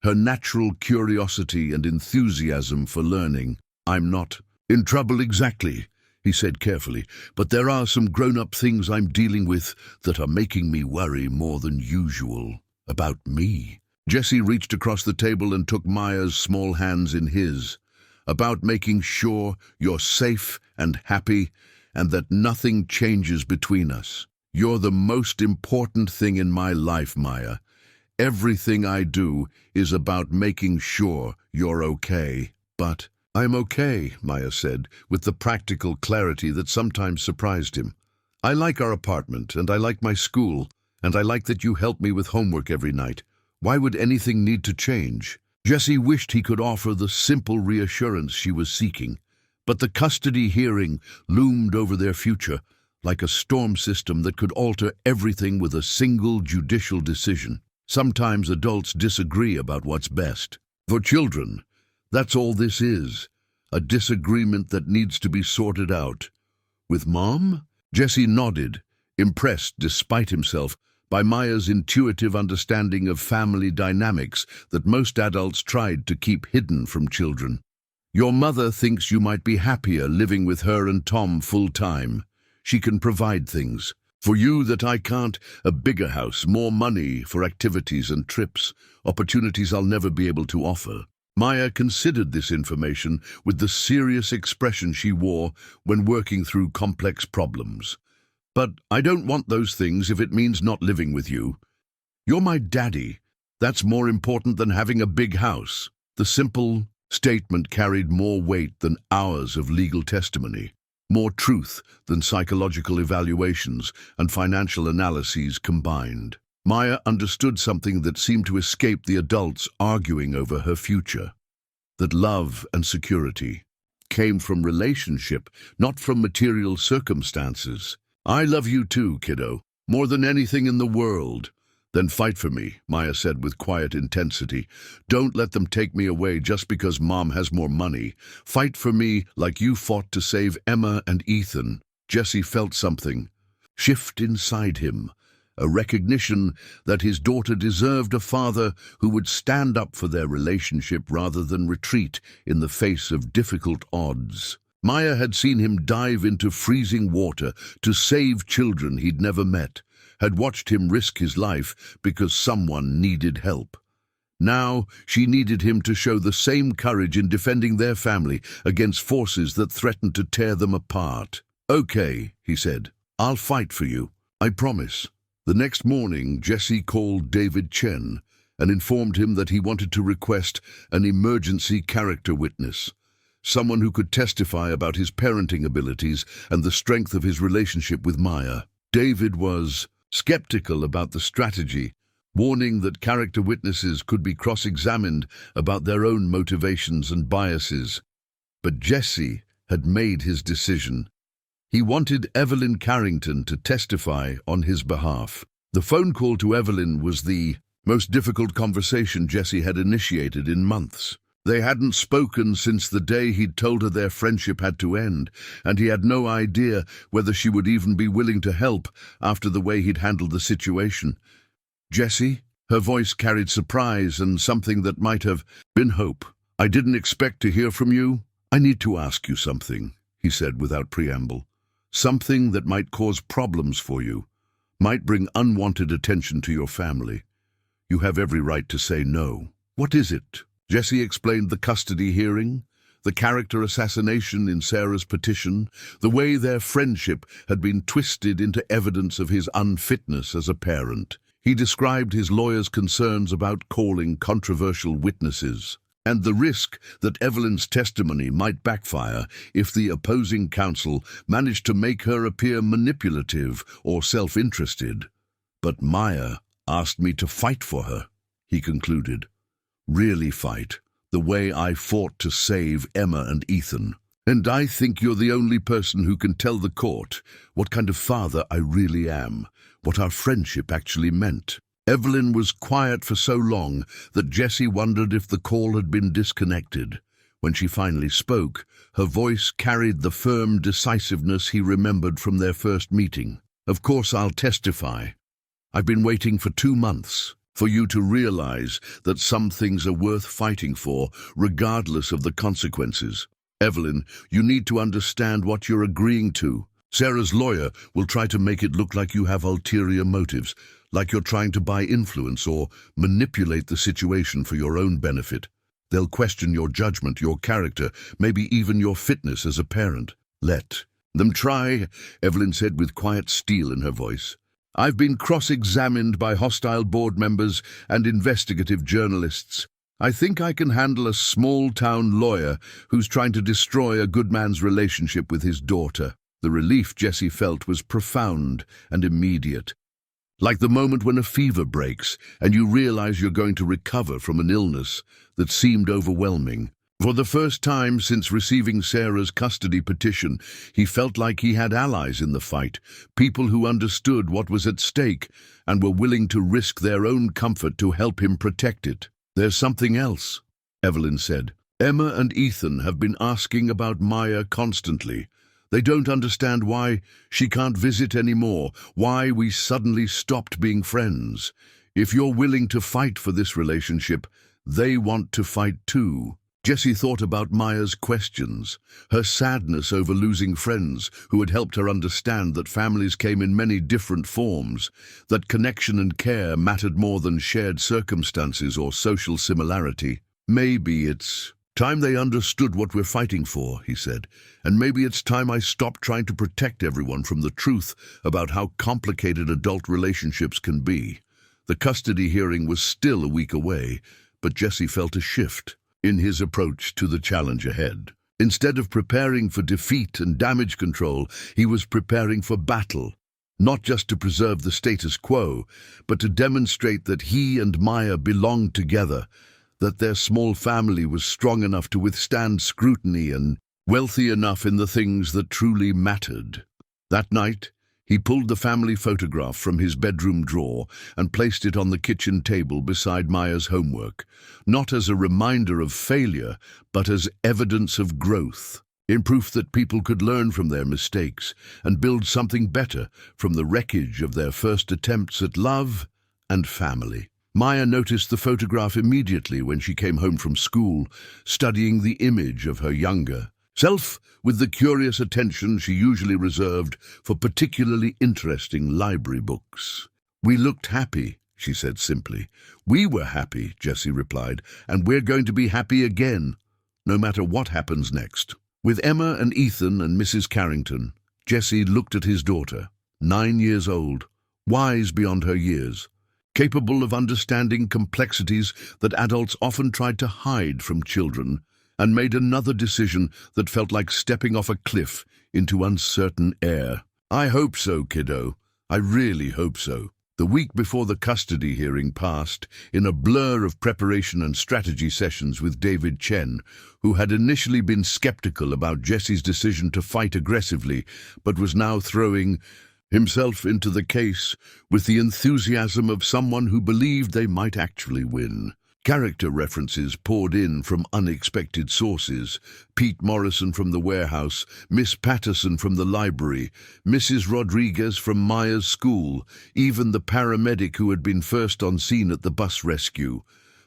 her natural curiosity and enthusiasm for learning. "I'm not in trouble exactly," he said carefully, "but there are some grown-up things I'm dealing with that are making me worry more than usual about me." Jesse reached across the table and took Maya's small hands in his. "About making sure you're safe and happy and that nothing changes between us. You're the most important thing in my life, Maya. Everything I do is about making sure you're okay." "But I'm okay," Maya said, with the practical clarity that sometimes surprised him. "I like our apartment, and I like my school, and I like that you help me with homework every night. Why would anything need to change?" Jesse wished he could offer the simple reassurance she was seeking, but the custody hearing loomed over their future like a storm system that could alter everything with a single judicial decision. Sometimes adults disagree about what's best. For children, that's all this is, a disagreement that needs to be sorted out. "With Mom?" Jesse nodded, impressed despite himself by Maya's intuitive understanding of family dynamics that most adults tried to keep hidden from children. "Your mother thinks you might be happier living with her and Tom full-time. She can provide things. For you that I can't, a bigger house, more money for activities and trips, opportunities I'll never be able to offer." Maya considered this information with the serious expression she wore when working through complex problems. "But I don't want those things if it means not living with you. You're my daddy. That's more important than having a big house." The simple statement carried more weight than hours of legal testimony, more truth than psychological evaluations and financial analyses combined. Maya understood something that seemed to escape the adults arguing over her future, that love and security came from relationship, not from material circumstances. "I love you too, kiddo, more than anything in the world." "Then fight for me," Maya said with quiet intensity. "Don't let them take me away just because Mom has more money. Fight for me like you fought to save Emma and Ethan." Jesse felt something shift inside him, a recognition that his daughter deserved a father who would stand up for their relationship rather than retreat in the face of difficult odds. Maya had seen him dive into freezing water to save children he'd never met, had watched him risk his life because someone needed help. Now she needed him to show the same courage in defending their family against forces that threatened to tear them apart. "Okay," he said, "I'll fight for you. I promise." The next morning, Jesse called David Chen and informed him that he wanted to request an emergency character witness, someone who could testify about his parenting abilities and the strength of his relationship with Maya. David was skeptical about the strategy, warning that character witnesses could be cross-examined about their own motivations and biases. But Jesse had made his decision. He wanted Evelyn Carrington to testify on his behalf. The phone call to Evelyn was the most difficult conversation Jesse had initiated in months. They hadn't spoken since the day he'd told her their friendship had to end, and he had no idea whether she would even be willing to help after the way he'd handled the situation. "Jesse?" Her voice carried surprise and something that might have been hope. "I didn't expect to hear from you. I need to ask you something," he said without preamble. "Something that might cause problems for you, might bring unwanted attention to your family. You have every right to say no." "What is it?" Jesse explained the custody hearing, the character assassination in Sarah's petition, the way their friendship had been twisted into evidence of his unfitness as a parent. He described his lawyer's concerns about calling controversial witnesses, and the risk that Evelyn's testimony might backfire if the opposing counsel managed to make her appear manipulative or self-interested. "But Maya asked me to fight for her," he concluded. "Really fight. the way I fought to save Emma and Ethan. And I think you're the only person who can tell the court what kind of father I really am, what our friendship actually meant." Evelyn was quiet for so long that Jessie wondered if the call had been disconnected. When she finally spoke, her voice carried the firm decisiveness he remembered from their first meeting. "Of course I'll testify. I've been waiting for 2 months for you to realize that some things are worth fighting for, regardless of the consequences. Evelyn, you need to understand what you're agreeing to. Sarah's lawyer will try to make it look like you have ulterior motives, like you're trying to buy influence or manipulate the situation for your own benefit. They'll question your judgment, your character, maybe even your fitness as a parent." "Let them try," Evelyn said with quiet steel in her voice. "I've been cross-examined by hostile board members and investigative journalists. I think I can handle a small-town lawyer who's trying to destroy a good man's relationship with his daughter." The relief Jessie felt was profound and immediate, like the moment when a fever breaks and you realize you're going to recover from an illness that seemed overwhelming. For the first time since receiving Sarah's custody petition, he felt like he had allies in the fight, people who understood what was at stake and were willing to risk their own comfort to help him protect it. "There's something else," Evelyn said. "Emma and Ethan have been asking about Maya constantly. They don't understand why she can't visit anymore, why we suddenly stopped being friends. If you're willing to fight for this relationship, they want to fight too." Jessie thought about Maya's questions, her sadness over losing friends who had helped her understand that families came in many different forms, that connection and care mattered more than shared circumstances or social similarity. "Maybe it's time they understood what we're fighting for," he said, "and maybe it's time I stopped trying to protect everyone from the truth about how complicated adult relationships can be." The custody hearing was still a week away, but Jessie felt a shift in his approach to the challenge ahead. Instead of preparing for defeat and damage control, he was preparing for battle, not just to preserve the status quo, but to demonstrate that he and Maya belonged together, that their small family was strong enough to withstand scrutiny and wealthy enough in the things that truly mattered. That night, he pulled the family photograph from his bedroom drawer and placed it on the kitchen table beside Maya's homework, not as a reminder of failure, but as evidence of growth, in proof that people could learn from their mistakes and build something better from the wreckage of their first attempts at love and family. Maya noticed the photograph immediately when she came home from school, studying the image of her younger self with the curious attention she usually reserved for particularly interesting library books. "We looked happy," she said simply. "We were happy," Jessie replied, "and we're going to be happy again, no matter what happens next." With Emma and Ethan and Mrs. Carrington, Jessie looked at his daughter, 9 years old, wise beyond her years, capable of understanding complexities that adults often tried to hide from children, and made another decision that felt like stepping off a cliff into uncertain air. "I hope so, kiddo. I really hope so." The week before the custody hearing passed in a blur of preparation and strategy sessions with David Chen, who had initially been skeptical about Jessie's decision to fight aggressively, but was now throwing himself into the case with the enthusiasm of someone who believed they might actually win. Character references poured in from unexpected sources: Pete Morrison from the warehouse, Miss Patterson from the library, Mrs. Rodriguez from Maya's school, even the paramedic who had been first on scene at the bus rescue.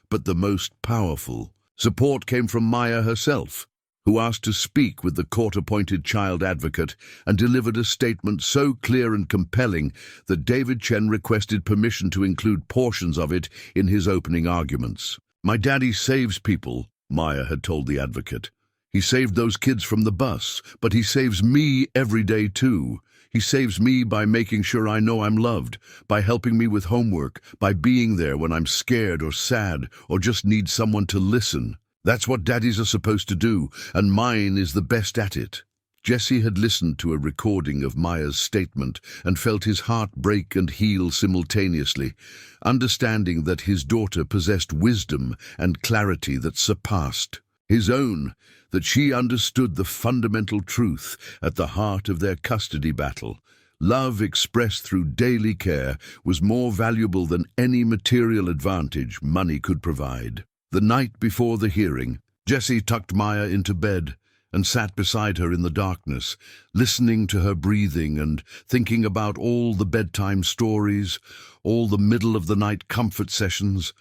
But the most powerful support came from Maya herself, who asked to speak with the court-appointed child advocate and delivered a statement so clear and compelling that David Chen requested permission to include portions of it in his opening arguments. "My daddy saves people," Maya had told the advocate. "He saved those kids from the bus, but he saves me every day too. He saves me by making sure I know I'm loved, by helping me with homework, by being there when I'm scared or sad or just need someone to listen. That's what daddies are supposed to do, and mine is the best at it." Jesse had listened to a recording of Maya's statement and felt his heart break and heal simultaneously, understanding that his daughter possessed wisdom and clarity that surpassed his own, that she understood the fundamental truth at the heart of their custody battle. Love expressed through daily care was more valuable than any material advantage money could provide. The night before the hearing, Jesse tucked Maya into bed and sat beside her in the darkness, listening to her breathing and thinking about all the bedtime stories, all the middle-of-the-night comfort sessions,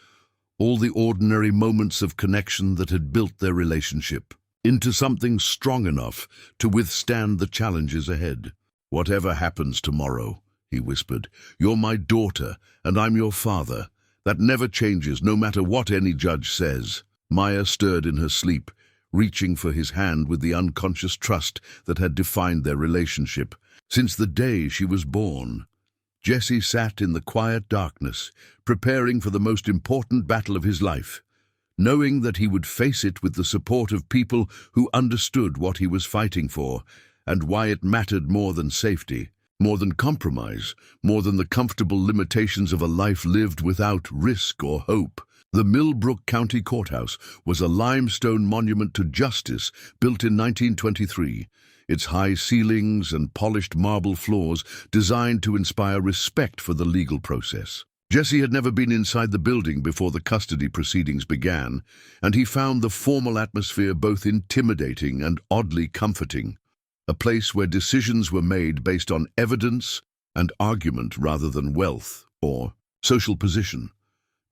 all the ordinary moments of connection that had built their relationship into something strong enough to withstand the challenges ahead. "Whatever happens tomorrow," he whispered, "you're my daughter and I'm your father. That never changes, no matter what any judge says." Maya stirred in her sleep, reaching for his hand with the unconscious trust that had defined their relationship since the day she was born. Jesse sat in the quiet darkness, preparing for the most important battle of his life, knowing that he would face it with the support of people who understood what he was fighting for and why it mattered more than safety, more than compromise, more than the comfortable limitations of a life lived without risk or hope. The Millbrook County Courthouse was a limestone monument to justice built in 1923, its high ceilings and polished marble floors designed to inspire respect for the legal process. Jesse had never been inside the building before the custody proceedings began, and he found the formal atmosphere both intimidating and oddly comforting, a place where decisions were made based on evidence and argument rather than wealth or social position.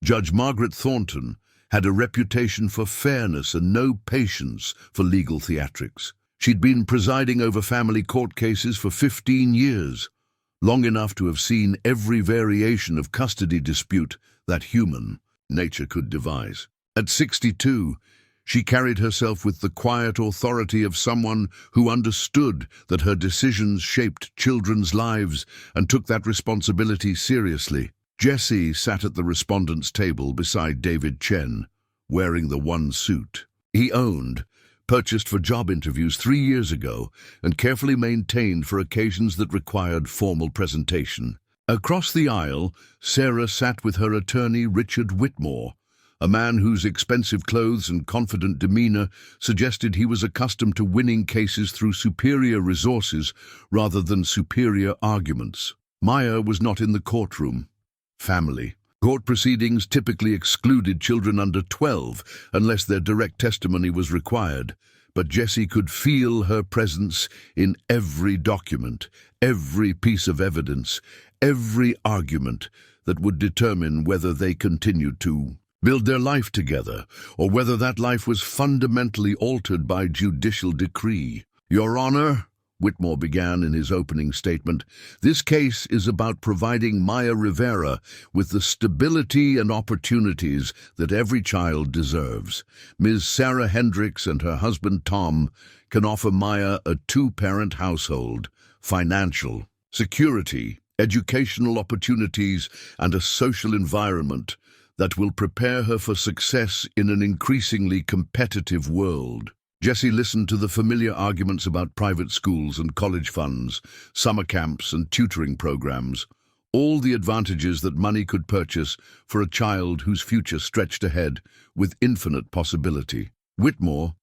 Judge Margaret Thornton had a reputation for fairness and no patience for legal theatrics. She'd been presiding over family court cases for 15 years, long enough to have seen every variation of custody dispute that human nature could devise. At 62, she carried herself with the quiet authority of someone who understood that her decisions shaped children's lives and took that responsibility seriously. Jesse sat at the respondent's table beside David Chen, wearing the one suit he owned, purchased for job interviews 3 years ago, and carefully maintained for occasions that required formal presentation. Across the aisle, Sarah sat with her attorney Richard Whitmore, a man whose expensive clothes and confident demeanor suggested he was accustomed to winning cases through superior resources rather than superior arguments. Maya was not in the courtroom. Family. Court proceedings typically excluded children under 12 unless their direct testimony was required, but Jesse could feel her presence in every document, every piece of evidence, every argument that would determine whether they continued to build their life together or whether that life was fundamentally altered by judicial decree. "Your Honor," Whitmore began in his opening statement, "this case is about providing Maya Rivera with the stability and opportunities that every child deserves. Ms. Sarah Hendricks and her husband Tom can offer Maya a two-parent household, financial security, educational opportunities, and a social environment that will prepare her for success in an increasingly competitive world." Jesse listened to the familiar arguments about private schools and college funds, summer camps and tutoring programs, all the advantages that money could purchase for a child whose future stretched ahead with infinite possibility. Whitmore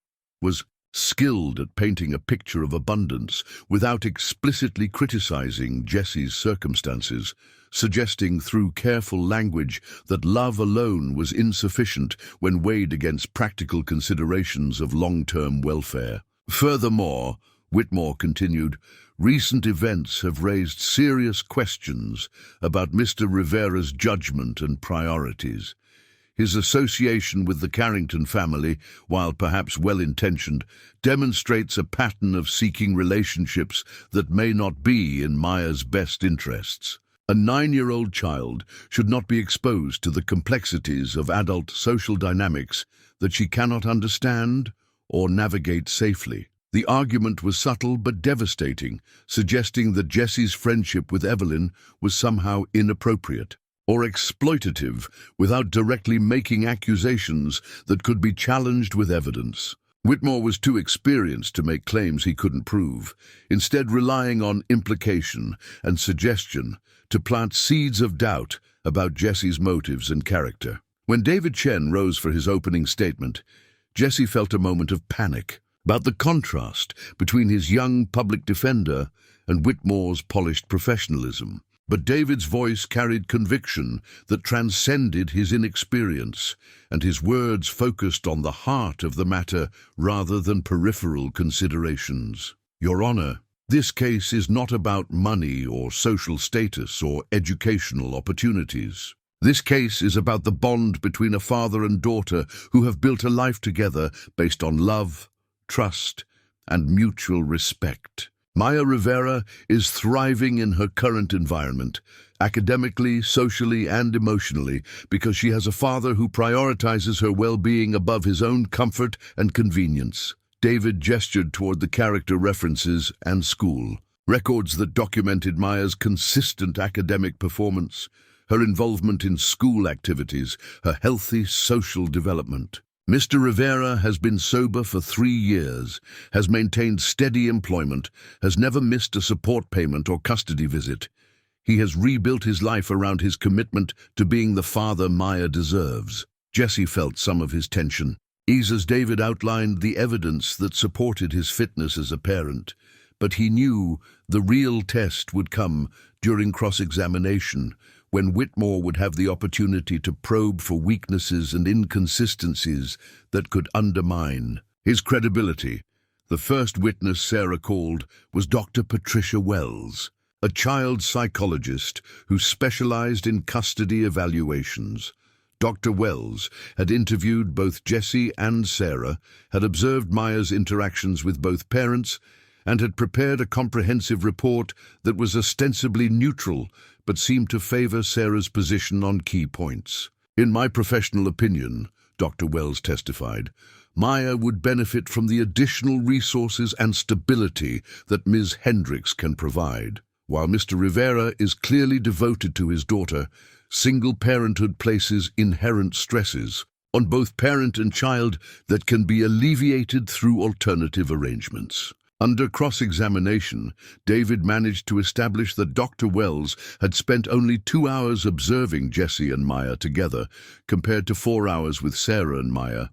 was skilled at painting a picture of abundance without explicitly criticizing Jesse's circumstances, suggesting through careful language that love alone was insufficient when weighed against practical considerations of long-term welfare. Furthermore, Whitmore continued, recent events have raised serious questions about Mr. Rivera's judgment and priorities. His association with the Carrington family, while perhaps well-intentioned, demonstrates a pattern of seeking relationships that may not be in Maya's best interests. A 9-year-old child should not be exposed to the complexities of adult social dynamics that she cannot understand or navigate safely. The argument was subtle but devastating, suggesting that Jesse's friendship with Evelyn was somehow inappropriate or exploitative without directly making accusations that could be challenged with evidence. Whitmore was too experienced to make claims he couldn't prove, instead relying on implication and suggestion to plant seeds of doubt about Jesse's motives and character. When David Chen rose for his opening statement, Jesse felt a moment of panic about the contrast between his young public defender and Whitmore's polished professionalism. But David's voice carried conviction that transcended his inexperience, and his words focused on the heart of the matter rather than peripheral considerations. Your Honor, this case is not about money or social status or educational opportunities. This case is about the bond between a father and daughter who have built a life together based on love, trust, and mutual respect. Maya Rivera is thriving in her current environment, academically, socially, and emotionally, because she has a father who prioritizes her well-being above his own comfort and convenience. David gestured toward the character references and school, records that documented Maya's consistent academic performance, her involvement in school activities, her healthy social development. Mr. Rivera has been sober for 3 years, has maintained steady employment, has never missed a support payment or custody visit. He has rebuilt his life around his commitment to being the father Maya deserves. Jesse felt some of his tension, as David outlined the evidence that supported his fitness as a parent, but he knew the real test would come during cross-examination, when Whitmore would have the opportunity to probe for weaknesses and inconsistencies that could undermine his credibility. The first witness Sarah called was Dr. Patricia Wells, a child psychologist who specialized in custody evaluations. Dr. Wells had interviewed both Jesse and Sarah, had observed Maya's interactions with both parents, and had prepared a comprehensive report that was ostensibly neutral but seemed to favor Sarah's position on key points. In my professional opinion, Dr. Wells testified, Maya would benefit from the additional resources and stability that Ms. Hendricks can provide. While Mr. Rivera is clearly devoted to his daughter, single parenthood places inherent stresses on both parent and child that can be alleviated through alternative arrangements. Under cross-examination, David managed to establish that Dr. Wells had spent only 2 hours observing Jesse and Maya together, compared to 4 hours with Sarah and Maya,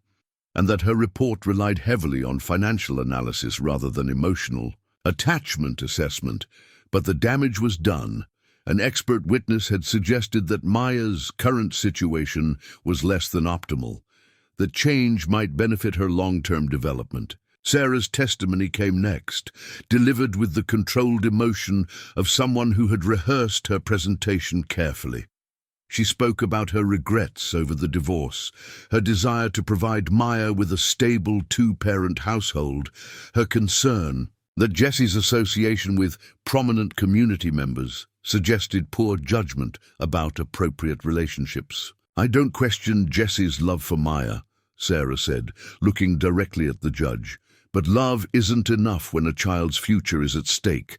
and that her report relied heavily on financial analysis rather than emotional attachment assessment. But the damage was done. An expert witness had suggested that Maya's current situation was less than optimal, that change might benefit her long-term development. Sarah's testimony came next, delivered with the controlled emotion of someone who had rehearsed her presentation carefully. She spoke about her regrets over the divorce, her desire to provide Maya with a stable 2-parent household, her concern that Jesse's association with prominent community members suggested poor judgment about appropriate relationships. I don't question Jesse's love for Maya, Sarah said, looking directly at the judge. But love isn't enough when a child's future is at stake.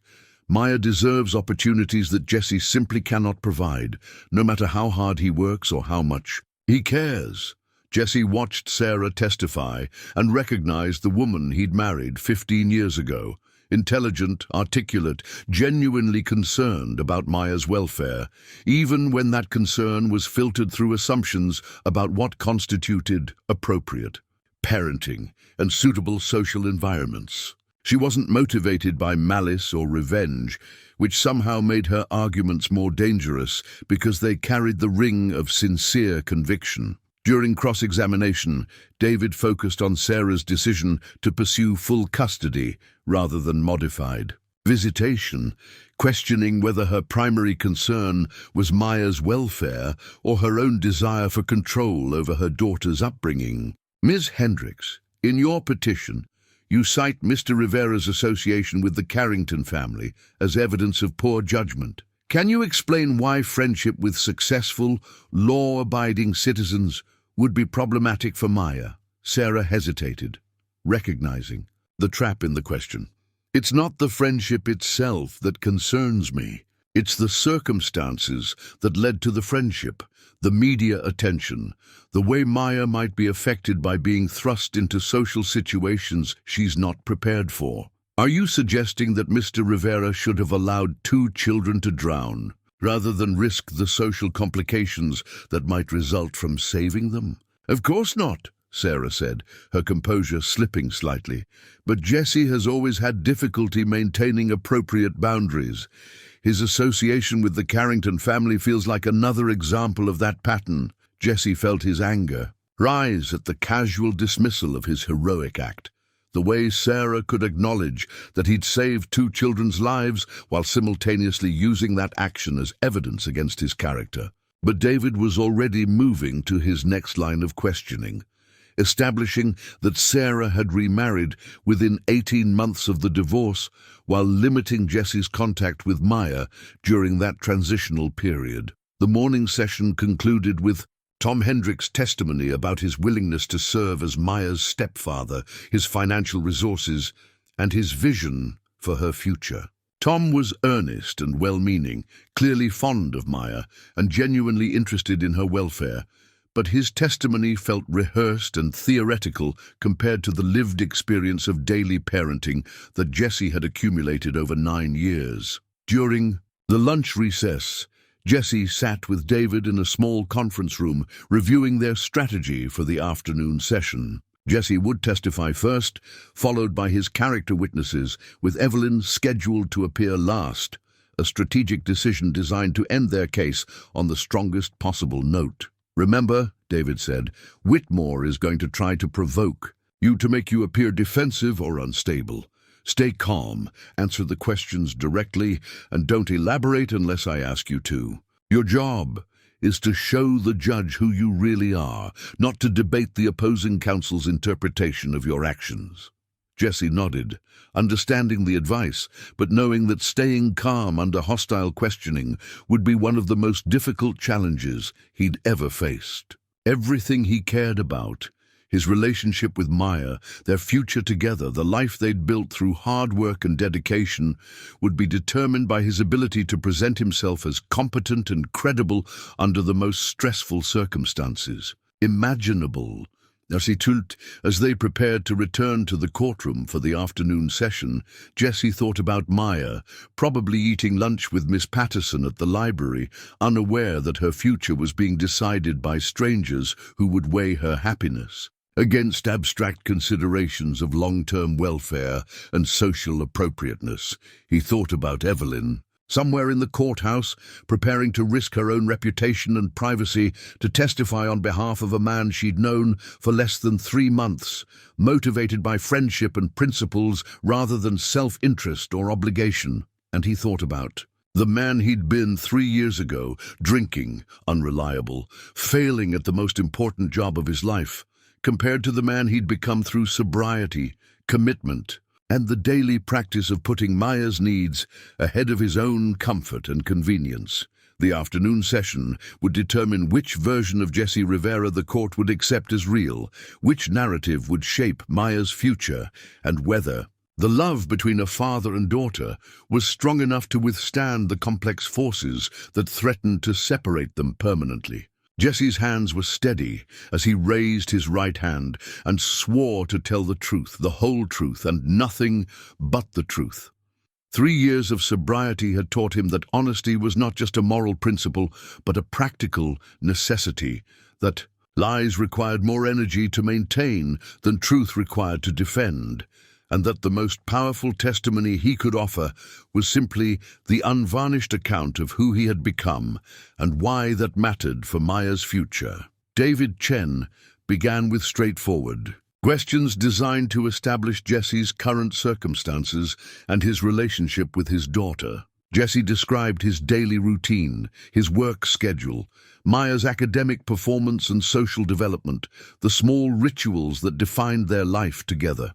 Maya deserves opportunities that Jesse simply cannot provide, no matter how hard he works or how much he cares. Jesse watched Sarah testify and recognized the woman he'd married 15 years ago. Intelligent, articulate, genuinely concerned about Maya's welfare, even when that concern was filtered through assumptions about what constituted appropriate parenting and suitable social environments. She wasn't motivated by malice or revenge, which somehow made her arguments more dangerous because they carried the ring of sincere conviction. During cross-examination, David focused on Sarah's decision to pursue full custody rather than modified visitation, questioning whether her primary concern was Maya's welfare or her own desire for control over her daughter's upbringing. Ms. Hendricks, in your petition, you cite Mr. Rivera's association with the Carrington family as evidence of poor judgment. Can you explain why friendship with successful, law-abiding citizens would be problematic for Maya? Sarah hesitated, recognizing the trap in the question. It's not the friendship itself that concerns me. It's the circumstances that led to the friendship, the media attention, the way Maya might be affected by being thrust into social situations she's not prepared for. Are you suggesting that Mr. Rivera should have allowed 2 children to drown, rather than risk the social complications that might result from saving them? Of course not, Sarah said, her composure slipping slightly. But Jesse has always had difficulty maintaining appropriate boundaries. His association with the Carrington family feels like another example of that pattern. Jesse felt his anger rise at the casual dismissal of his heroic act. The way Sarah could acknowledge that he'd saved 2 children's lives while simultaneously using that action as evidence against his character. But David was already moving to his next line of questioning, establishing that Sarah had remarried within 18 months of the divorce while limiting Jesse's contact with Maya during that transitional period. The morning session concluded with Tom Hendrick's testimony about his willingness to serve as Maya's stepfather, his financial resources, and his vision for her future. Tom was earnest and well-meaning, clearly fond of Maya, and genuinely interested in her welfare, but his testimony felt rehearsed and theoretical compared to the lived experience of daily parenting that Jesse had accumulated over 9 years. During the lunch recess, Jesse sat with David in a small conference room, reviewing their strategy for the afternoon session. Jesse would testify first, followed by his character witnesses, with Evelyn scheduled to appear last, a strategic decision designed to end their case on the strongest possible note. "Remember," David said, "Whitmore is going to try to provoke you to make you appear defensive or unstable. Stay calm, answer the questions directly, and don't elaborate unless I ask you to. Your job is to show the judge who you really are, not to debate the opposing counsel's interpretation of your actions." Jesse nodded, understanding the advice, but knowing that staying calm under hostile questioning would be one of the most difficult challenges he'd ever faced. Everything he cared about, his relationship with Maya, their future together, the life they'd built through hard work and dedication, would be determined by his ability to present himself as competent and credible under the most stressful circumstances imaginable. As they prepared to return to the courtroom for the afternoon session, Jesse thought about Maya, probably eating lunch with Miss Patterson at the library, unaware that her future was being decided by strangers who would weigh her happiness against abstract considerations of long-term welfare and social appropriateness. He thought about Evelyn, somewhere in the courthouse, preparing to risk her own reputation and privacy to testify on behalf of a man she'd known for less than 3 months, motivated by friendship and principles rather than self-interest or obligation. And he thought about the man he'd been 3 years ago, drinking, unreliable, failing at the most important job of his life, compared to the man he'd become through sobriety, commitment, and the daily practice of putting Maya's needs ahead of his own comfort and convenience. The afternoon session would determine which version of Jesse Rivera the court would accept as real, which narrative would shape Maya's future, and whether the love between a father and daughter was strong enough to withstand the complex forces that threatened to separate them permanently. Jesse's hands were steady as he raised his right hand and swore to tell the truth, the whole truth, and nothing but the truth. 3 years of sobriety had taught him that honesty was not just a moral principle, but a practical necessity, that lies required more energy to maintain than truth required to defend, and that the most powerful testimony he could offer was simply the unvarnished account of who he had become and why that mattered for Maya's future. David Chen began with straightforward questions designed to establish Jesse's current circumstances and his relationship with his daughter. Jesse described his daily routine, his work schedule, Maya's academic performance and social development, the small rituals that defined their life together.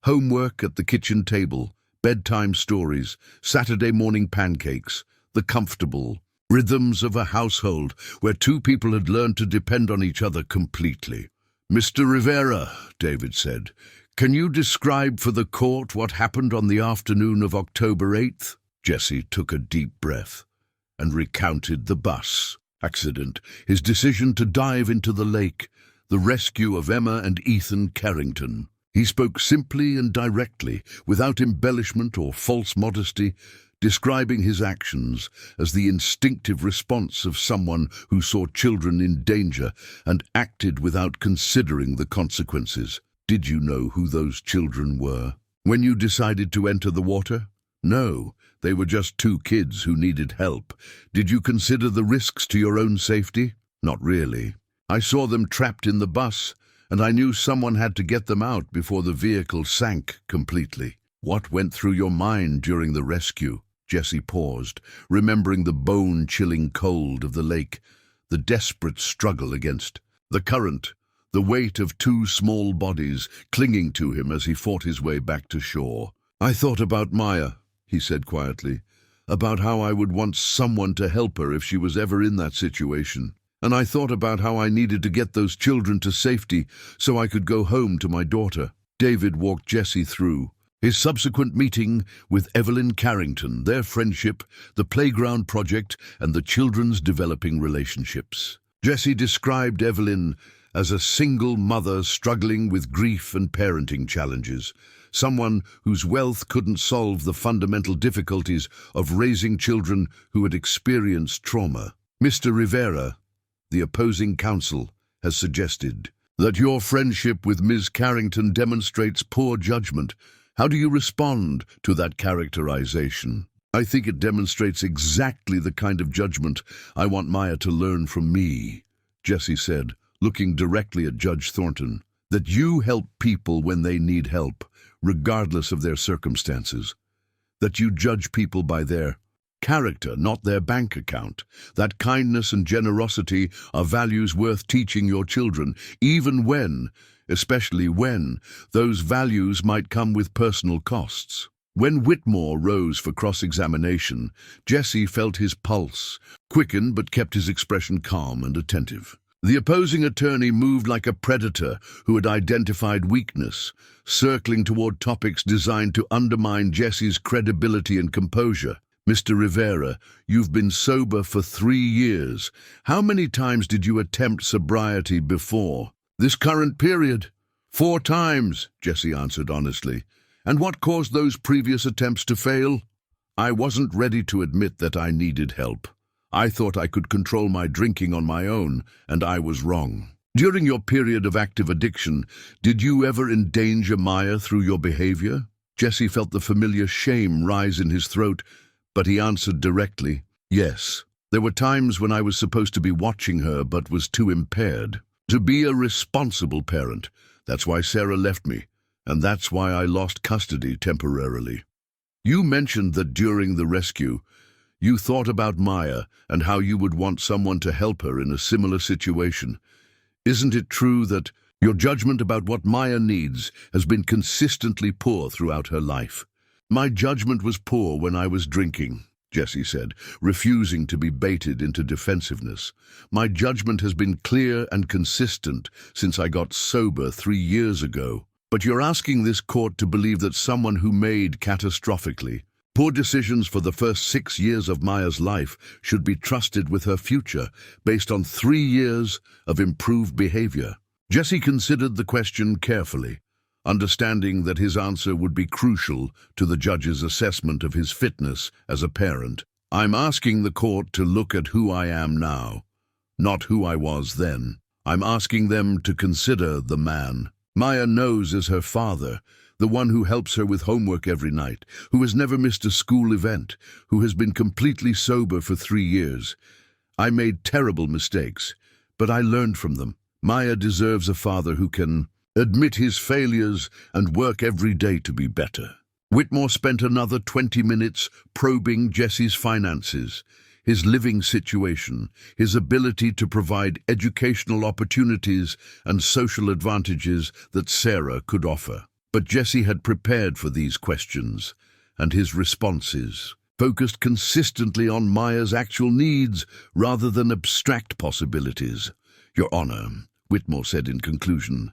Homework at the kitchen table, bedtime stories, Saturday morning pancakes, the comfortable rhythms of a household where 2 people had learned to depend on each other completely. "Mr. Rivera," David said, "can you describe for the court what happened on the afternoon of October 8th? Jesse took a deep breath. and recounted the bus accident, his decision to dive into the lake, the rescue of Emma and Ethan Carrington. He spoke simply and directly, without embellishment or false modesty, describing his actions as the instinctive response of someone who saw children in danger and acted without considering the consequences. Did you know who those children were when you decided to enter the water? No, they were just two kids who needed help. Did you consider the risks to your own safety? Not really. I saw them trapped in the bus, and I knew someone had to get them out before the vehicle sank completely. What went through your mind during the rescue? Jesse paused, remembering the bone-chilling cold of the lake, the desperate struggle against the current, the weight of two small bodies clinging to him as he fought his way back to shore. I thought about Maya, he said quietly, about how I would want someone to help her if she was ever in that situation. And I thought about how I needed to get those children to safety so I could go home to my daughter. David walked Jesse through his subsequent meeting with Evelyn Carrington, their friendship, the playground project, and the children's developing relationships. Jesse described Evelyn as a single mother struggling with grief and parenting challenges, someone whose wealth couldn't solve the fundamental difficulties of raising children who had experienced trauma. Mr. Rivera, the opposing counsel, has suggested that your friendship with Ms. Carrington demonstrates poor judgment. How do you respond to that characterization? I think it demonstrates exactly the kind of judgment I want Maya to learn from me, Jesse said, looking directly at Judge Thornton. That you help people when they need help, regardless of their circumstances. That you judge people by their character, not their bank account. That kindness and generosity are values worth teaching your children, even when, especially when, those values might come with personal costs. When Whitmore rose for cross-examination, Jesse felt his pulse quicken but kept his expression calm and attentive. The opposing attorney moved like a predator who had identified weakness, circling toward topics designed to undermine Jesse's credibility and composure. Mr. Rivera, you've been sober for 3 years. How many times did you attempt sobriety before this current period? 4 times, Jesse answered honestly. And what caused those previous attempts to fail? I wasn't ready to admit that I needed help. I thought I could control my drinking on my own, and I was wrong. During your period of active addiction, did you ever endanger Maya through your behavior? Jesse felt the familiar shame rise in his throat, but he answered directly, yes. There were times when I was supposed to be watching her but was too impaired to be a responsible parent. That's why Sarah left me, and that's why I lost custody temporarily. You mentioned that during the rescue, you thought about Maya and how you would want someone to help her in a similar situation. Isn't it true that your judgment about what Maya needs has been consistently poor throughout her life? My judgment was poor when I was drinking, Jesse said, refusing to be baited into defensiveness. My judgment has been clear and consistent since I got sober 3 years ago. But you're asking this court to believe that someone who made catastrophically poor decisions for the first 6 years of Maya's life should be trusted with her future based on 3 years of improved behavior. Jesse considered the question carefully, understanding that his answer would be crucial to the judge's assessment of his fitness as a parent. I'm asking the court to look at who I am now, not who I was then. I'm asking them to consider the man Maya knows as her father, the one who helps her with homework every night, who has never missed a school event, who has been completely sober for 3 years. I made terrible mistakes, but I learned from them. Maya deserves a father who can admit his failures and work every day to be better. Whitmore spent another 20 minutes probing Jesse's finances, his living situation, his ability to provide educational opportunities and social advantages that Sarah could offer. But Jesse had prepared for these questions, and his responses focused consistently on Maya's actual needs rather than abstract possibilities. Your Honor, Whitmore said in conclusion,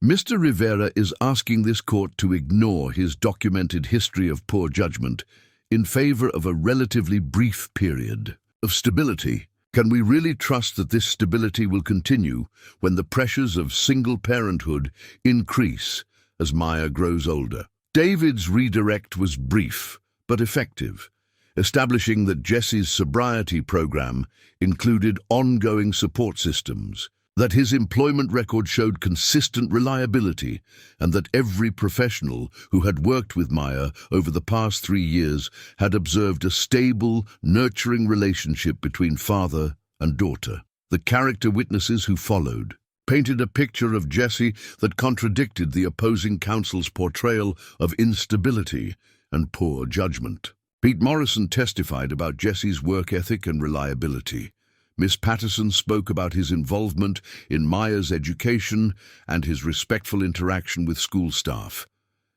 Mr. Rivera is asking this court to ignore his documented history of poor judgment in favor of a relatively brief period of stability. Can we really trust that this stability will continue when the pressures of single parenthood increase as Maya grows older? David's redirect was brief but effective, establishing that Jesse's sobriety program included ongoing support systems, that his employment record showed consistent reliability, and that every professional who had worked with Maya over the past 3 years had observed a stable, nurturing relationship between father and daughter. The character witnesses who followed painted a picture of Jesse that contradicted the opposing counsel's portrayal of instability and poor judgment. Pete Morrison testified about Jesse's work ethic and reliability. Miss Patterson spoke about his involvement in Maya's education and his respectful interaction with school staff.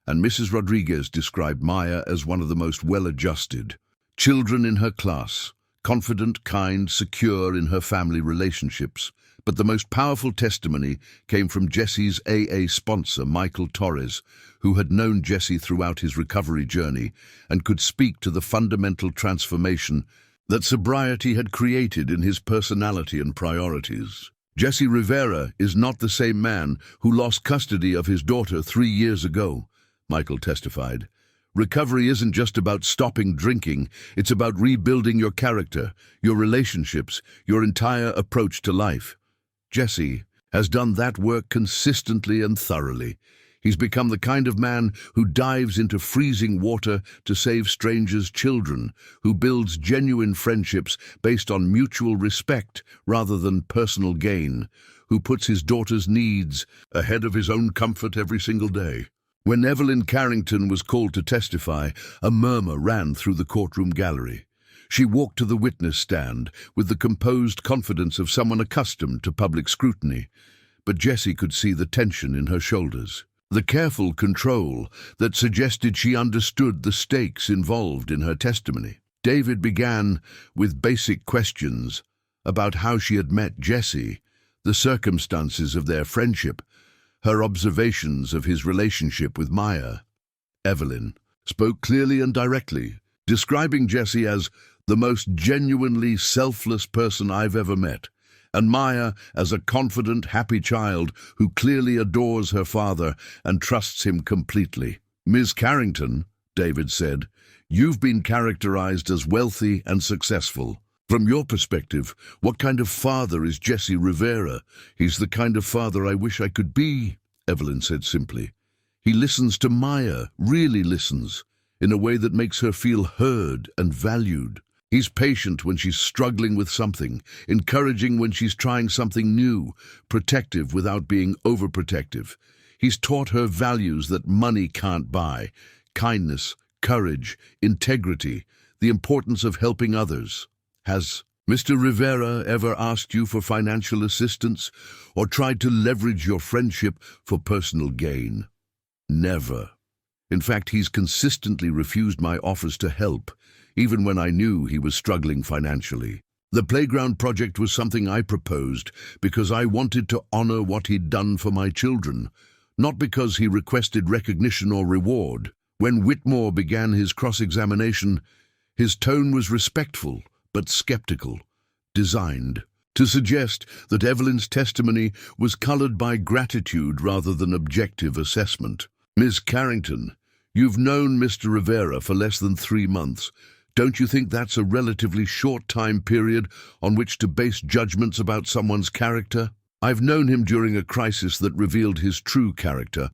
And Mrs. Rodriguez described Maya as one of the most well-adjusted children in her class, confident, kind, secure in her family relationships. But the most powerful testimony came from Jesse's AA sponsor, Michael Torres, who had known Jesse throughout his recovery journey and could speak to the fundamental transformation that sobriety had created in his personality and priorities. Jesse Rivera is not the same man who lost custody of his daughter 3 years ago, Michael testified. Recovery isn't just about stopping drinking, it's about rebuilding your character, your relationships, your entire approach to life. Jesse has done that work consistently and thoroughly. He's become the kind of man who dives into freezing water to save strangers' children, who builds genuine friendships based on mutual respect rather than personal gain, who puts his daughter's needs ahead of his own comfort every single day. When Evelyn Carrington was called to testify, a murmur ran through the courtroom gallery. She walked to the witness stand with the composed confidence of someone accustomed to public scrutiny, but Jesse could see the tension in her shoulders, the careful control that suggested she understood the stakes involved in her testimony. David began with basic questions about how she had met Jesse, the circumstances of their friendship, her observations of his relationship with Maya. Evelyn spoke clearly and directly, describing Jesse as the most genuinely selfless person I've ever met, and Maya as a confident, happy child who clearly adores her father and trusts him completely. Ms. Carrington, David said, you've been characterized as wealthy and successful. From your perspective, what kind of father is Jesse Rivera? He's the kind of father I wish I could be, Evelyn said simply. He listens to Maya, really listens, in a way that makes her feel heard and valued. He's patient when she's struggling with something, encouraging when she's trying something new, protective without being overprotective. He's taught her values that money can't buy: kindness, courage, integrity, the importance of helping others. Has Mr. Rivera ever asked you for financial assistance or tried to leverage your friendship for personal gain? Never. In fact, he's consistently refused my offers to help, even when I knew he was struggling financially. The playground project was something I proposed because I wanted to honor what he'd done for my children, not because he requested recognition or reward. When Whitmore began his cross-examination, his tone was respectful but skeptical, designed to suggest that Evelyn's testimony was colored by gratitude rather than objective assessment. Ms. Carrington, you've known Mr. Rivera for less than 3 months. Don't you think that's a relatively short time period on which to base judgments about someone's character? I've known him during a crisis that revealed his true character.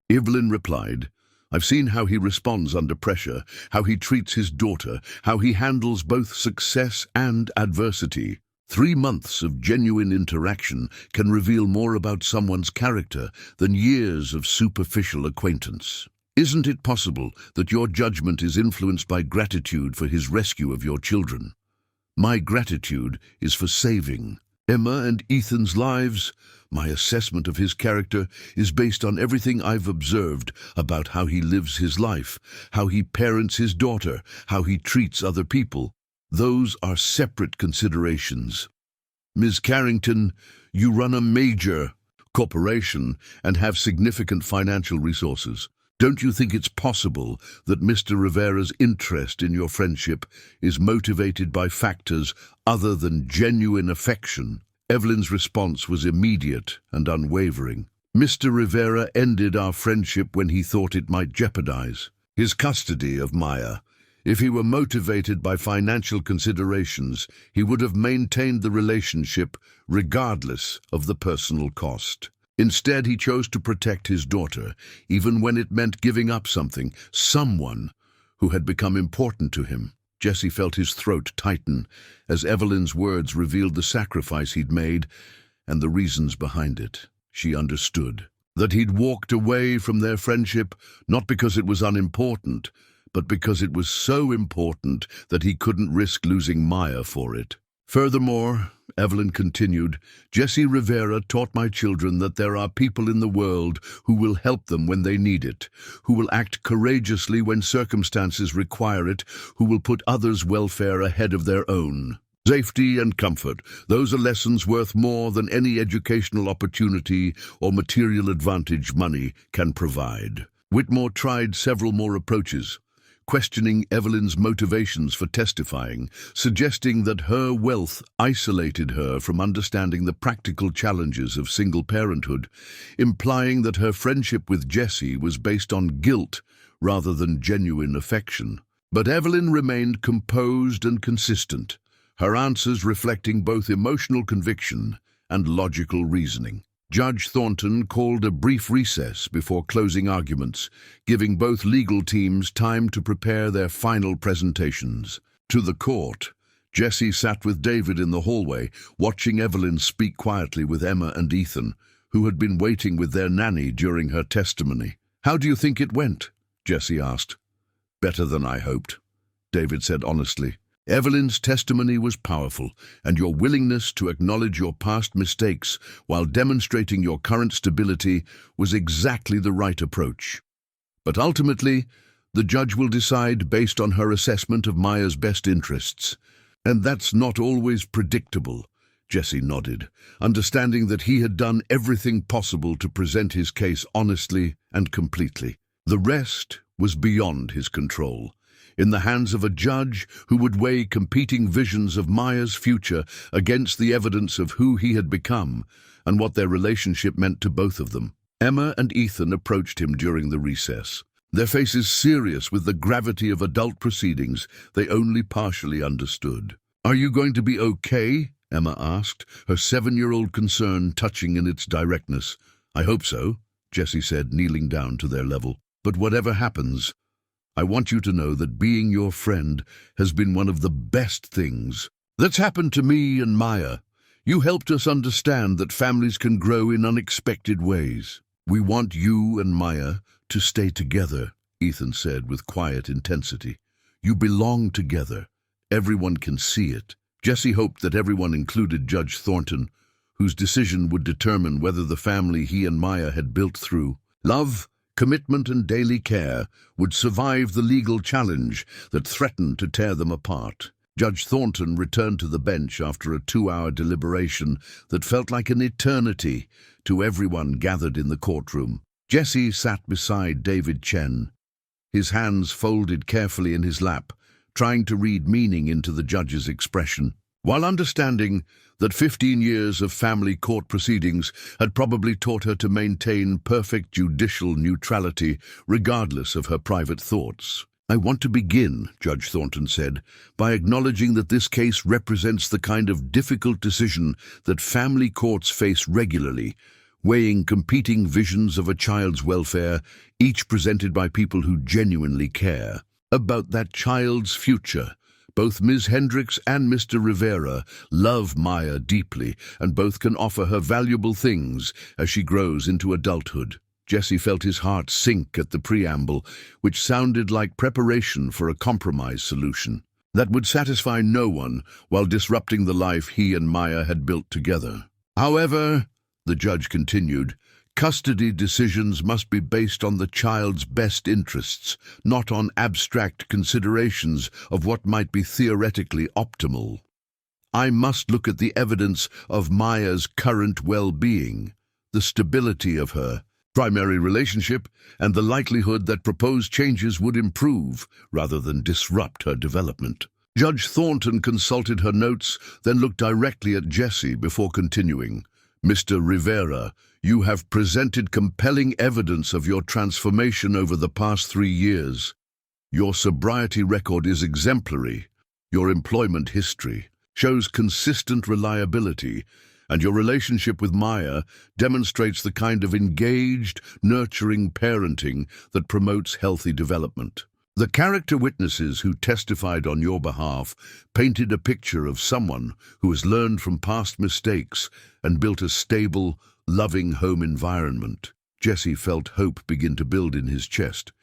Evelyn replied, I've seen how he responds under pressure, how he treats his daughter, how he handles both success and adversity. 3 months of genuine interaction can reveal more about someone's character than years of superficial acquaintance. Isn't it possible that your judgment is influenced by gratitude for his rescue of your children? My gratitude is for saving Emma and Ethan's lives. My assessment of his character is based on everything I've observed about how he lives his life, how he parents his daughter, how he treats other people. Those are separate considerations. Ms. Carrington, you run a major corporation and have significant financial resources. Don't you think it's possible that Mr. Rivera's interest in your friendship is motivated by factors other than genuine affection? Evelyn's response was immediate and unwavering. Mr. Rivera ended our friendship when he thought it might jeopardize his custody of Maya. If he were motivated by financial considerations, he would have maintained the relationship regardless of the personal cost. Instead, he chose to protect his daughter, even when it meant giving up someone who had become important to him. Jesse felt his throat tighten as Evelyn's words revealed the sacrifice he'd made and the reasons behind it. She understood that he'd walked away from their friendship not because it was unimportant, but because it was so important that he couldn't risk losing Maya for it. Furthermore, Evelyn continued, Jesse Rivera taught my children that there are people in the world who will help them when they need it, who will act courageously when circumstances require it, who will put others' welfare ahead of their own. Safety and comfort, those are lessons worth more than any educational opportunity or material advantage money can provide. Whitmore tried several more approaches, questioning Evelyn's motivations for testifying, suggesting that her wealth isolated her from understanding the practical challenges of single parenthood, implying that her friendship with Jesse was based on guilt rather than genuine affection. But Evelyn remained composed and consistent, her answers reflecting both emotional conviction and logical reasoning. Judge Thornton called a brief recess before closing arguments, giving both legal teams time to prepare their final presentations. To the court, Jesse sat with David in the hallway, watching Evelyn speak quietly with Emma and Ethan, who had been waiting with their nanny during her testimony. "How do you think it went?" Jesse asked. "Better than I hoped," David said honestly. Evelyn's testimony was powerful, and your willingness to acknowledge your past mistakes while demonstrating your current stability was exactly the right approach. But ultimately, the judge will decide based on her assessment of Maya's best interests. And that's not always predictable, Jesse nodded, understanding that he had done everything possible to present his case honestly and completely. The rest was beyond his control, in the hands of a judge who would weigh competing visions of Maya's future against the evidence of who he had become and what their relationship meant to both of them. Emma and Ethan approached him during the recess, their faces serious with the gravity of adult proceedings they only partially understood. "Are you going to be okay?" Emma asked, her 7-year-old concern touching in its directness. "I hope so," Jesse said, kneeling down to their level. "But whatever happens, I want you to know that being your friend has been one of the best things that's happened to me and Maya. You helped us understand that families can grow in unexpected ways. We want you and Maya to stay together," Ethan said with quiet intensity. "You belong together. Everyone can see it." Jesse hoped that everyone included Judge Thornton, whose decision would determine whether the family he and Maya had built through love, commitment and daily care would survive the legal challenge that threatened to tear them apart. Judge Thornton returned to the bench after a 2-hour deliberation that felt like an eternity to everyone gathered in the courtroom. Jesse sat beside David Chen, his hands folded carefully in his lap, trying to read meaning into the judge's expression. While understanding that 15 years of family court proceedings had probably taught her to maintain perfect judicial neutrality regardless of her private thoughts. "I want to begin," Judge Thornton said, "by acknowledging that this case represents the kind of difficult decision that family courts face regularly, weighing competing visions of a child's welfare, each presented by people who genuinely care about that child's future. Both Ms. Hendricks and Mr. Rivera love Maya deeply, and both can offer her valuable things as she grows into adulthood." Jesse felt his heart sink at the preamble, which sounded like preparation for a compromise solution that would satisfy no one while disrupting the life he and Maya had built together. "However," the judge continued, "custody decisions must be based on the child's best interests, not on abstract considerations of what might be theoretically optimal. I must look at the evidence of Maya's current well-being, the stability of her primary relationship and the likelihood that proposed changes would improve rather than disrupt her development. Judge Thornton consulted her notes, then looked directly at Jesse before continuing. Mr. Rivera, you have presented compelling evidence of your transformation over the past 3 years. Your sobriety record is exemplary. Your employment history shows consistent reliability, and your relationship with Maya demonstrates the kind of engaged, nurturing parenting that promotes healthy development. The character witnesses who testified on your behalf painted a picture of someone who has learned from past mistakes and built a stable, loving home environment. Jesse felt hope begin to build in his chest,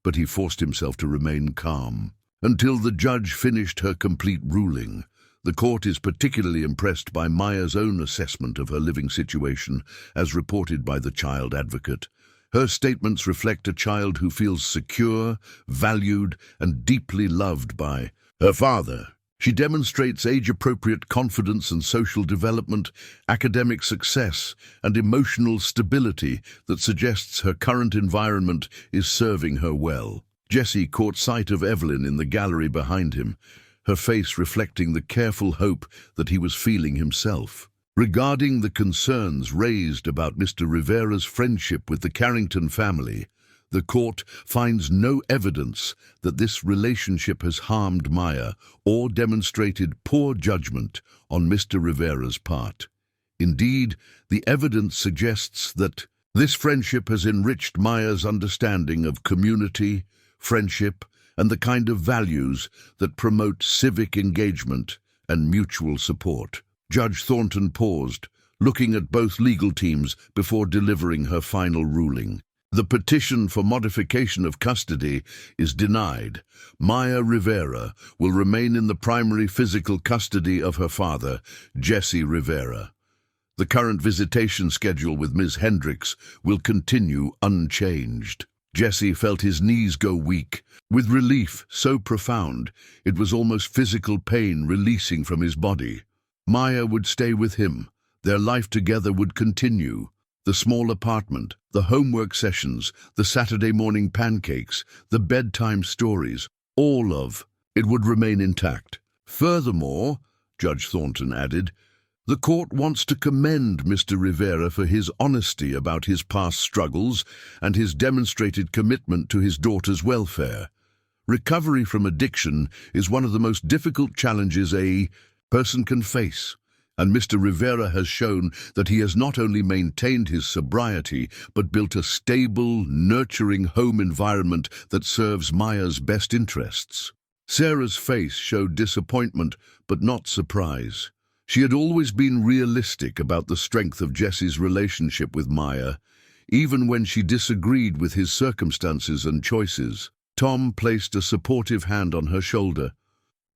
but he forced himself to remain calm until the judge finished her complete ruling. The court is particularly impressed by Maya's own assessment of her living situation, as reported by the child advocate. Her statements reflect a child who feels secure, valued, and deeply loved by her father. She demonstrates age-appropriate confidence and social development, academic success, and emotional stability that suggests her current environment is serving her well. Jesse caught sight of Evelyn in the gallery behind him, her face reflecting the careful hope that he was feeling himself. Regarding the concerns raised about Mr. Rivera's friendship with the Carrington family, the court finds no evidence that this relationship has harmed Maya or demonstrated poor judgment on Mr. Rivera's part. Indeed, the evidence suggests that this friendship has enriched Maya's understanding of community, friendship, and the kind of values that promote civic engagement and mutual support. Judge Thornton paused, looking at both legal teams before delivering her final ruling. The petition for modification of custody is denied. Maya Rivera will remain in the primary physical custody of her father, Jesse Rivera. The current visitation schedule with Ms. Hendricks will continue unchanged. Jesse felt his knees go weak, with relief so profound it was almost physical pain releasing from his body. Maya would stay with him. Their life together would continue. The small apartment, the homework sessions, the Saturday morning pancakes, the bedtime stories, all of it would remain intact. Furthermore, Judge Thornton added, the court wants to commend Mr. Rivera for his honesty about his past struggles and his demonstrated commitment to his daughter's welfare. Recovery from addiction is one of the most difficult challenges a person can face, and Mr. Rivera has shown that he has not only maintained his sobriety, but built a stable, nurturing home environment that serves Maya's best interests. Sarah's face showed disappointment, but not surprise. She had always been realistic about the strength of Jesse's relationship with Maya, even when she disagreed with his circumstances and choices. Tom placed a supportive hand on her shoulder,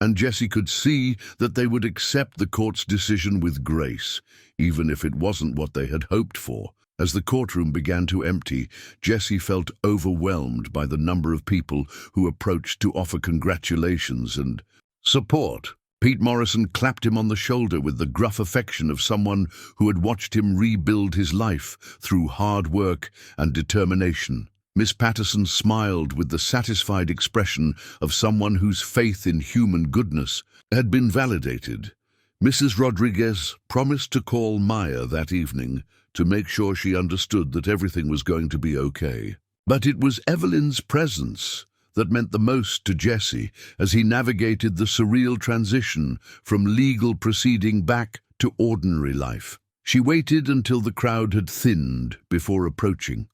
and Jesse could see that they would accept the court's decision with grace, even if it wasn't what they had hoped for. As the courtroom began to empty, Jesse felt overwhelmed by the number of people who approached to offer congratulations and support. Pete Morrison clapped him on the shoulder with the gruff affection of someone who had watched him rebuild his life through hard work and determination. Miss Patterson smiled with the satisfied expression of someone whose faith in human goodness had been validated. Mrs. Rodriguez promised to call Maya that evening to make sure she understood that everything was going to be okay. But it was Evelyn's presence that meant the most to Jesse as he navigated the surreal transition from legal proceeding back to ordinary life. She waited until the crowd had thinned before approaching,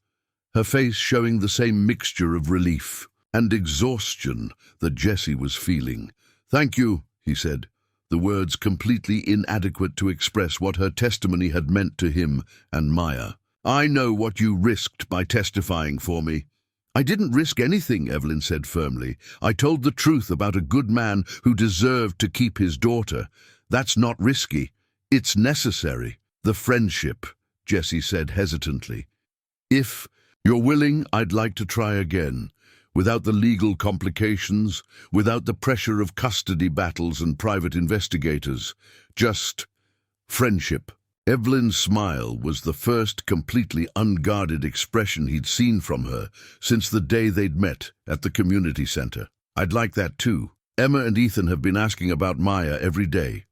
her face showing the same mixture of relief and exhaustion that Jesse was feeling. "Thank you," he said, the words completely inadequate to express what her testimony had meant to him and Maya. "I know what you risked by testifying for me." "I didn't risk anything," Evelyn said firmly. "I told the truth about a good man who deserved to keep his daughter. That's not risky. It's necessary." "The friendship," Jesse said hesitantly. "If you're willing, I'd like to try again, without the legal complications, without the pressure of custody battles and private investigators. Just friendship." Evelyn's smile was the first completely unguarded expression he'd seen from her since the day they'd met at the community center. "I'd like that too. Emma and Ethan have been asking about Maya every day.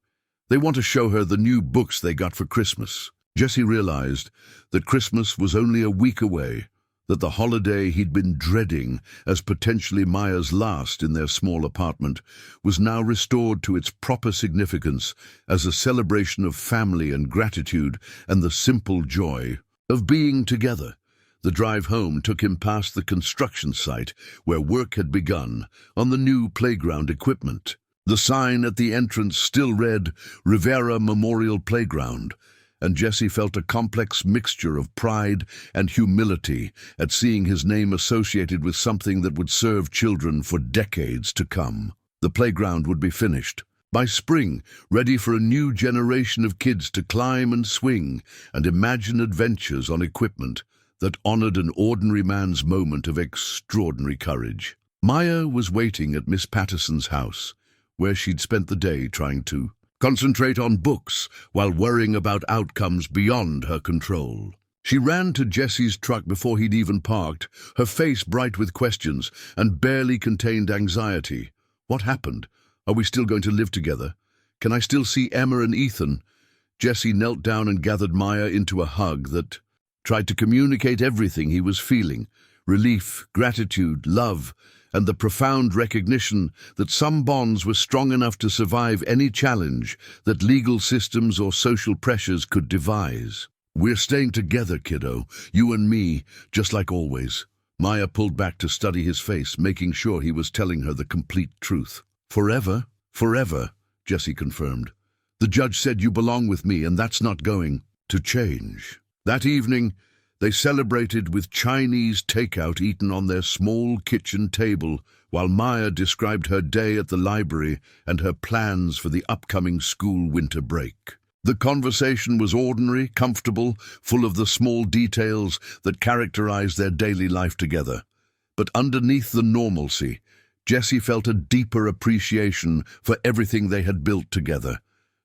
They want to show her the new books they got for Christmas." Jesse realized that Christmas was only a week away, that the holiday he'd been dreading as potentially Maya's last in their small apartment was now restored to its proper significance as a celebration of family and gratitude and the simple joy of being together. The drive home took him past the construction site where work had begun on the new playground equipment. The sign at the entrance still read Rivera Memorial Playground, and Jesse felt a complex mixture of pride and humility at seeing his name associated with something that would serve children for decades to come. The playground would be finished by spring, ready for a new generation of kids to climb and swing and imagine adventures on equipment that honored an ordinary man's moment of extraordinary courage. Maya was waiting at Miss Patterson's house, where she'd spent the day trying to concentrate on books while worrying about outcomes beyond her control. She ran to Jesse's truck before he'd even parked, her face bright with questions and barely contained anxiety. "What happened? Are we still going to live together? Can I still see Emma and Ethan?" Jesse knelt down and gathered Maya into a hug that tried to communicate everything he was feeling: relief, gratitude, love, and the profound recognition that some bonds were strong enough to survive any challenge that legal systems or social pressures could devise. "We're staying together, kiddo, you and me, just like always." Maya pulled back to study his face, making sure he was telling her the complete truth. "Forever? Forever," Jesse confirmed. "The judge said you belong with me, and that's not going to change." That evening, they celebrated with Chinese takeout eaten on their small kitchen table, while Maya described her day at the library and her plans for the upcoming school winter break. The conversation was ordinary, comfortable, full of the small details that characterized their daily life together. But underneath the normalcy, Jesse felt a deeper appreciation for everything they had built together,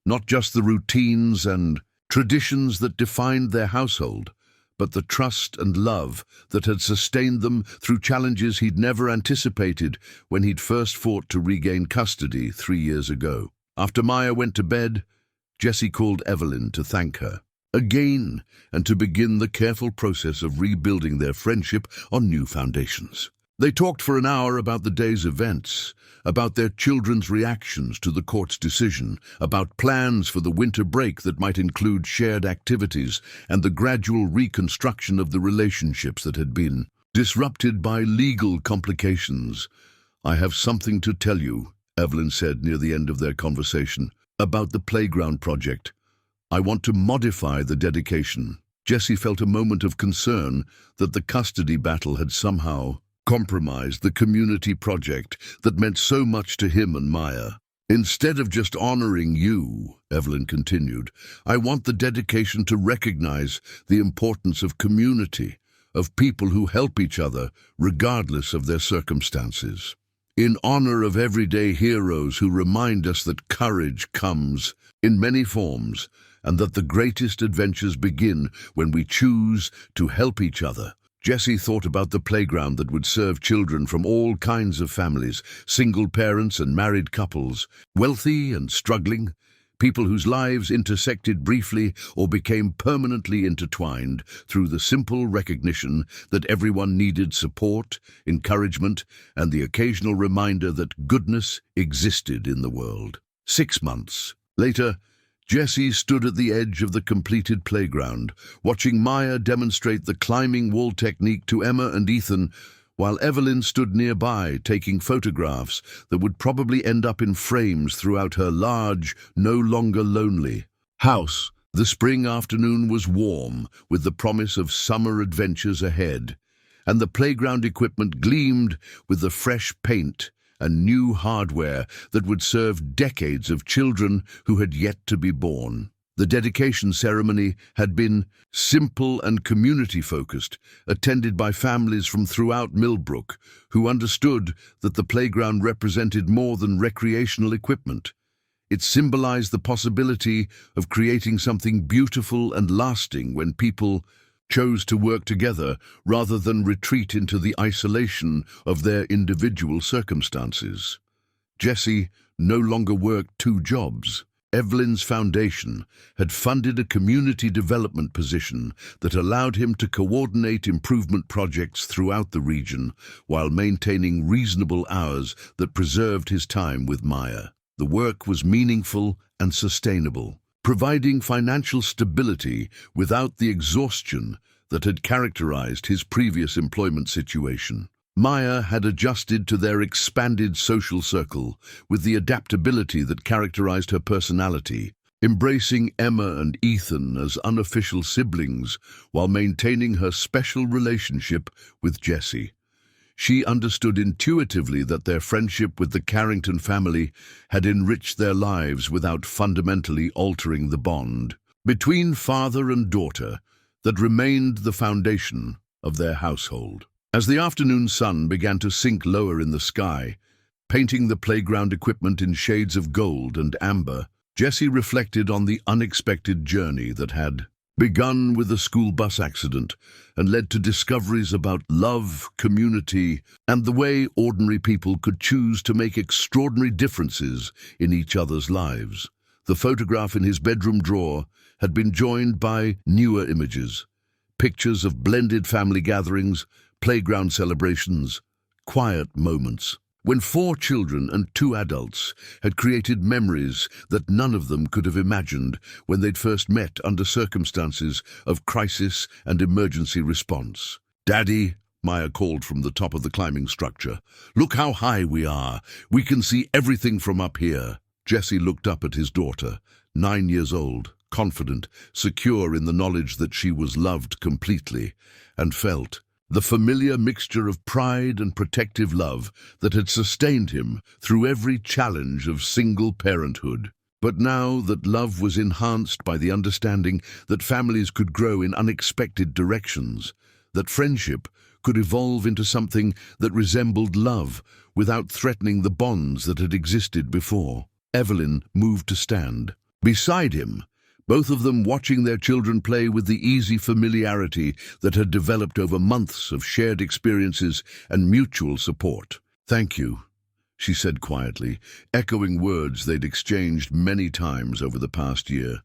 not just the routines and traditions that defined their household, but the trust and love that had sustained them through challenges he'd never anticipated when he'd first fought to regain custody 3 years ago. After Maya went to bed, Jesse called Evelyn to thank her again and to begin the careful process of rebuilding their friendship on new foundations. They talked for an hour about the day's events, about their children's reactions to the court's decision, about plans for the winter break that might include shared activities, and the gradual reconstruction of the relationships that had been disrupted by legal complications. "I have something to tell you," Evelyn said near the end of their conversation, "about the playground project. I want to modify the dedication." Jesse felt a moment of concern that the custody battle had somehow compromised the community project that meant so much to him and Maya. "Instead of just honoring you," Evelyn continued, "I want the dedication to recognize the importance of community, of people who help each other regardless of their circumstances. In honor of everyday heroes who remind us that courage comes in many forms and that the greatest adventures begin when we choose to help each other." Jesse thought about the playground that would serve children from all kinds of families, single parents and married couples, wealthy and struggling, people whose lives intersected briefly or became permanently intertwined through the simple recognition that everyone needed support, encouragement, and the occasional reminder that goodness existed in the world. 6 months later, Jesse stood at the edge of the completed playground, watching Maya demonstrate the climbing wall technique to Emma and Ethan, while Evelyn stood nearby taking photographs that would probably end up in frames throughout her large, no longer lonely house. The spring afternoon was warm, with the promise of summer adventures ahead, and the playground equipment gleamed with the fresh paint and new hardware that would serve decades of children who had yet to be born. The dedication ceremony had been simple and community-focused, attended by families from throughout Millbrook who understood that the playground represented more than recreational equipment. It symbolized the possibility of creating something beautiful and lasting when people chose to work together rather than retreat into the isolation of their individual circumstances. Jesse no longer worked two jobs. Evelyn's foundation had funded a community development position that allowed him to coordinate improvement projects throughout the region while maintaining reasonable hours that preserved his time with Maya. The work was meaningful and sustainable, providing financial stability without the exhaustion that had characterized his previous employment situation. Maya had adjusted to their expanded social circle with the adaptability that characterized her personality, embracing Emma and Ethan as unofficial siblings while maintaining her special relationship with Jesse. She understood intuitively that their friendship with the Carrington family had enriched their lives without fundamentally altering the bond between father and daughter that remained the foundation of their household. As the afternoon sun began to sink lower in the sky, painting the playground equipment in shades of gold and amber, Jesse reflected on the unexpected journey that had begun with a school bus accident and led to discoveries about love, community, and the way ordinary people could choose to make extraordinary differences in each other's lives. The photograph in his bedroom drawer had been joined by newer images, pictures of blended family gatherings, playground celebrations, quiet moments, when 4 children and 2 adults had created memories that none of them could have imagined when they'd first met under circumstances of crisis and emergency response. "Daddy," Maya called from the top of the climbing structure, "look how high we are. We can see everything from up here." Jesse looked up at his daughter, 9 years old, confident, secure in the knowledge that she was loved completely, and felt the familiar mixture of pride and protective love that had sustained him through every challenge of single parenthood. But now that love was enhanced by the understanding that families could grow in unexpected directions, that friendship could evolve into something that resembled love without threatening the bonds that had existed before, Evelyn moved to stand beside him, both of them watching their children play with the easy familiarity that had developed over months of shared experiences and mutual support. "Thank you," she said quietly, echoing words they'd exchanged many times over the past year.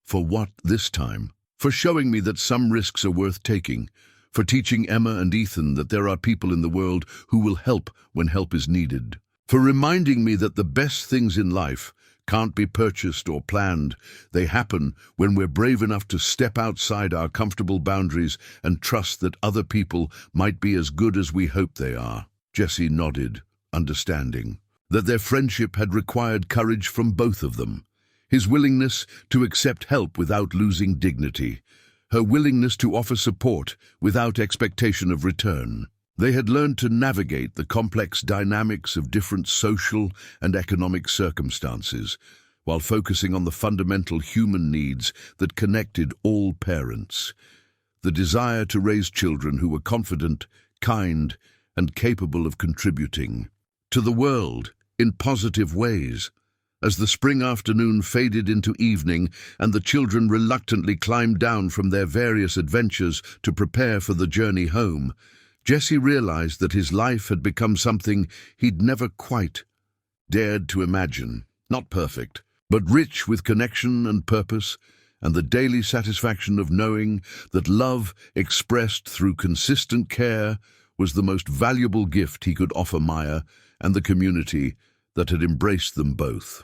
"For what this time? For showing me that some risks are worth taking, for teaching Emma and Ethan that there are people in the world who will help when help is needed, for reminding me that the best things in life can't be purchased or planned. They happen when we're brave enough to step outside our comfortable boundaries and trust that other people might be as good as we hope they are." Jesse nodded, understanding that their friendship had required courage from both of them. His willingness to accept help without losing dignity, her willingness to offer support without expectation of return. They had learned to navigate the complex dynamics of different social and economic circumstances, while focusing on the fundamental human needs that connected all parents. The desire to raise children who were confident, kind, and capable of contributing to the world in positive ways. As the spring afternoon faded into evening and the children reluctantly climbed down from their various adventures to prepare for the journey home, Jesse realized that his life had become something he'd never quite dared to imagine. Not perfect, but rich with connection and purpose, and the daily satisfaction of knowing that love expressed through consistent care was the most valuable gift he could offer Maya and the community that had embraced them both.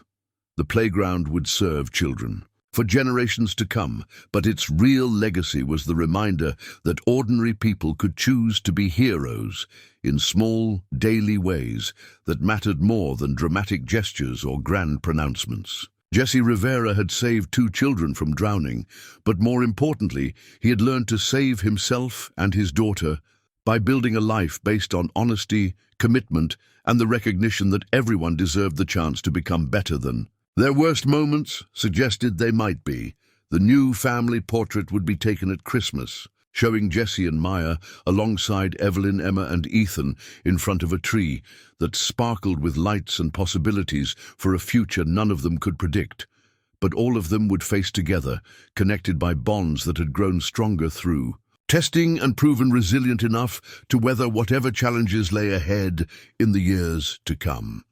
The playground would serve children for generations to come, but its real legacy was the reminder that ordinary people could choose to be heroes in small, daily ways that mattered more than dramatic gestures or grand pronouncements. Jesse Rivera had saved 2 children from drowning, but more importantly, he had learned to save himself and his daughter by building a life based on honesty, commitment, and the recognition that everyone deserved the chance to become better than their worst moments suggested they might be. The new family portrait would be taken at Christmas, showing Jesse and Maya alongside Evelyn, Emma, and Ethan in front of a tree that sparkled with lights and possibilities for a future none of them could predict. But all of them would face together, connected by bonds that had grown stronger through testing and proven resilient enough to weather whatever challenges lay ahead in the years to come.